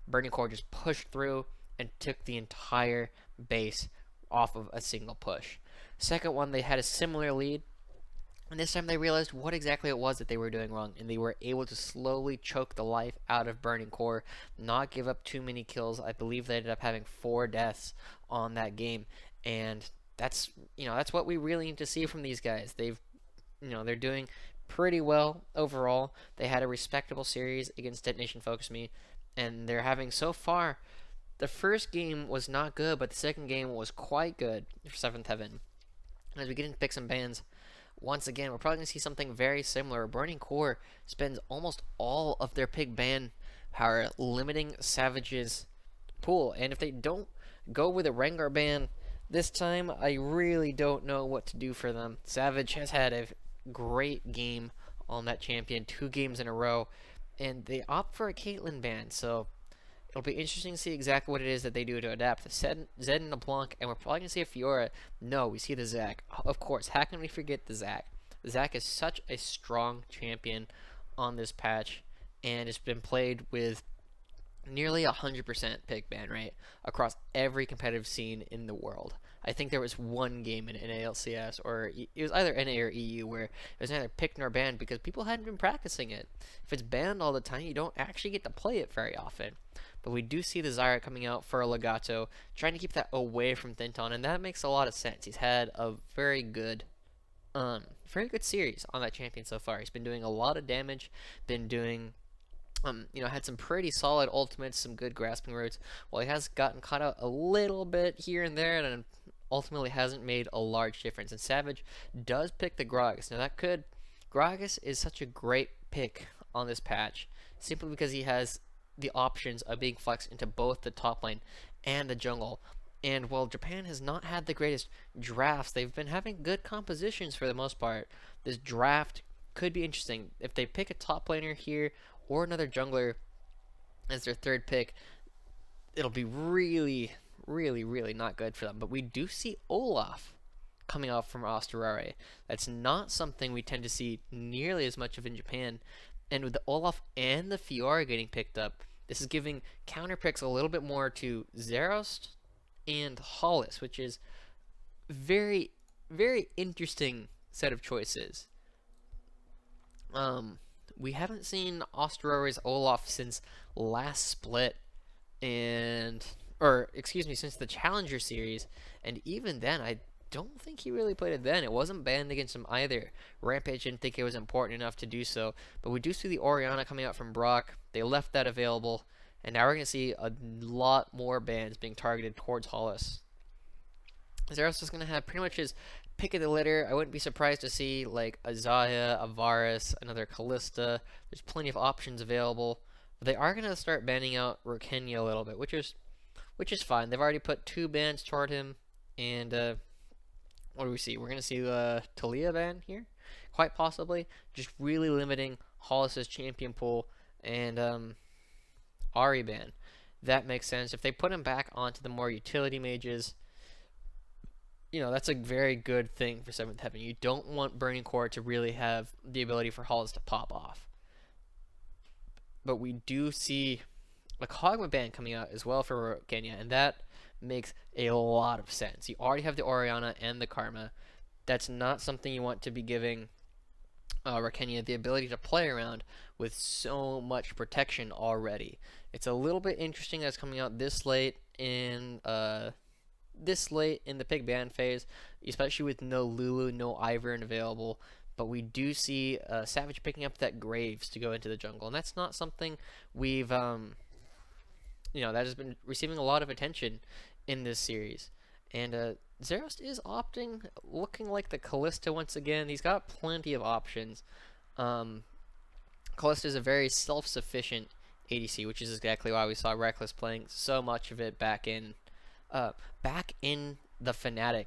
C: Burning Core just pushed through and took the entire base off of a single push. Second one, they had a similar lead, and this time they realized what exactly it was that they were doing wrong, and they were able to slowly choke the life out of Burning Core, not give up too many kills. I believe they ended up having 4 deaths on that game, and that's what we really need to see from these guys. They're doing pretty well overall. They had a respectable series against Detonation Focus Me, and they're having so far. The first game was not good, but the second game was quite good for Seventh Heaven. And as we get into picks and bans, once again, we're probably going to see something very similar. Burning Core spends almost all of their pick ban power limiting Savage's pool, and if they don't go with a Rengar ban this time, I really don't know what to do for them. Savage has had a great game on that champion, 2 games in a row, and they opt for a Caitlyn ban, so it'll be interesting to see exactly what it is that they do to adapt. Zed and the Blanc, and we're probably going to see a Fiora. No, we see the Zac. Of course, how can we forget the Zac? The Zac is such a strong champion on this patch, and it's been played with nearly 100% pick ban rate across every competitive scene in the world. I think there was one game in NALCS, or it was either NA or EU, where it was neither picked nor banned because people hadn't been practicing it. If it's banned all the time, you don't actually get to play it very often. But we do see the Zyra coming out for a Legato, trying to keep that away from Thinton, and that makes a lot of sense. He's had a very good series on that champion so far. He's been doing a lot of damage, been doing had some pretty solid ultimates, some good grasping roots. While he has gotten caught out a little bit here and there, and ultimately hasn't made a large difference. And Savage does pick the Gragas. Now Gragas is such a great pick on this patch, simply because he has the options of being flexed into both the top lane and the jungle. And while Japan has not had the greatest drafts, they've been having good compositions for the most part. This draft could be interesting. If they pick a top laner here or another jungler as their third pick, it'll be really not good for them. But we do see Olaf coming out from Asterare. That's not something we tend to see nearly as much of in Japan. And with the Olaf and the Fiora getting picked up, this is giving counter picks a little bit more to Zerost and Hollis, which is very interesting set of choices. We haven't seen Austerare's Olaf since last split, since the Challenger series, and even then, I don't think he really played it then. It wasn't banned against him either. Rampage didn't think it was important enough to do so, but we do see the Orianna coming out from Brock. They left that available, and now we're going to see a lot more bans being targeted towards Hollis. Zeros is going to have pretty much his pick of the litter. I wouldn't be surprised to see like a Xayah, a Varus, another Callista. There's plenty of options available. But they are going to start banning out Rokenya a little bit, which is fine. They've already put 2 bans toward him, and what do we see? We're going to see the Talia ban here, quite possibly, just really limiting Hollis's champion pool, and Ahri ban. That makes sense. If they put him back onto the more utility mages, that's a very good thing for Seventh Heaven. You don't want Burning Core to really have the ability for Hollis to pop off. But we do see a Kog'Maw ban coming out as well for Kenya, and that makes a lot of sense. You already have the Orianna and the Karma. That's not something you want to be giving Rakenya the ability to play around with so much protection already. It's a little bit interesting that's coming out this late in the pick ban phase, especially with no Lulu, no Ivern available. But we do see Savage picking up that Graves to go into the jungle, and that's not something we've that has been receiving a lot of attention in this series. And Zeros is looking like the Callista once again. He's got plenty of options. Callista is a very self-sufficient ADC, which is exactly why we saw Reckless playing so much of it back in the Fnatic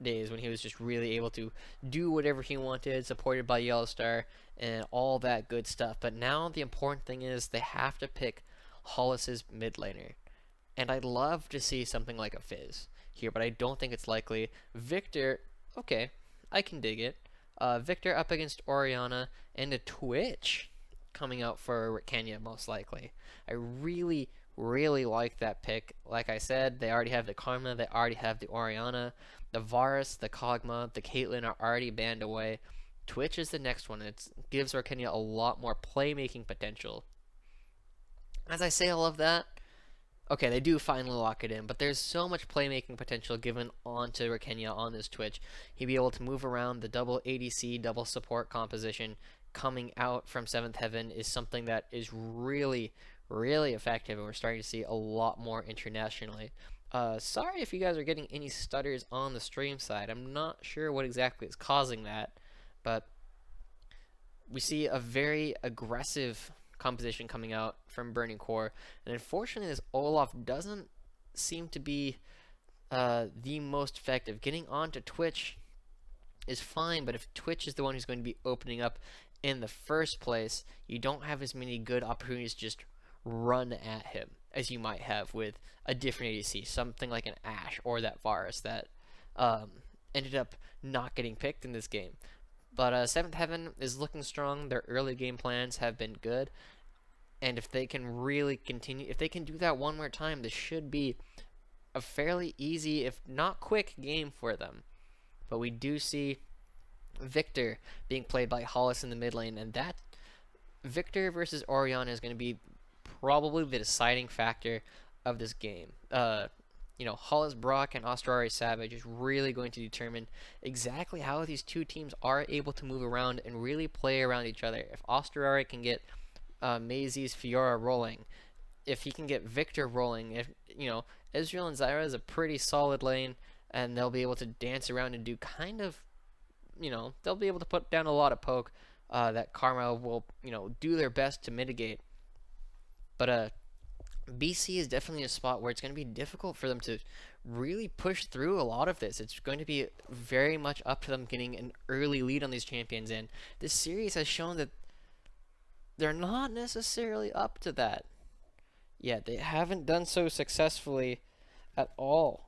C: days, when he was just really able to do whatever he wanted, supported by Yellowstar and all that good stuff. But now the important thing is they have to pick Hollis's mid laner. And I'd love to see something like a Fizz here, but I don't think it's likely. Victor, okay, I can dig it. Victor up against Orianna and a Twitch coming out for Kenya, most likely. I really, really like that pick. Like I said, they already have the Karma, they already have the Orianna. The Varus, the Kog'Maw, the Caitlyn are already banned away. Twitch is the next one. It gives Kenya a lot more playmaking potential. As I say all of that, okay, they do finally lock it in, but there's so much playmaking potential given onto Kenya on this Twitch. He'd be able to move around. The double ADC, double support composition coming out from 7th Heaven is something that is really, really effective, and we're starting to see a lot more internationally. Sorry if you guys are getting any stutters on the stream side. I'm not sure what exactly is causing that, but we see a very aggressive composition coming out from Burning Core, and unfortunately this Olaf doesn't seem to be the most effective. Getting onto Twitch is fine, but if Twitch is the one who's going to be opening up in the first place, you don't have as many good opportunities to just run at him as you might have with a different ADC, something like an Ashe or that Varus that ended up not getting picked in this game. But 7th Heaven is looking strong. Their early game plans have been good, and if they can really continue, if they can do that one more time, this should be a fairly easy, if not quick, game for them. But we do see Victor being played by Hollis in the mid lane, and that Victor versus Orianna is going to be probably the deciding factor of this game. Hollis Brock and Austrari Savage is really going to determine exactly how these two teams are able to move around and really play around each other. If Austrari can get Maisie's Fiora rolling, if he can get Victor rolling, if Israel and Zyra is a pretty solid lane, and they'll be able to dance around and do kind of, they'll be able to put down a lot of poke that Karma will, do their best to mitigate. But BC is definitely a spot where it's going to be difficult for them to really push through a lot of this. It's going to be very much up to them getting an early lead on these champions, and this series has shown that they're not necessarily up to that yet. They haven't done so successfully at all.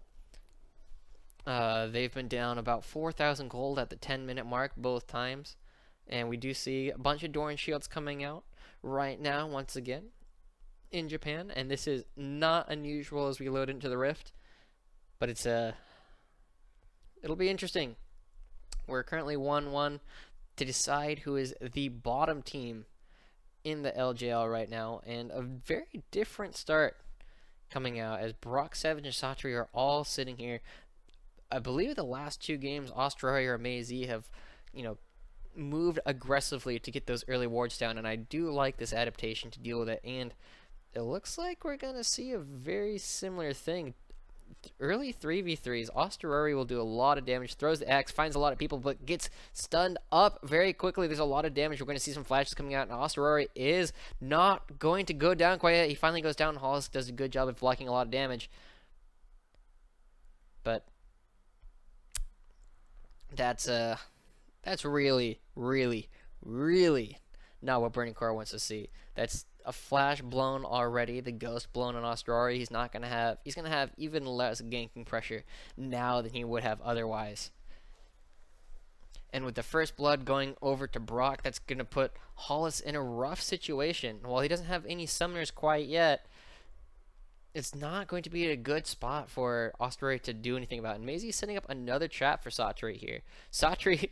C: They've been down about 4,000 gold at the 10-minute mark both times, and we do see a bunch of Doran shields coming out right now once again in Japan, and this is not unusual as we load into the Rift, but it'll be interesting. We're currently 1-1 to decide who is the bottom team in the LJL right now, and a very different start coming out as Brock, Savage, and Satri are all sitting here. I believe the last two games, Australia or Maisie have, moved aggressively to get those early wards down, and I do like this adaptation to deal with it, and it looks like we're going to see a very similar thing. Early 3v3s, Austrari will do a lot of damage, throws the axe, finds a lot of people, but gets stunned up very quickly. There's a lot of damage. We're going to see some flashes coming out, and Austrari is not going to go down quite yet. He finally goes down. Hollis does a good job of blocking a lot of damage. But that's really, really, really not what Burning Core wants to see. That's a flash blown already, the ghost blown on Austrari. He's going to have even less ganking pressure now than he would have otherwise. And with the first blood going over to Brock, that's going to put Hollis in a rough situation. While he doesn't have any summoners quite yet, it's not going to be a good spot for Austrari to do anything about. And Maisie's setting up another trap for Satri here. Satri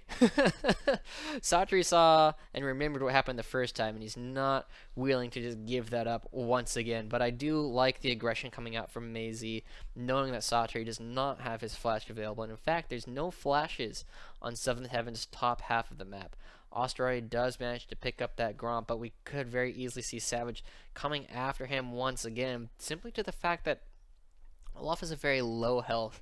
C: saw and remembered what happened the first time, and he's not willing to just give that up once again. But I do like the aggression coming out from Maisie, knowing that Satri does not have his flash available. And in fact, there's no flashes on 7th Heaven's top half of the map. Asteroid does manage to pick up that Gromp, but we could very easily see Savage coming after him once again, simply to the fact that Olaf is a very low health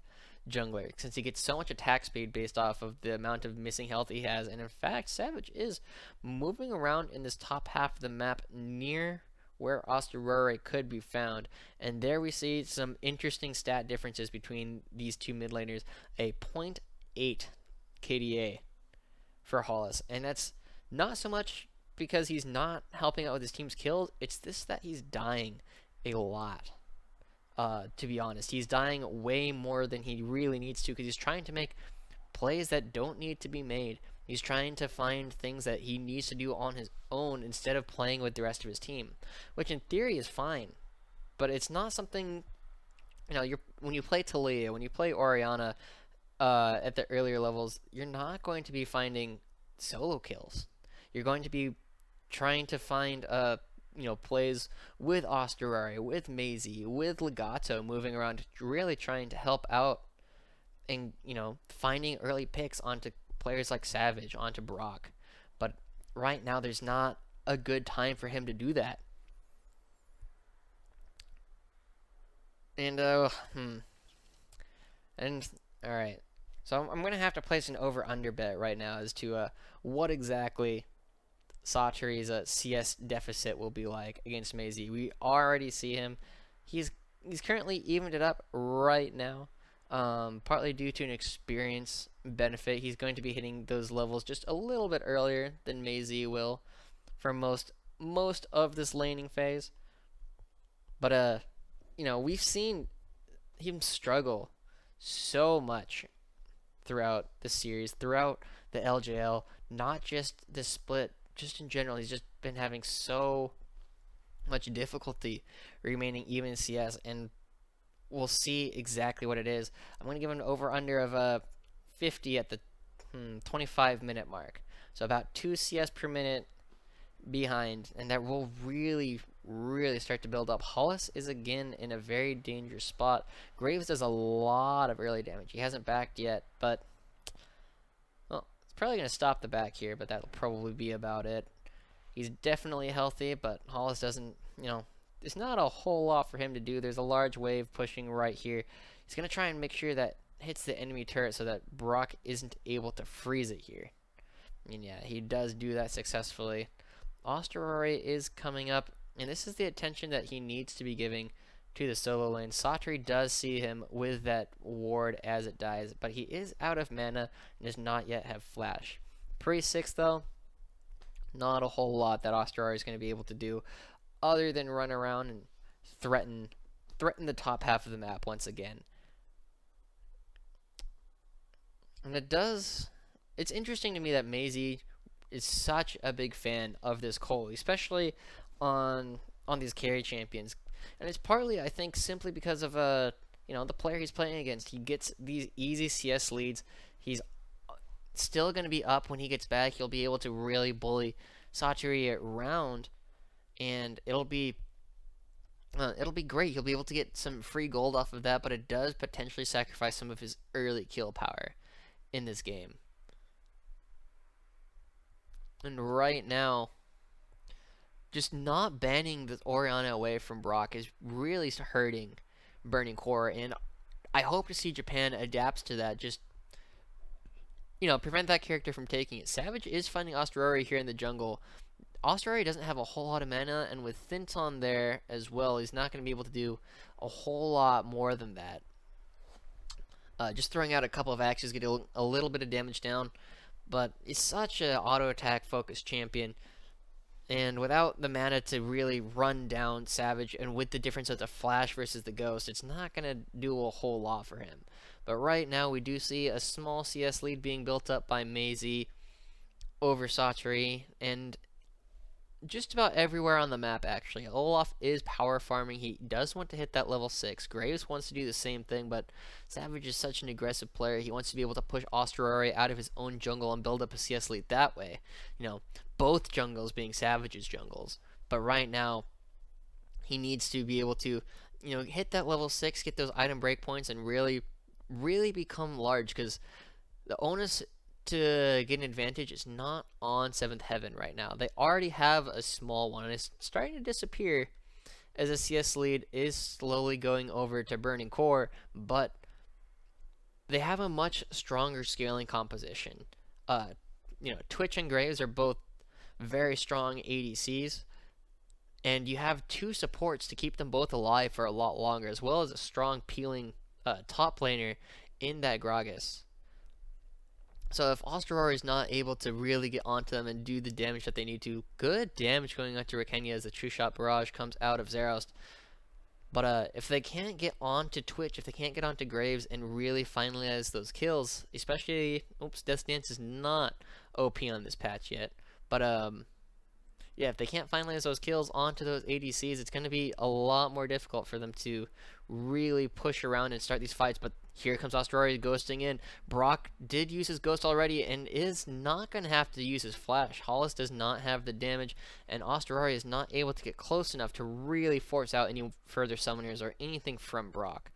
C: jungler, since he gets so much attack speed based off of the amount of missing health he has. And in fact, Savage is moving around in this top half of the map near where Asterore could be found. And there we see some interesting stat differences between these two mid laners. A 0.8 KDA for Hollis. And that's not so much because he's not helping out with his team's kills. It's this that he's dying a lot. To be honest, he's dying way more than he really needs to, because he's trying to make plays that don't need to be made. He's trying to find things that he needs to do on his own instead of playing with the rest of his team, which in theory is fine, but it's not something, you know, when you play Talia, when you play Orianna at the earlier levels, you're not going to be finding solo kills. You're going to be trying to find plays with Osterari, with Maisie, with Legato moving around, really trying to help out and, finding early picks onto players like Savage, onto Brock. But right now, there's not a good time for him to do that. And, alright. So I'm going to have to place an over-under bet right now as to what exactly Satori's CS deficit will be like against Maisie. We already see him. He's currently evened it up right now, partly due to an experience benefit. He's going to be hitting those levels just a little bit earlier than Maisie will for most of this laning phase. But we've seen him struggle so much throughout the series, throughout the LJL, not just this split. Just in general, he's just been having so much difficulty remaining even in CS, and we'll see exactly what it is. I'm going to give him an over-under of 50 at the 25-minute mark. So about 2 CS per minute behind, and that will really, really start to build up. Hollis is again in a very dangerous spot. Graves does a lot of early damage. He hasn't backed yet, but probably going to stop the back here, but that'll probably be about it. He's definitely healthy, but Hollis doesn't, there's not a whole lot for him to do. There's a large wave pushing right here. He's going to try and make sure that hits the enemy turret so that Brock isn't able to freeze it here. And yeah, he does do that successfully. Osterore is coming up, and this is the attention that he needs to be giving to the solo lane. Satori does see him with that ward as it dies, but he is out of mana and does not yet have flash. Pre-6 though, not a whole lot that Osterari is going to be able to do other than run around and threaten the top half of the map once again. And it's interesting to me that Maisie is such a big fan of this Cole, especially on these carry champions. And it's partly, I think, simply because of the player he's playing against. He gets these easy CS leads. He's still going to be up when he gets back. He'll be able to really bully Satori around, and it'll be great. He'll be able to get some free gold off of that, but it does potentially sacrifice some of his early kill power in this game. And right now, just not banning the Orianna away from Brock is really hurting Burning Core, and I hope to see Japan adapts to that. Just, prevent that character from taking it. Savage is finding Osterari here in the jungle. Osterari doesn't have a whole lot of mana, and with Thinton there as well, he's not going to be able to do a whole lot more than that. Just throwing out a couple of axes, getting a little bit of damage down, but he's such an auto-attack focused champion. And without the mana to really run down Savage, and with the difference of the Flash versus the Ghost, it's not going to do a whole lot for him. But right now, we do see a small CS lead being built up by Maisie over Satori, and just about everywhere on the map, actually. Olaf is power farming. He does want to hit that level 6. Graves wants to do the same thing, but Savage is such an aggressive player. He wants to be able to push Osterari out of his own jungle and build up a CS lead that way. Both jungles being Savage's jungles. But right now, he needs to be able to, hit that level 6, get those item breakpoints, and really, really become large, because the onus to get an advantage is not on 7th Heaven right now. They already have a small one, and it's starting to disappear as the CS lead is slowly going over to Burning Core, but they have a much stronger scaling composition. Twitch and Graves are both very strong ADCs, and you have 2 supports to keep them both alive for a lot longer, as well as a strong peeling top laner in that Gragas. So if Osteror is not able to really get onto them and do the damage that they need to, good damage going onto Rakenya as the True Shot Barrage comes out of Zerost. But if they can't get onto Twitch, if they can't get onto Graves and really finalize those kills, especially, Death Dance is not OP on this patch yet. But yeah, if they can't finalize those kills onto those ADCs, it's going to be a lot more difficult for them to really push around and start these fights. But here comes Osterori ghosting in. Brock did use his ghost already and is not going to have to use his flash. Hollis does not have the damage, and Osterori is not able to get close enough to really force out any further summoners or anything from Brock.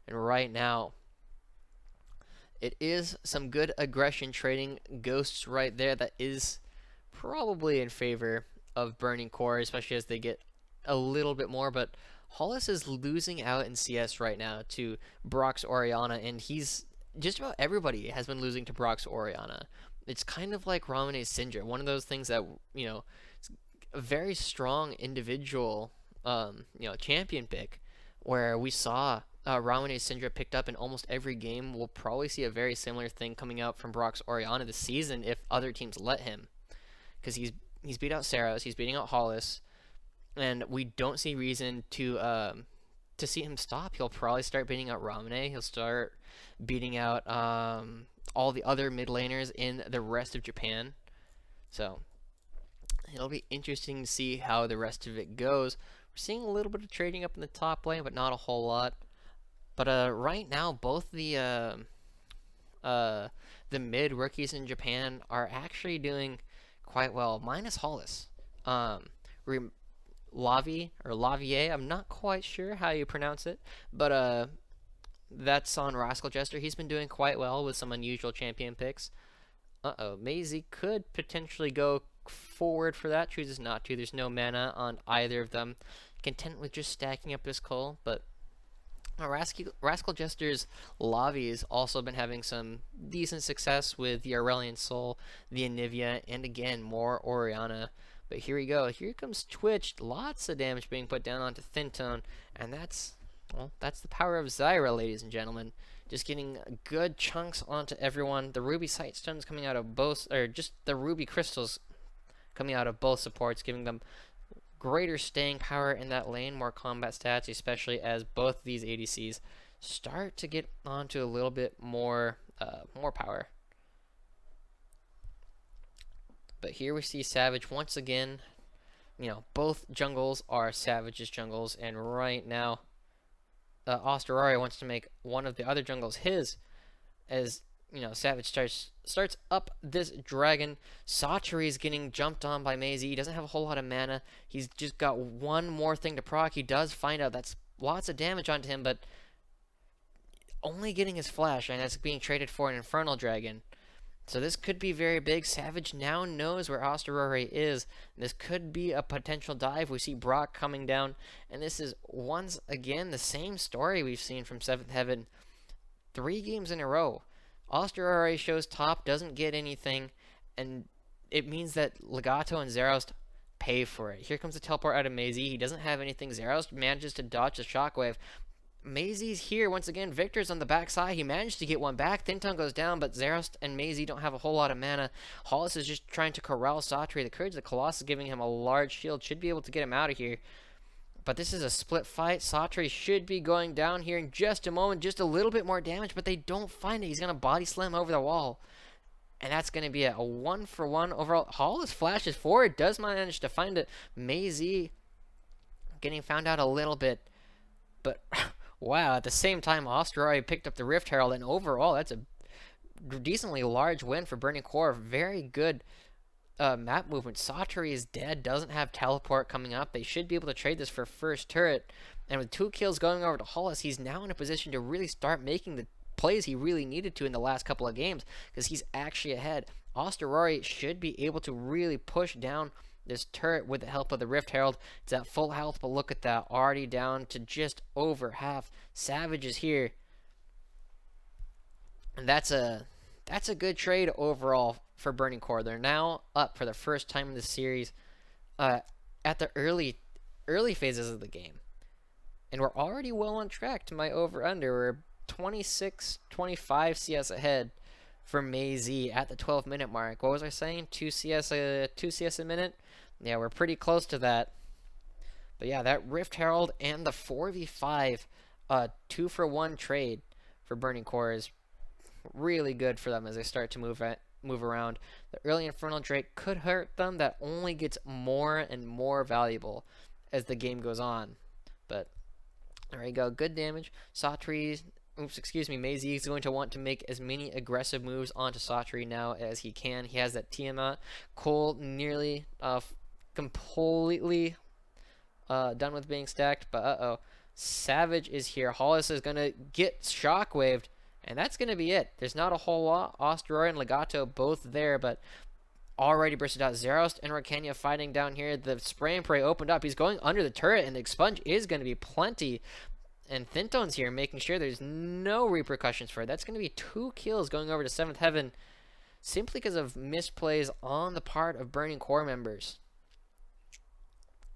C: And right now, it is some good aggression trading ghosts right there that is probably in favor of Burning Core, especially as they get a little bit more. But Hollis is losing out in CS right now to Brock's Orianna, and he's just about everybody has been losing to Brock's Orianna. It's kind of like Ramane's Syndra, one of those things that, a very strong individual champion pick, where we saw Ramane's Syndra picked up in almost every game. We'll probably see a very similar thing coming out from Brock's Orianna this season if other teams let him, because he's beat out Saros, he's beating out Hollis, and we don't see reason to see him stop. He'll probably start beating out Ramane. He'll start beating out all the other mid laners in the rest of Japan. So it'll be interesting to see how the rest of it goes. We're seeing a little bit of trading up in the top lane, but not a whole lot. But right now, both the mid rookies in Japan are actually doing quite well, minus Hollis. Lavier, I'm not quite sure how you pronounce it, but that's on Rascal Jester. He's been doing quite well with some unusual champion picks. Maisie could potentially go forward for that, chooses not to. There's no mana on either of them. Content with just stacking up this coal, but Rascal Jester's Lavi has also been having some decent success with the Aurelian Soul, the Anivia, and again, more Orianna. But here we go. Here comes Twitch. Lots of damage being put down onto Thintone, and that's the power of Zyra, ladies and gentlemen. Just getting good chunks onto everyone. The Ruby Sightstones coming out of both, or just the Ruby Crystals coming out of both supports, giving them greater staying power in that lane, more combat stats, especially as both of these ADCs start to get onto a little bit more power. But here we see Savage once again. Both jungles are Savage's jungles, and right now, Osterari wants to make one of the other jungles his, as Savage starts up this dragon. Saturi is getting jumped on by Maisie. He doesn't have a whole lot of mana. He's just got one more thing to proc. He does find out that's lots of damage onto him, but only getting his flash, and that's being traded for an Infernal Dragon. So this could be very big. Savage now knows where Osterori is. This could be a potential dive. We see Brock coming down, and this is once again the same story we've seen from 7th Heaven 3 games in a row. Osterori shows top, doesn't get anything, and it means that Legato and Zerost pay for it. Here comes the teleport out of Maisie. He doesn't have anything. Zerost manages to dodge the shockwave. Maisie's here once again. Victor's on the backside. He managed to get one back. Thintone goes down, but Zerost and Maisie don't have a whole lot of mana. Hollis is just trying to corral Saturi. The Courage of the Colossus giving him a large shield. Should be able to get him out of here. But this is a split fight. Saturi should be going down here in just a moment. Just a little bit more damage, but they don't find it. He's going to body slam over the wall. And that's going to be a 1-for-1 overall. Hollis flashes forward. Does manage to find it. Maisie getting found out a little bit. But wow, at the same time, Osteroi picked up the Rift Herald. And overall, that's a decently large win for Burning Core. Very good map movement. Saturi is dead, doesn't have teleport coming up. They should be able to trade this for first turret. And with 2 kills going over to Hollis, he's now in a position to really start making the plays he really needed to in the last couple of games, because he's actually ahead. Osterori should be able to really push down this turret with the help of the Rift Herald. It's at full health, but look at that, already down to just over half. Savage is here, and that's a good trade overall for Burning Core. They're now up for the first time in the series at the early phases of the game, and we're already well on track to my over-under. We're 26-25 CS ahead for MeiZ at the 12-minute mark. What was I saying? 2 CS a minute? Yeah, we're pretty close to that. But yeah, that Rift Herald and the 4v5 2-for-1 trade for Burning Core is really good for them as they start to move around. The early Infernal Drake could hurt them. That only gets more and more valuable as the game goes on. But there you go, good damage. MeiZ is going to want to make as many aggressive moves onto Satri now as he can. He has that Tiamat. Cole nearly completely done with being stacked, but Savage is here. Hollis is going to get shockwaved, and that's going to be it. There's not a whole lot. Osteroi and Legato both there, but already bursted out. Zerost and Rakenya fighting down here. The spray and pray opened up. He's going under the turret, and the expunge is going to be plenty. And Thintone's here making sure there's no repercussions for it. That's going to be 2 kills going over to 7th Heaven simply because of misplays on the part of Burning Core members.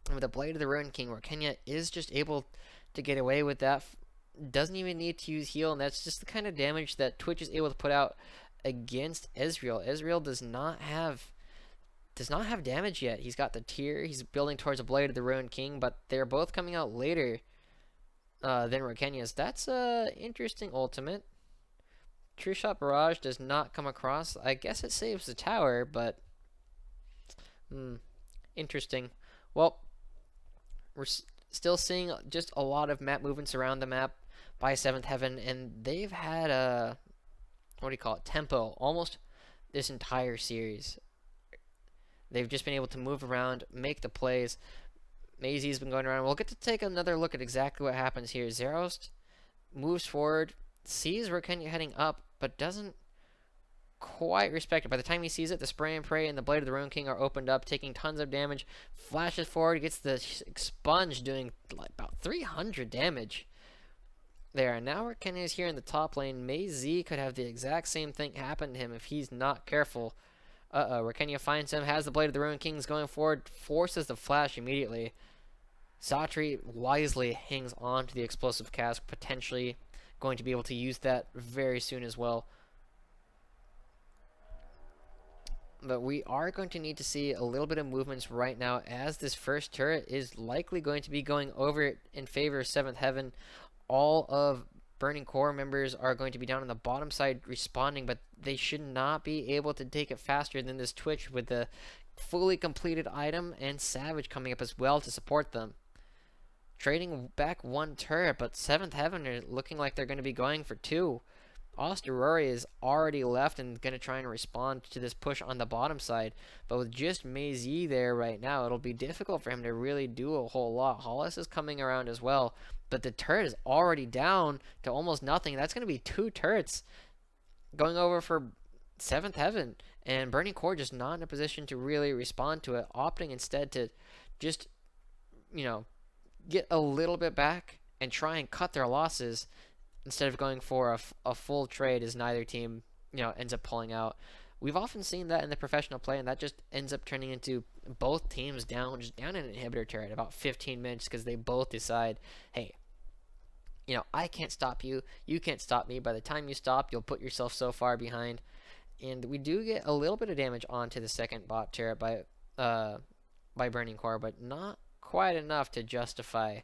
C: And with the Blade of the Ruin King, where Kenya is just able to get away with that, doesn't even need to use heal, and that's just the kind of damage that Twitch is able to put out against Ezreal. Ezreal does not have damage yet. He's got the tier, he's building towards a Blade of the Ruin King, but they're both coming out later than Rakenya's. That's a interesting ultimate. True Shot Barrage does not come across. I guess it saves the tower, but interesting. Well, we're still seeing just a lot of map movements around the map by 7th Heaven, and they've had a tempo almost this entire series. They've just been able to move around, make the plays. MeiZ's been going around. We'll get to take another look at exactly what happens here. Zerost moves forward, sees Rakenya heading up, but doesn't quite respect it. By the time he sees it, the spray and pray and the Blade of the Ruin King are opened up, taking tons of damage. Flashes forward, gets the expunge, doing like about 300 damage there. And now Rakenya is here in the top lane. MeiZ could have the exact same thing happen to him if he's not careful. Rakenya finds him, has the Blade of the Ruin Kings going forward, forces the flash immediately. Satri wisely hangs on to the explosive cask, potentially going to be able to use that very soon as well. But we are going to need to see a little bit of movements right now, as this first turret is likely going to be going over in favor of 7th Heaven. All of Burning Core members are going to be down on the bottom side responding, but they should not be able to take it faster than this Twitch with the fully completed item and Savage coming up as well to support them. Trading back 1 turret, but 7th Heaven are looking like they're going to be going for 2. Osterori is already left and going to try and respond to this push on the bottom side, but with just MeiZ there right now, it'll be difficult for him to really do a whole lot. Hollis is coming around as well, but the turret is already down to almost nothing. That's going to be 2 turrets going over for 7th Heaven, and Burning Core just not in a position to really respond to it, opting instead to just, get a little bit back and try and cut their losses instead of going for a full trade as neither team, ends up pulling out. We've often seen that in the professional play, and that just ends up turning into both teams down an inhibitor turret about 15 minutes because they both decide, hey, I can't stop you, you can't stop me. By the time you stop, you'll put yourself so far behind. And we do get a little bit of damage onto the second bot turret by Burning Core, but not quite enough to justify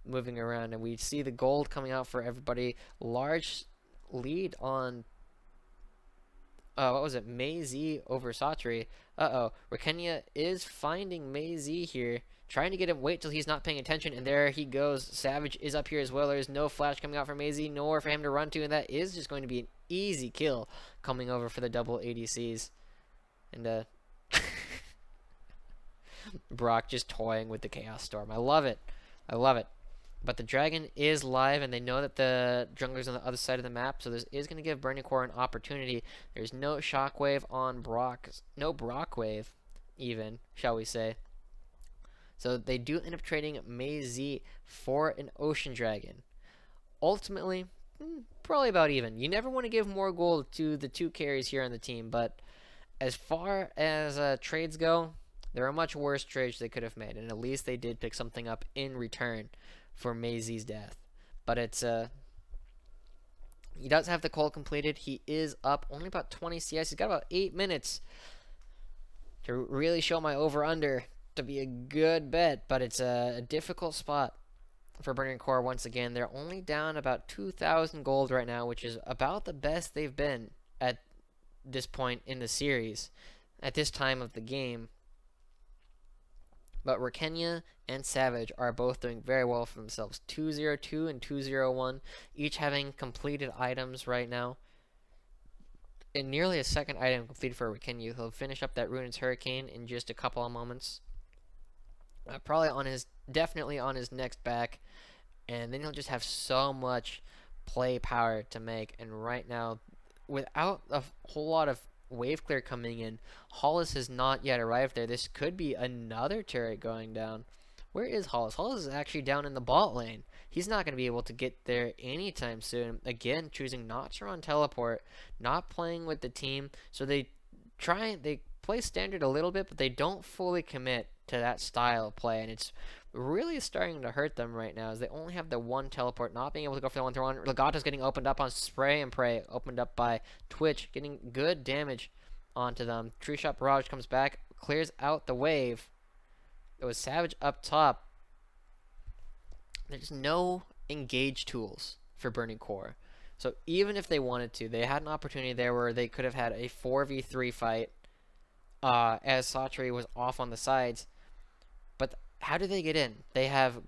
C: moving around. And we see the gold coming out for everybody. Large lead on MeiZ over Satri. Rakenya is finding MeiZ here, trying to get him, wait till he's not paying attention, and there he goes. Savage is up here as well. There's no flash coming out for MeiZ, nowhere for him to run to, and that is just going to be an easy kill coming over for the double ADCs. And Brock just toying with the Chaos Storm. I love it. But the dragon is live, and they know that the jungler's on the other side of the map, so this is going to give Burning Core an opportunity. There's no shockwave on Brock, no Brockwave, even, shall we say. So they do end up trading Mei Z for an Ocean Dragon. Ultimately, probably about even. You never want to give more gold to the two carries here on the team, but as far as trades go, there are much worse trades they could have made, and at least they did pick something up in return for Mei Z's death. But it's he does have the call completed. He is up only about 20 CS. He's got about 8 minutes to really show my over-under to be a good bet, but it's a difficult spot for Burning Core once again. They're only down about 2,000 gold right now, which is about the best they've been at this point in the series, at this time of the game. But Rakenya and Savage are both doing very well for themselves. 202 and 201, each having completed items right now. And nearly a second item completed for Rakenya. He'll finish up that Ruin's Hurricane in just a couple of moments. Definitely on his next back. And then he'll just have so much play power to make. And right now, without a whole lot of wave clear coming in, Hollis has not yet arrived there. This could be another turret going down. Where is Hollis? Hollis is actually down in the bot lane. He's not going to be able to get there anytime soon. Again, choosing not to run teleport, not playing with the team. So they play standard a little bit, but they don't fully commit to that style of play, and it's really starting to hurt them right now as they only have the one teleport, not being able to go for the 1-through-1. Legato's getting opened up on Spray and Pray, opened up by Twitch, getting good damage onto them. Tree Shot Barrage comes back, clears out the wave. It was Savage up top. There's no engage tools for Burning Core. So even if they wanted to, they had an opportunity there where they could have had a 4v3 fight as Satri was off on the sides. But how do they get in? They have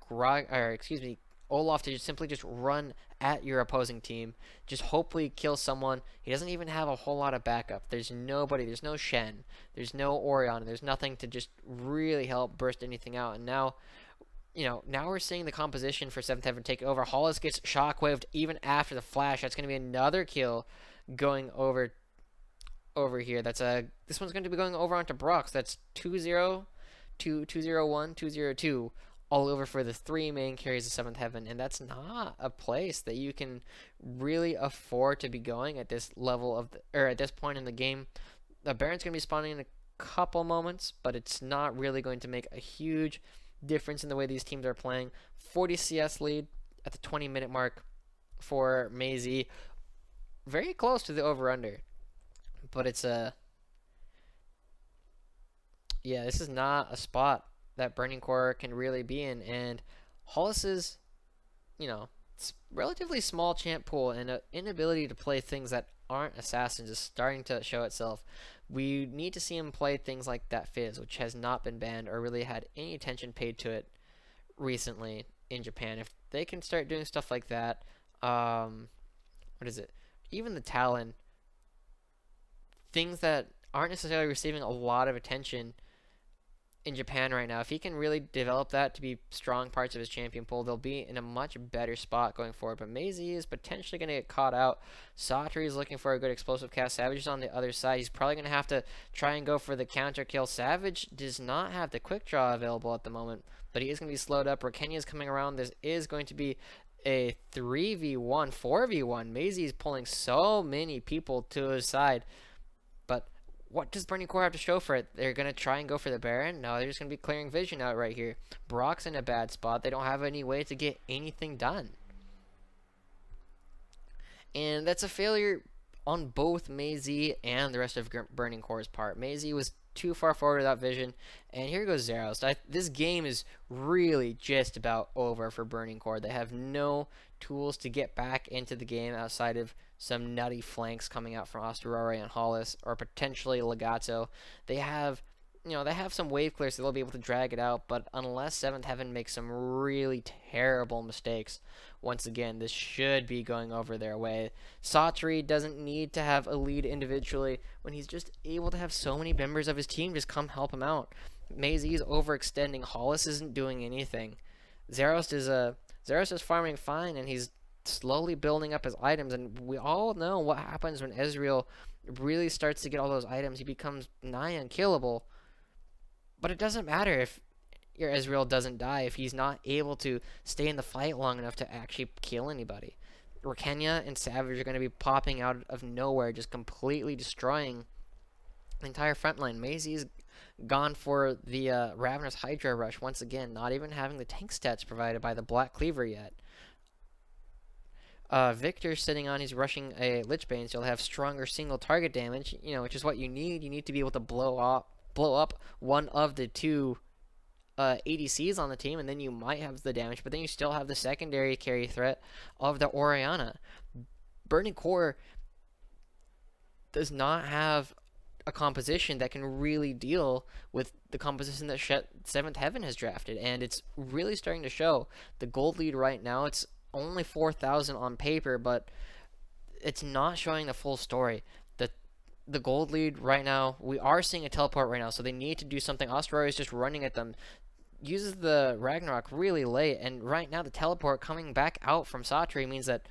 C: Olaf to simply just run at your opposing team, just hopefully kill someone. He doesn't even have a whole lot of backup. There's nobody. There's no Shen. There's no Orion. There's nothing to just really help burst anything out. And now, now we're seeing the composition for 7th Heaven take over. Hollis gets shockwaved even after the flash. That's going to be another kill going over here. This one's going to be going over onto Brox. That's 2-0. 201, 202, all over for the 3 main carries of 7th Heaven, and that's not a place that you can really afford to be going at this level at this point in the game. The Baron's going to be spawning in a couple moments, but it's not really going to make a huge difference in the way these teams are playing. 40 CS lead at the 20-minute mark for Mei Z. Very close to the over-under, but it's yeah, this is not a spot that Burning Core can really be in, and Hollis's, relatively small champ pool and an inability to play things that aren't assassins is starting to show itself. We need to see him play things like that Fizz, which has not been banned or really had any attention paid to it recently in Japan. If they can start doing stuff like that, even the Talon, things that aren't necessarily receiving a lot of attention in Japan right now, if he can really develop that to be strong parts of his champion pool, they'll be in a much better spot going forward. But Mei Z is potentially going to get caught out. Satri is looking for a good explosive cast. Savage is on the other side. He's probably going to have to try and go for the counter kill. Savage does not have the quick draw available at the moment, but he is going to be slowed up. Rakenya is coming around. This is going to be a 3v1, 4v1. Mei Z is pulling so many people to his side. But what does Burning Core have to show for it? They're going to try and go for the Baron? No, they're just going to be clearing vision out right here. Brock's in a bad spot. They don't have any way to get anything done. And that's a failure on both Mei Z and the rest of Burning Core's part. Mei Z was too far forward without vision. And here goes Zeros. This game is really just about over for Burning Core. They have no tools to get back into the game outside of some nutty flanks coming out from Asterore and Hollis, or potentially Legato. They have some wave clear, so they'll be able to drag it out, but unless 7th Heaven makes some really terrible mistakes, once again, this should be going over their way. Satri doesn't need to have a lead individually when he's just able to have so many members of his team just come help him out. Mei Z is overextending. Hollis isn't doing anything. Zeros is Zeros is farming fine, and he's slowly building up his items, and we all know what happens when Ezreal really starts to get all those items. He becomes nigh unkillable. But it doesn't matter if your Ezreal doesn't die, if he's not able to stay in the fight long enough to actually kill anybody. Rakenya and Savage are going to be popping out of nowhere, just completely destroying the entire front line. Maisie's gone for the Ravenous Hydra Rush once again, not even having the tank stats provided by the Black Cleaver yet. Victor's sitting on, he's rushing a Lich Bane, so he'll have stronger single target damage, which is what you need. You need to be able to blow up one of the two ADCs on the team, and then you might have the damage, but then you still have the secondary carry threat of the Orianna. Burning Core does not have a composition that can really deal with the composition that Seventh Heaven has drafted, and it's really starting to show. The gold lead right now, it's only 4,000 on paper, but it's not showing the full story. The gold lead right now, we are seeing a teleport right now, so they need to do something. Austria is just running at them, uses the Ragnarok really late, and right now the teleport coming back out from Satri means that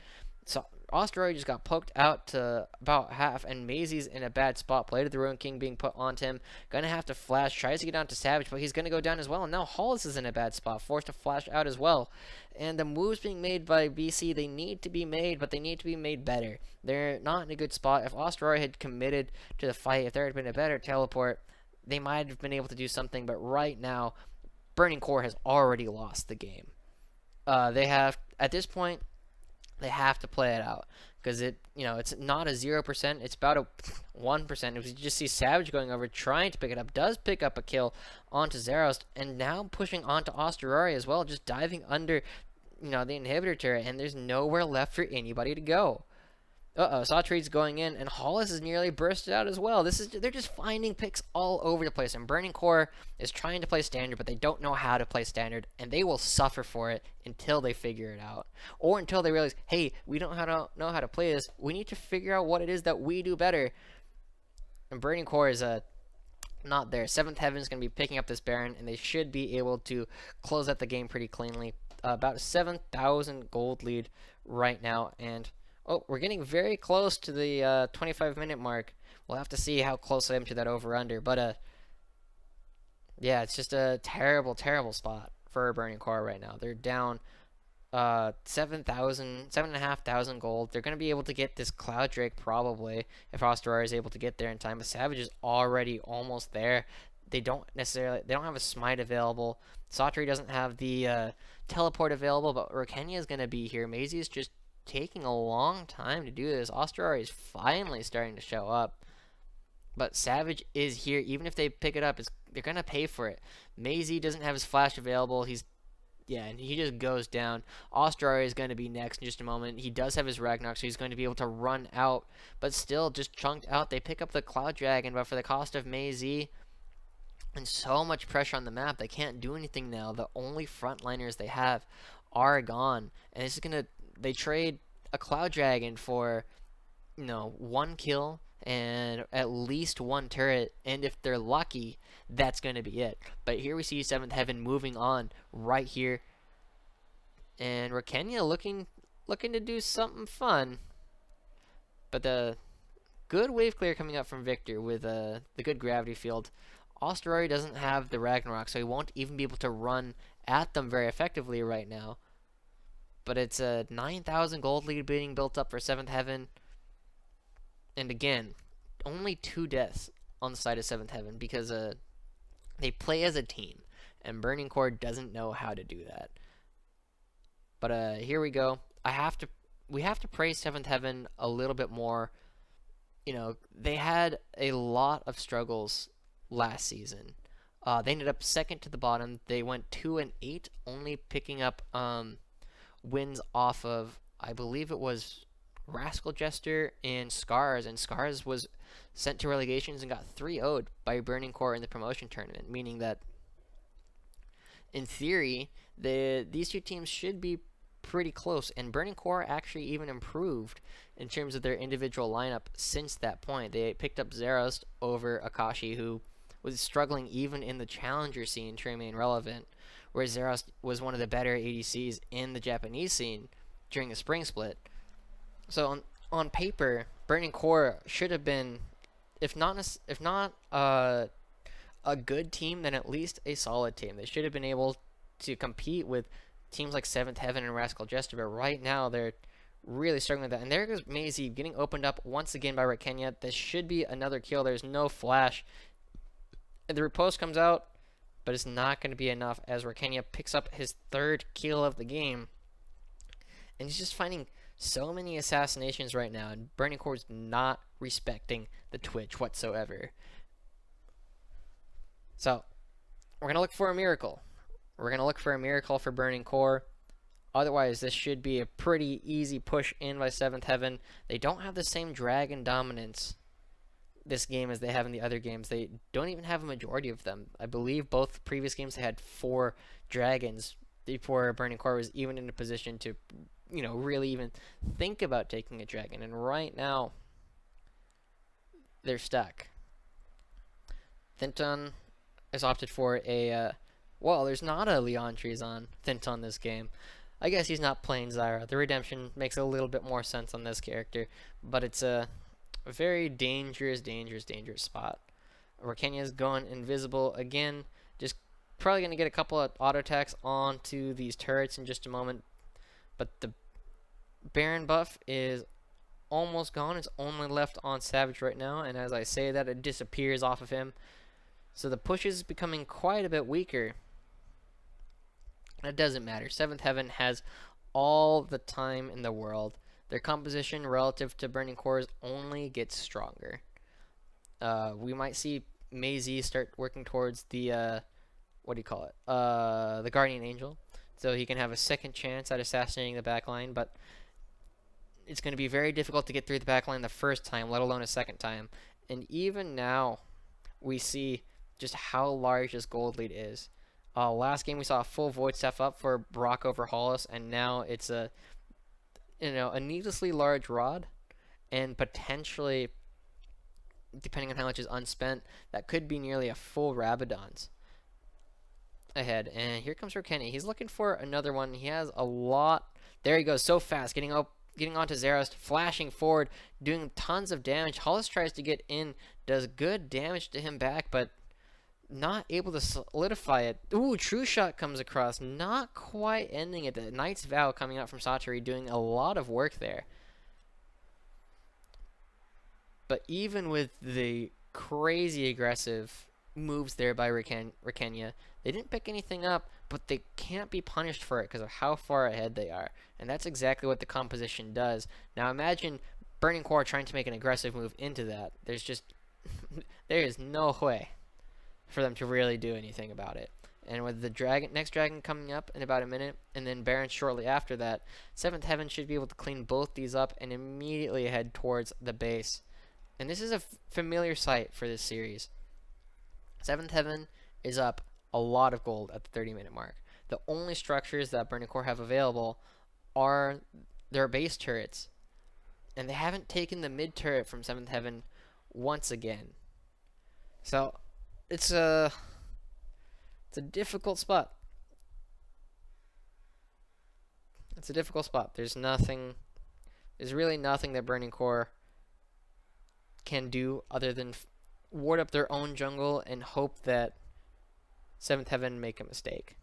C: Austria just got poked out to about half, and Maisie's in a bad spot. Play to the Ruin King being put onto him. Gonna have to flash. Tries to get down to Savage, but he's gonna go down as well. And now Hollis is in a bad spot, forced to flash out as well. And the moves being made by BC, they need to be made, but they need to be made better. They're not in a good spot. If Austria had committed to the fight, if there had been a better teleport, they might have been able to do something. But right now, Burning Core has already lost the game. They have, at this point, they have to play it out, because it's not a 0%, it's about a 1%. If you just see Savage going over, trying to pick it up, does pick up a kill onto Zeros, and now pushing onto Osterari as well, just diving under, the inhibitor turret, and there's nowhere left for anybody to go. Satri's going in, and Hollis is nearly bursted out as well. They're just finding picks all over the place, and Burning Core is trying to play standard, but they don't know how to play standard, and they will suffer for it until they figure it out, or until they realize, hey, we don't know how to play this. We need to figure out what it is that we do better. And Burning Core is not there. Seventh Heaven is going to be picking up this Baron, and they should be able to close out the game pretty cleanly. About a 7,000 gold lead right now, and we're getting very close to the 25-minute mark. We'll have to see how close I am to that over-under. But, yeah, it's just a terrible, terrible spot for Burning Core right now. They're down 7,500 gold. They're going to be able to get this Cloud Drake probably if Osterari is able to get there in time. But Savage is already almost there. They don't have a smite available. Satri doesn't have the teleport available, but Rakenya is going to be here. Maisie is just taking a long time to do this. Osterari is finally starting to show up, but Savage is here. Even if they pick it up, they're gonna pay for it. Maisie doesn't have his flash available. And he just goes down. Osterari is going to be next in just a moment. He does have his Ragnarok, so he's going to be able to run out, but still just chunked out. They pick up the Cloud Dragon, but for the cost of Maisie and so much pressure on the map, they can't do anything now. The only frontliners they have are gone, and this is they trade a Cloud Dragon for, one kill and at least one turret, and if they're lucky, that's going to be it. But here we see Seventh Heaven moving on right here, and Rakenya looking to do something fun. But the good wave clear coming up from Victor with the good gravity field. Osterari doesn't have the Ragnarok, so he won't even be able to run at them very effectively right now. But it's a 9,000 gold lead being built up for Seventh Heaven. And again, only 2 deaths on the side of Seventh Heaven because they play as a team. And Burning Core doesn't know how to do that. But here we go. We have to praise Seventh Heaven a little bit more. They had a lot of struggles last season. They ended up second to the bottom. They went 2-8, only picking up wins off of, I believe it was Rascal Jester and Scars, and Scars was sent to relegations and got 3-0'd by Burning Core in the promotion tournament, meaning that in theory these two teams should be pretty close, and Burning Core actually even improved in terms of their individual lineup since that point. They picked up Zeros over Akashi, who was struggling even in the challenger scene to remain relevant, where Zeros was one of the better ADCs in the Japanese scene during the spring split. So on paper, Burning Core should have been, if not a good team, then at least a solid team. They should have been able to compete with teams like Seventh Heaven and Rascal Jester, but right now they're really struggling with that. And there goes Maisie getting opened up once again by Rakenya. This should be another kill. There's no flash. And the riposte comes out, but it's not going to be enough as Rakenya picks up his 3rd kill of the game. And he's just finding so many assassinations right now, and Burning Core is not respecting the Twitch whatsoever. So, we're going to look for a miracle. We're going to look for a miracle for Burning Core. Otherwise, this should be a pretty easy push in by 7th Heaven. They don't have the same dragon dominance this game as they have in the other games. They don't even have a majority of them. I believe both previous games they had 4 dragons before Burning Core was even in a position to, really even think about taking a dragon. And right now, they're stuck. Thinton has opted for a, there's not a Leontres on Thinton this game. I guess he's not playing Zyra. The redemption makes a little bit more sense on this character, but it's a very dangerous spot. Rakenya's going invisible again, just probably going to get a couple of auto attacks onto these turrets in just a moment, but the Baron buff is almost gone. It's only left on Savage right now, and as I say that, it disappears off of him. So the push is becoming quite a bit weaker. It doesn't matter. 7th Heaven has all the time in the world. Their composition relative to Burning Cores only gets stronger. We might see Maisie start working towards the, the Guardian Angel. So he can have a second chance at assassinating the backline, but it's going to be very difficult to get through the backline the first time, let alone a second time. And even now, we see just how large this gold lead is. Last game we saw a full Void Staff up for Brock over Hollis, and now it's a needlessly large Rod, and potentially, depending on how much is unspent, that could be nearly a full Rabadon's ahead. And here comes Rakenya. He's looking for another one. He has a lot. There he goes, so fast, getting onto Zeros, flashing forward, doing tons of damage. Hollis tries to get in, does good damage to him back, but not able to solidify it. Ooh, True Shot comes across, not quite ending it. The Knight's Vow coming out from Satori doing a lot of work there. But even with the crazy aggressive moves there by Rakenya, they didn't pick anything up, but they can't be punished for it because of how far ahead they are. And that's exactly what the composition does. Now imagine Burning Core trying to make an aggressive move into that. There is no way for them to really do anything about it. And with the next dragon coming up in about a minute, and then Baron shortly after that, 7th Heaven should be able to clean both these up and immediately head towards the base. And this is a familiar sight for this series. 7th Heaven is up a lot of gold at the 30-minute mark. The only structures that Burning Core have available are their base turrets. And they haven't taken the mid turret from 7th Heaven once again. So it's a difficult spot. It's a difficult spot. There's really nothing that Burning Core can do other than ward up their own jungle and hope that 7th Heaven make a mistake.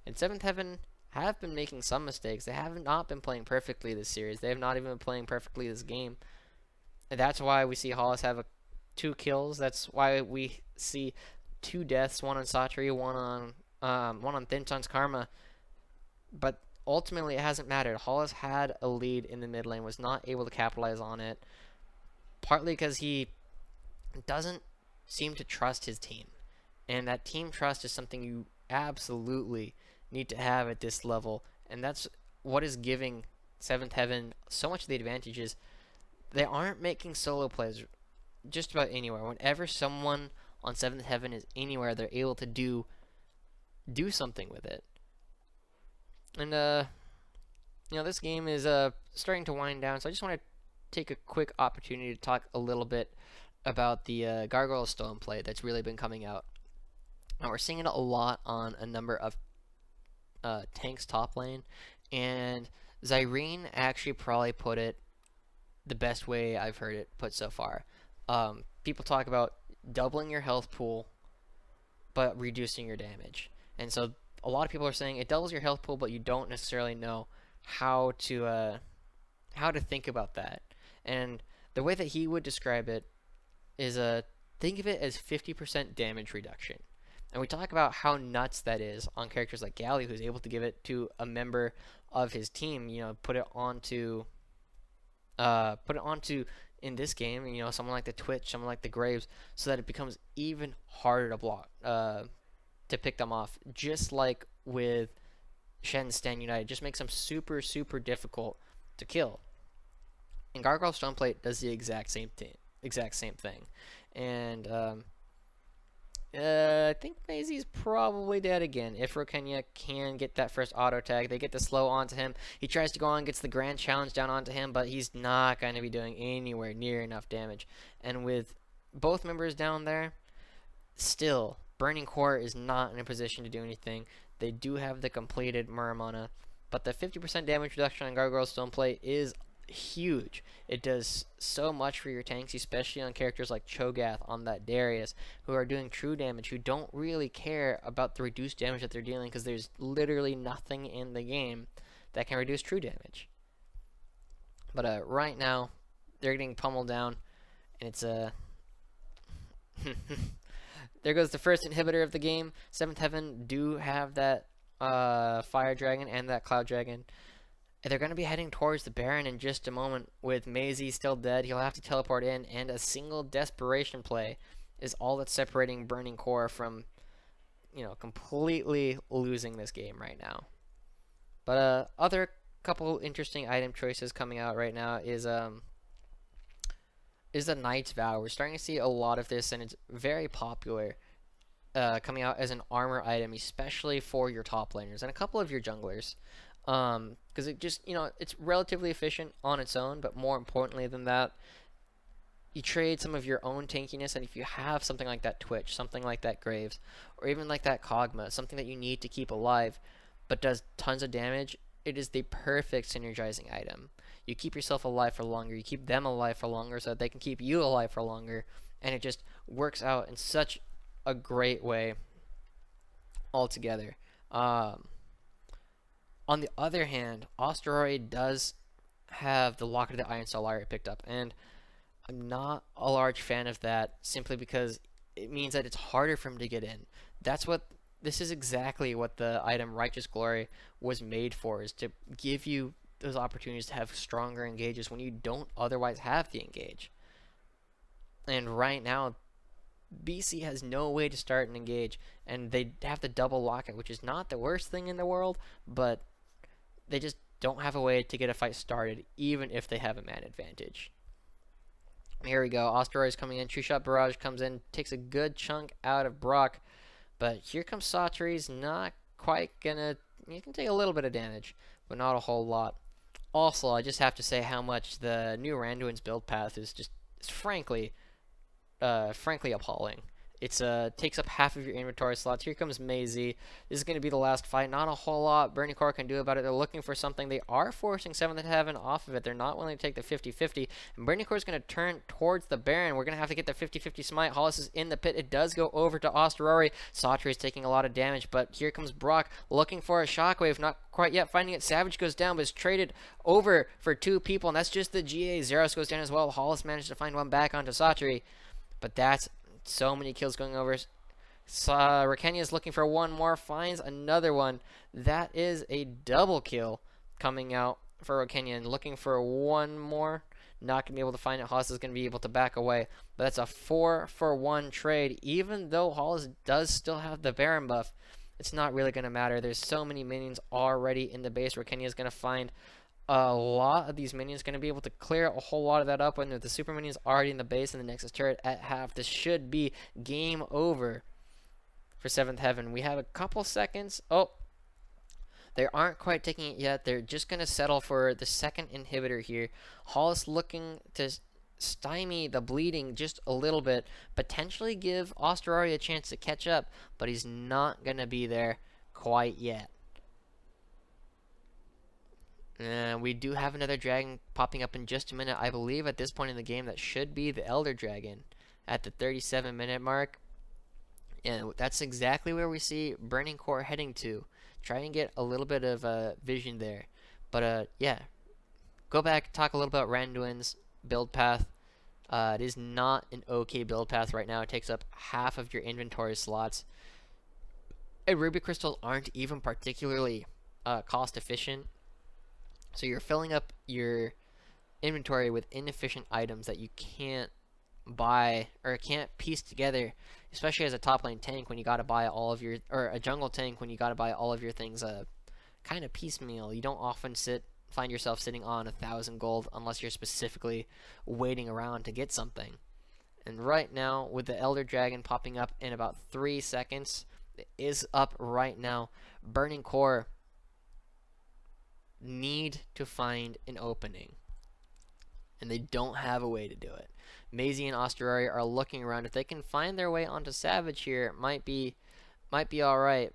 C: And 7th Heaven have been making some mistakes. They have not been playing perfectly this series. They have not even been playing perfectly this game. And that's why we see Hollis have 2 kills. That's why we see 2 deaths, one on Satori, one on Thinton's Karma. But ultimately, it hasn't mattered. Hollis had a lead in the mid lane, was not able to capitalize on it, partly because he doesn't seem to trust his team. And that team trust is something you absolutely need to have at this level. And that's what is giving 7th Heaven so much of the advantages. They aren't making solo plays just about anywhere. Whenever someone on 7th Heaven is anywhere, they're able to do something with it. And this game is starting to wind down, so I just want to take a quick opportunity to talk a little bit about the Gargoyle Stone play that's really been coming out. And we're seeing it a lot on a number of tanks top lane, and Zyrene actually probably put it the best way I've heard it put so far. People talk about doubling your health pool but reducing your damage, and so a lot of people are saying it doubles your health pool, but you don't necessarily know how to think about that. And the way that he would describe it is think of it as 50% damage reduction. And we talk about how nuts that is on characters like Gally, who's able to give it to a member of his team. You know, put it onto in this game. You know, someone like the Twitch, someone like the Graves, so that it becomes even harder to block, to pick them off. Just like with Shen Stan United, just makes them super difficult to kill. And Gargoyle Stoneplate does the exact same thing. And I think Maisie's probably dead again. If Rokenya can get that first auto tag, they get the slow onto him. He tries to go on, gets the grand challenge down onto him, but he's not going to be doing anywhere near enough damage. And with both members down there, still, Burning Core is not in a position to do anything. They do have the completed Muramana, but the 50% damage reduction on Gargoyle Stoneplate is huge. It does so much for your tanks, especially on characters like Cho'Gath on that Darius, who are doing true damage, who don't really care about the reduced damage that they're dealing, because there's literally nothing in the game that can reduce true damage. But right now, they're getting pummeled down, and it's there goes the first inhibitor of the game. 7th Heaven do have that Fire Dragon and that Cloud Dragon. They're going to be heading towards the Baron in just a moment. With Maisie still dead, he'll have to teleport in, and a single desperation play is all that's separating Burning Core from, you know, completely losing this game right now. But other couple interesting item choices coming out right now is the Knight's Vow. We're starting to see a lot of this, and it's very popular, coming out as an armor item, especially for your top laners and a couple of your junglers. Because it just, you know, it's relatively efficient on its own, but more importantly than that, you trade some of your own tankiness, and if you have something like that Twitch, something like that Graves, or even like that Kog'Maw, something that you need to keep alive, but does tons of damage, it is the perfect synergizing item. You keep yourself alive for longer, you keep them alive for longer, so that they can keep you alive for longer, and it just works out in such a great way altogether. On the other hand, Osterori does have the Locket of the Iron Solari picked up, and I'm not a large fan of that, simply because it means that it's harder for him to get in. This is exactly what the item Righteous Glory was made for, is to give you those opportunities to have stronger engages when you don't otherwise have the engage. And right now, BC has no way to start an engage, and they have to double lock it, which is not the worst thing in the world, but they just don't have a way to get a fight started, even if they have a man advantage. Here we go. Osteroi is coming in. True Shot Barrage comes in, takes a good chunk out of Brock, but here comes Satri's not quite gonna. He can take a little bit of damage, but not a whole lot. Also, I just have to say how much the new Randuin's build path is just frankly appalling. It's takes up half of your inventory slots. Here comes Maisie. This is going to be the last fight. Not a whole lot Burning Core can do about it. They're looking for something. They are forcing 7th Heaven off of it. They're not willing to take the 50-50. And Burning Core is going to turn towards the Baron. We're going to have to get the 50-50 smite. Hollis is in the pit. It does go over to Osterori. Satri is taking a lot of damage, but here comes Brock looking for a shockwave. Not quite yet finding it. Savage goes down, but is traded over for 2 people, and that's just the GA. Zeros goes down as well. Hollis managed to find one back onto Satri, but that's so many kills going over. Rakenya is looking for one more, finds another one. That is a double kill coming out for Rakenya, and looking for one more. Not going to be able to find it. Hollis is going to be able to back away, but that's a 4-for-1 trade. Even though Hollis does still have the Baron buff, it's not really going to matter. There's so many minions already in the base. Rakenya is going to find a lot of these minions, going to be able to clear a whole lot of that up when the super minions already in the base and the Nexus turret at half. This should be game over for 7th Heaven. We have a couple seconds. Oh, they aren't quite taking it yet. They're just going to settle for the second inhibitor here. Hollis looking to stymie the bleeding just a little bit, potentially give Osterari a chance to catch up, but he's not going to be there quite yet. And we do have another dragon popping up in just a minute. I believe at this point in the game that should be the Elder Dragon at the 37-minute mark. And that's exactly where we see Burning Core heading to. Try and get a little bit of vision there. But yeah, go back, talk a little about Randuin's build path. It is not an okay build path right now. It takes up half of your inventory slots. And Ruby Crystals aren't even particularly cost efficient. So you're filling up your inventory with inefficient items that you can't buy or can't piece together, especially as a top lane tank when you gotta buy all of your, or a jungle tank when you gotta buy all of your things kind of piecemeal. You don't often find yourself sitting on 1,000 gold unless you're specifically waiting around to get something. And right now, with the Elder Dragon popping up in about 3 seconds, it is up right now. Burning Core need to find an opening, and they don't have a way to do it. Maisie and Osterari are looking around. If they can find their way onto Savage here, it might be all right.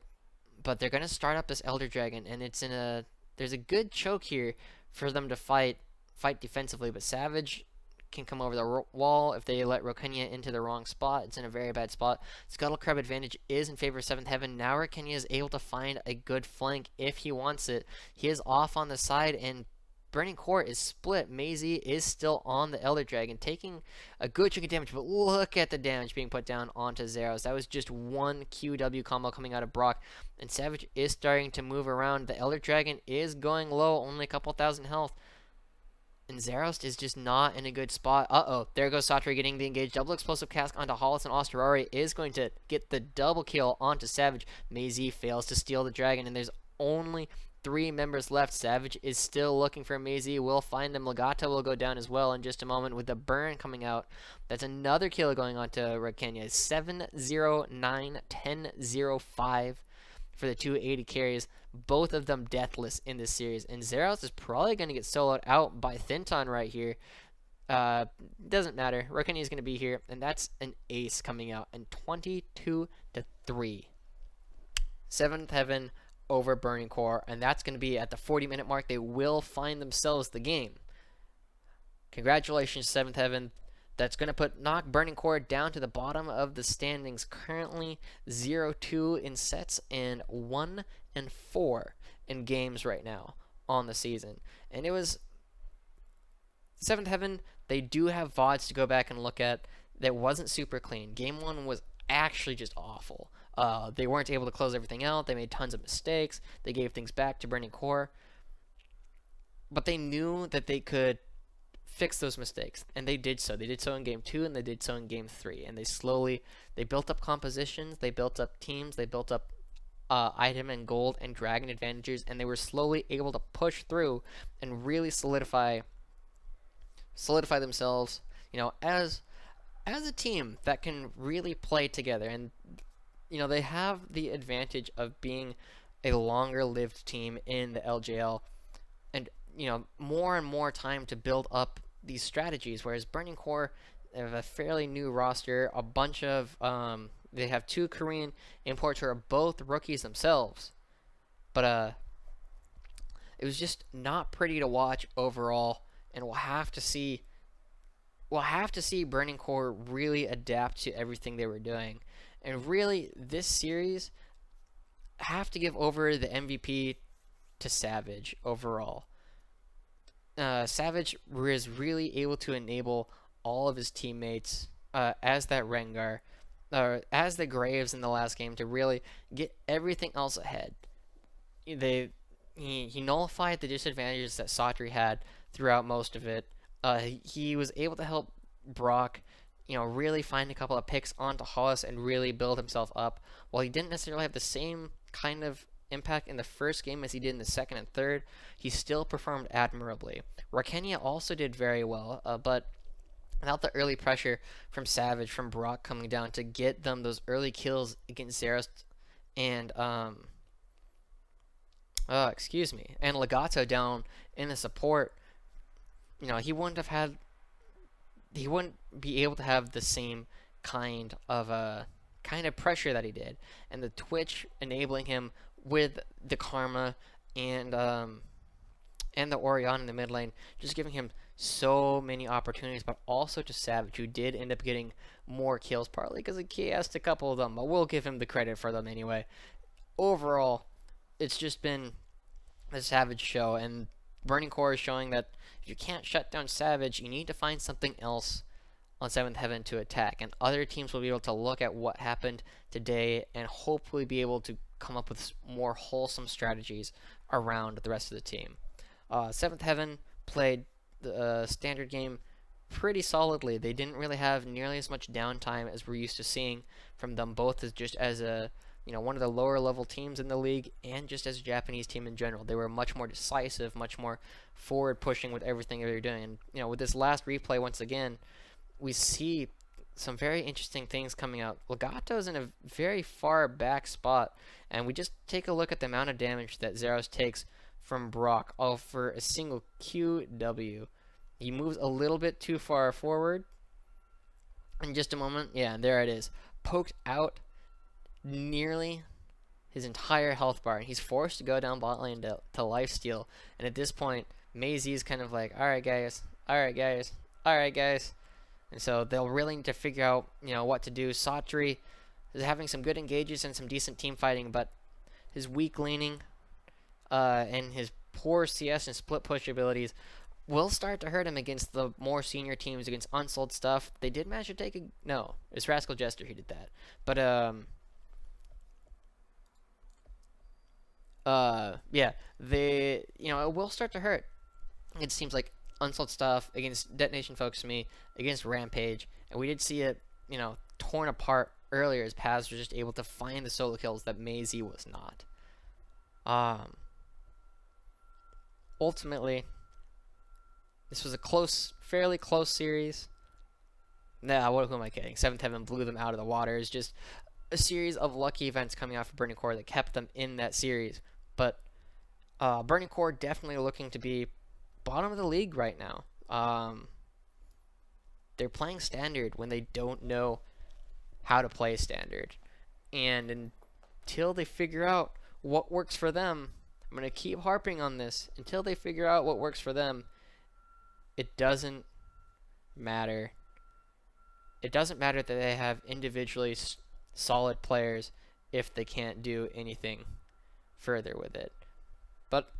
C: But they're gonna start up this Elder Dragon, and there's a good choke here for them to fight defensively. But Savage can come over the wall if they let Rokenya into the wrong spot. It's in a very bad spot. Scuttle Crab advantage is in favor of 7th Heaven. Now Rokenya is able to find a good flank if he wants it. He is off on the side, and Burning Core is split. Maisie is still on the Elder Dragon, taking a good chunk of damage, but look at the damage being put down onto Zeros. That was just one QW combo coming out of Brock, and Savage is starting to move around. The Elder Dragon is going low, only a couple thousand health, and Zeros is just not in a good spot. Uh-oh, there goes Satri getting the engage. Double explosive cask onto Hollis, and Osterari is going to get the double kill onto Savage. Maisie fails to steal the dragon, and there's only 3 members left. Savage is still looking for Maisie. We'll find them. Legata will go down as well in just a moment with the burn coming out. That's another kill going on to Rokenya. 7-0-9, 10-0-5 for the 280 carries. Both of them deathless in this series. And Zeros is probably going to get soloed out by Thinton right here. Doesn't matter. Rokenya is going to be here. And that's an ace coming out. And 22-3. 7th Heaven over Burning Core, and that's going to be at the 40-minute mark. They will find themselves the game. Congratulations, 7th Heaven. That's going to knock Burning Core down to the bottom of the standings. Currently 0-2 in sets and 1-4 in games right now on the season. And it was 7th Heaven. They do have VODs to go back and look at. That wasn't super clean. Game 1 was actually just awful. They weren't able to close everything out. They made tons of mistakes. They gave things back to Burning Core. But they knew that they could fix those mistakes, and they did so. They did so in Game 2, and they did so in Game 3. And they built up compositions, they built up teams, they built up item and gold and dragon advantages, and they were slowly able to push through and really solidify themselves, as a team that can really play together. And they have the advantage of being a longer-lived team in the LJL, and more and more time to build up these strategies. Whereas Burning Core, they have a fairly new roster, a bunch of they have 2 Korean imports who are both rookies themselves, but it was just not pretty to watch overall, and we'll have to see Burning Core really adapt to everything they were doing. And really, this series, have to give over the MVP to Savage overall. Savage was really able to enable all of his teammates as that Rengar, as the Graves in the last game, to really get everything else ahead. He nullified the disadvantages that Satri had throughout most of it. He was able to help Brock really find a couple of picks onto Hollis and really build himself up. While he didn't necessarily have the same kind of impact in the first game as he did in the second and third, he still performed admirably. Rokenya also did very well, but without the early pressure from Savage, from Brock coming down to get them those early kills against Zeros and and Legato down in the support, he wouldn't have had he wouldn't be able to have the same kind of pressure that he did, and the Twitch enabling him with the Karma and the Orion in the mid lane, just giving him so many opportunities, but also to Savage, who did end up getting more kills, partly because he cast a couple of them, but we'll give him the credit for them anyway. Overall, it's just been a Savage show, and Burning Core is showing that if you can't shut down Savage, you need to find something else on 7th Heaven to attack, and other teams will be able to look at what happened today and hopefully be able to come up with more wholesome strategies around the rest of the team. 7th Heaven played the standard game pretty solidly. They didn't really have nearly as much downtime as we're used to seeing from them, both as just as a one of the lower level teams in the league and just as a Japanese team in general. They were much more decisive, much more forward pushing with everything they were doing. And with this last replay, once again, we see some very interesting things coming out. Legato's in a very far back spot, and we just take a look at the amount of damage that Zeros takes from Brock, all for a single QW. He moves a little bit too far forward. In just a moment, yeah, there it is. Poked out nearly his entire health bar, and he's forced to go down bot lane to lifesteal. And at this point, Maisie kind of like, alright guys, alright guys, alright guys. And so they'll really need to figure out, what to do. Satri is having some good engages and some decent team fighting, but his weak laning and his poor CS and split push abilities will start to hurt him against the more senior teams, against Unsold stuff. They did manage to take a... No, it's Rascal Jester who did that. But, yeah, they... it will start to hurt. It seems like Unsold stuff against Detonation Focus Me, against Rampage, and we did see it, torn apart earlier as Paz was just able to find the solo kills that Maisie was not. Ultimately, this was a fairly close series. Nah, who am I kidding? 7th Heaven blew them out of the water. It's just a series of lucky events coming out for Burning Core that kept them in that series. But Burning Core definitely looking to be bottom of the league right now. They're playing standard when they don't know how to play standard, and until they figure out what works for them, I'm going to keep harping on this, until they figure out what works for them, it doesn't matter. It doesn't matter that they have individually solid players if they can't do anything further with it. But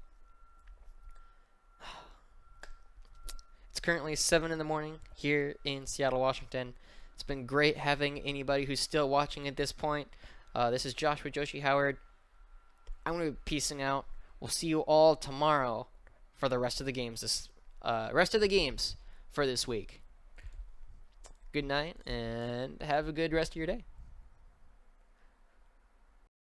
C: it's currently 7 in the morning here in Seattle, Washington. It's been great having anybody who's still watching at this point. This is Joshua Joshi Howard. I'm going to be peacing out. We'll see you all tomorrow for the rest of the games. For this week. Good night and have a good rest of your day.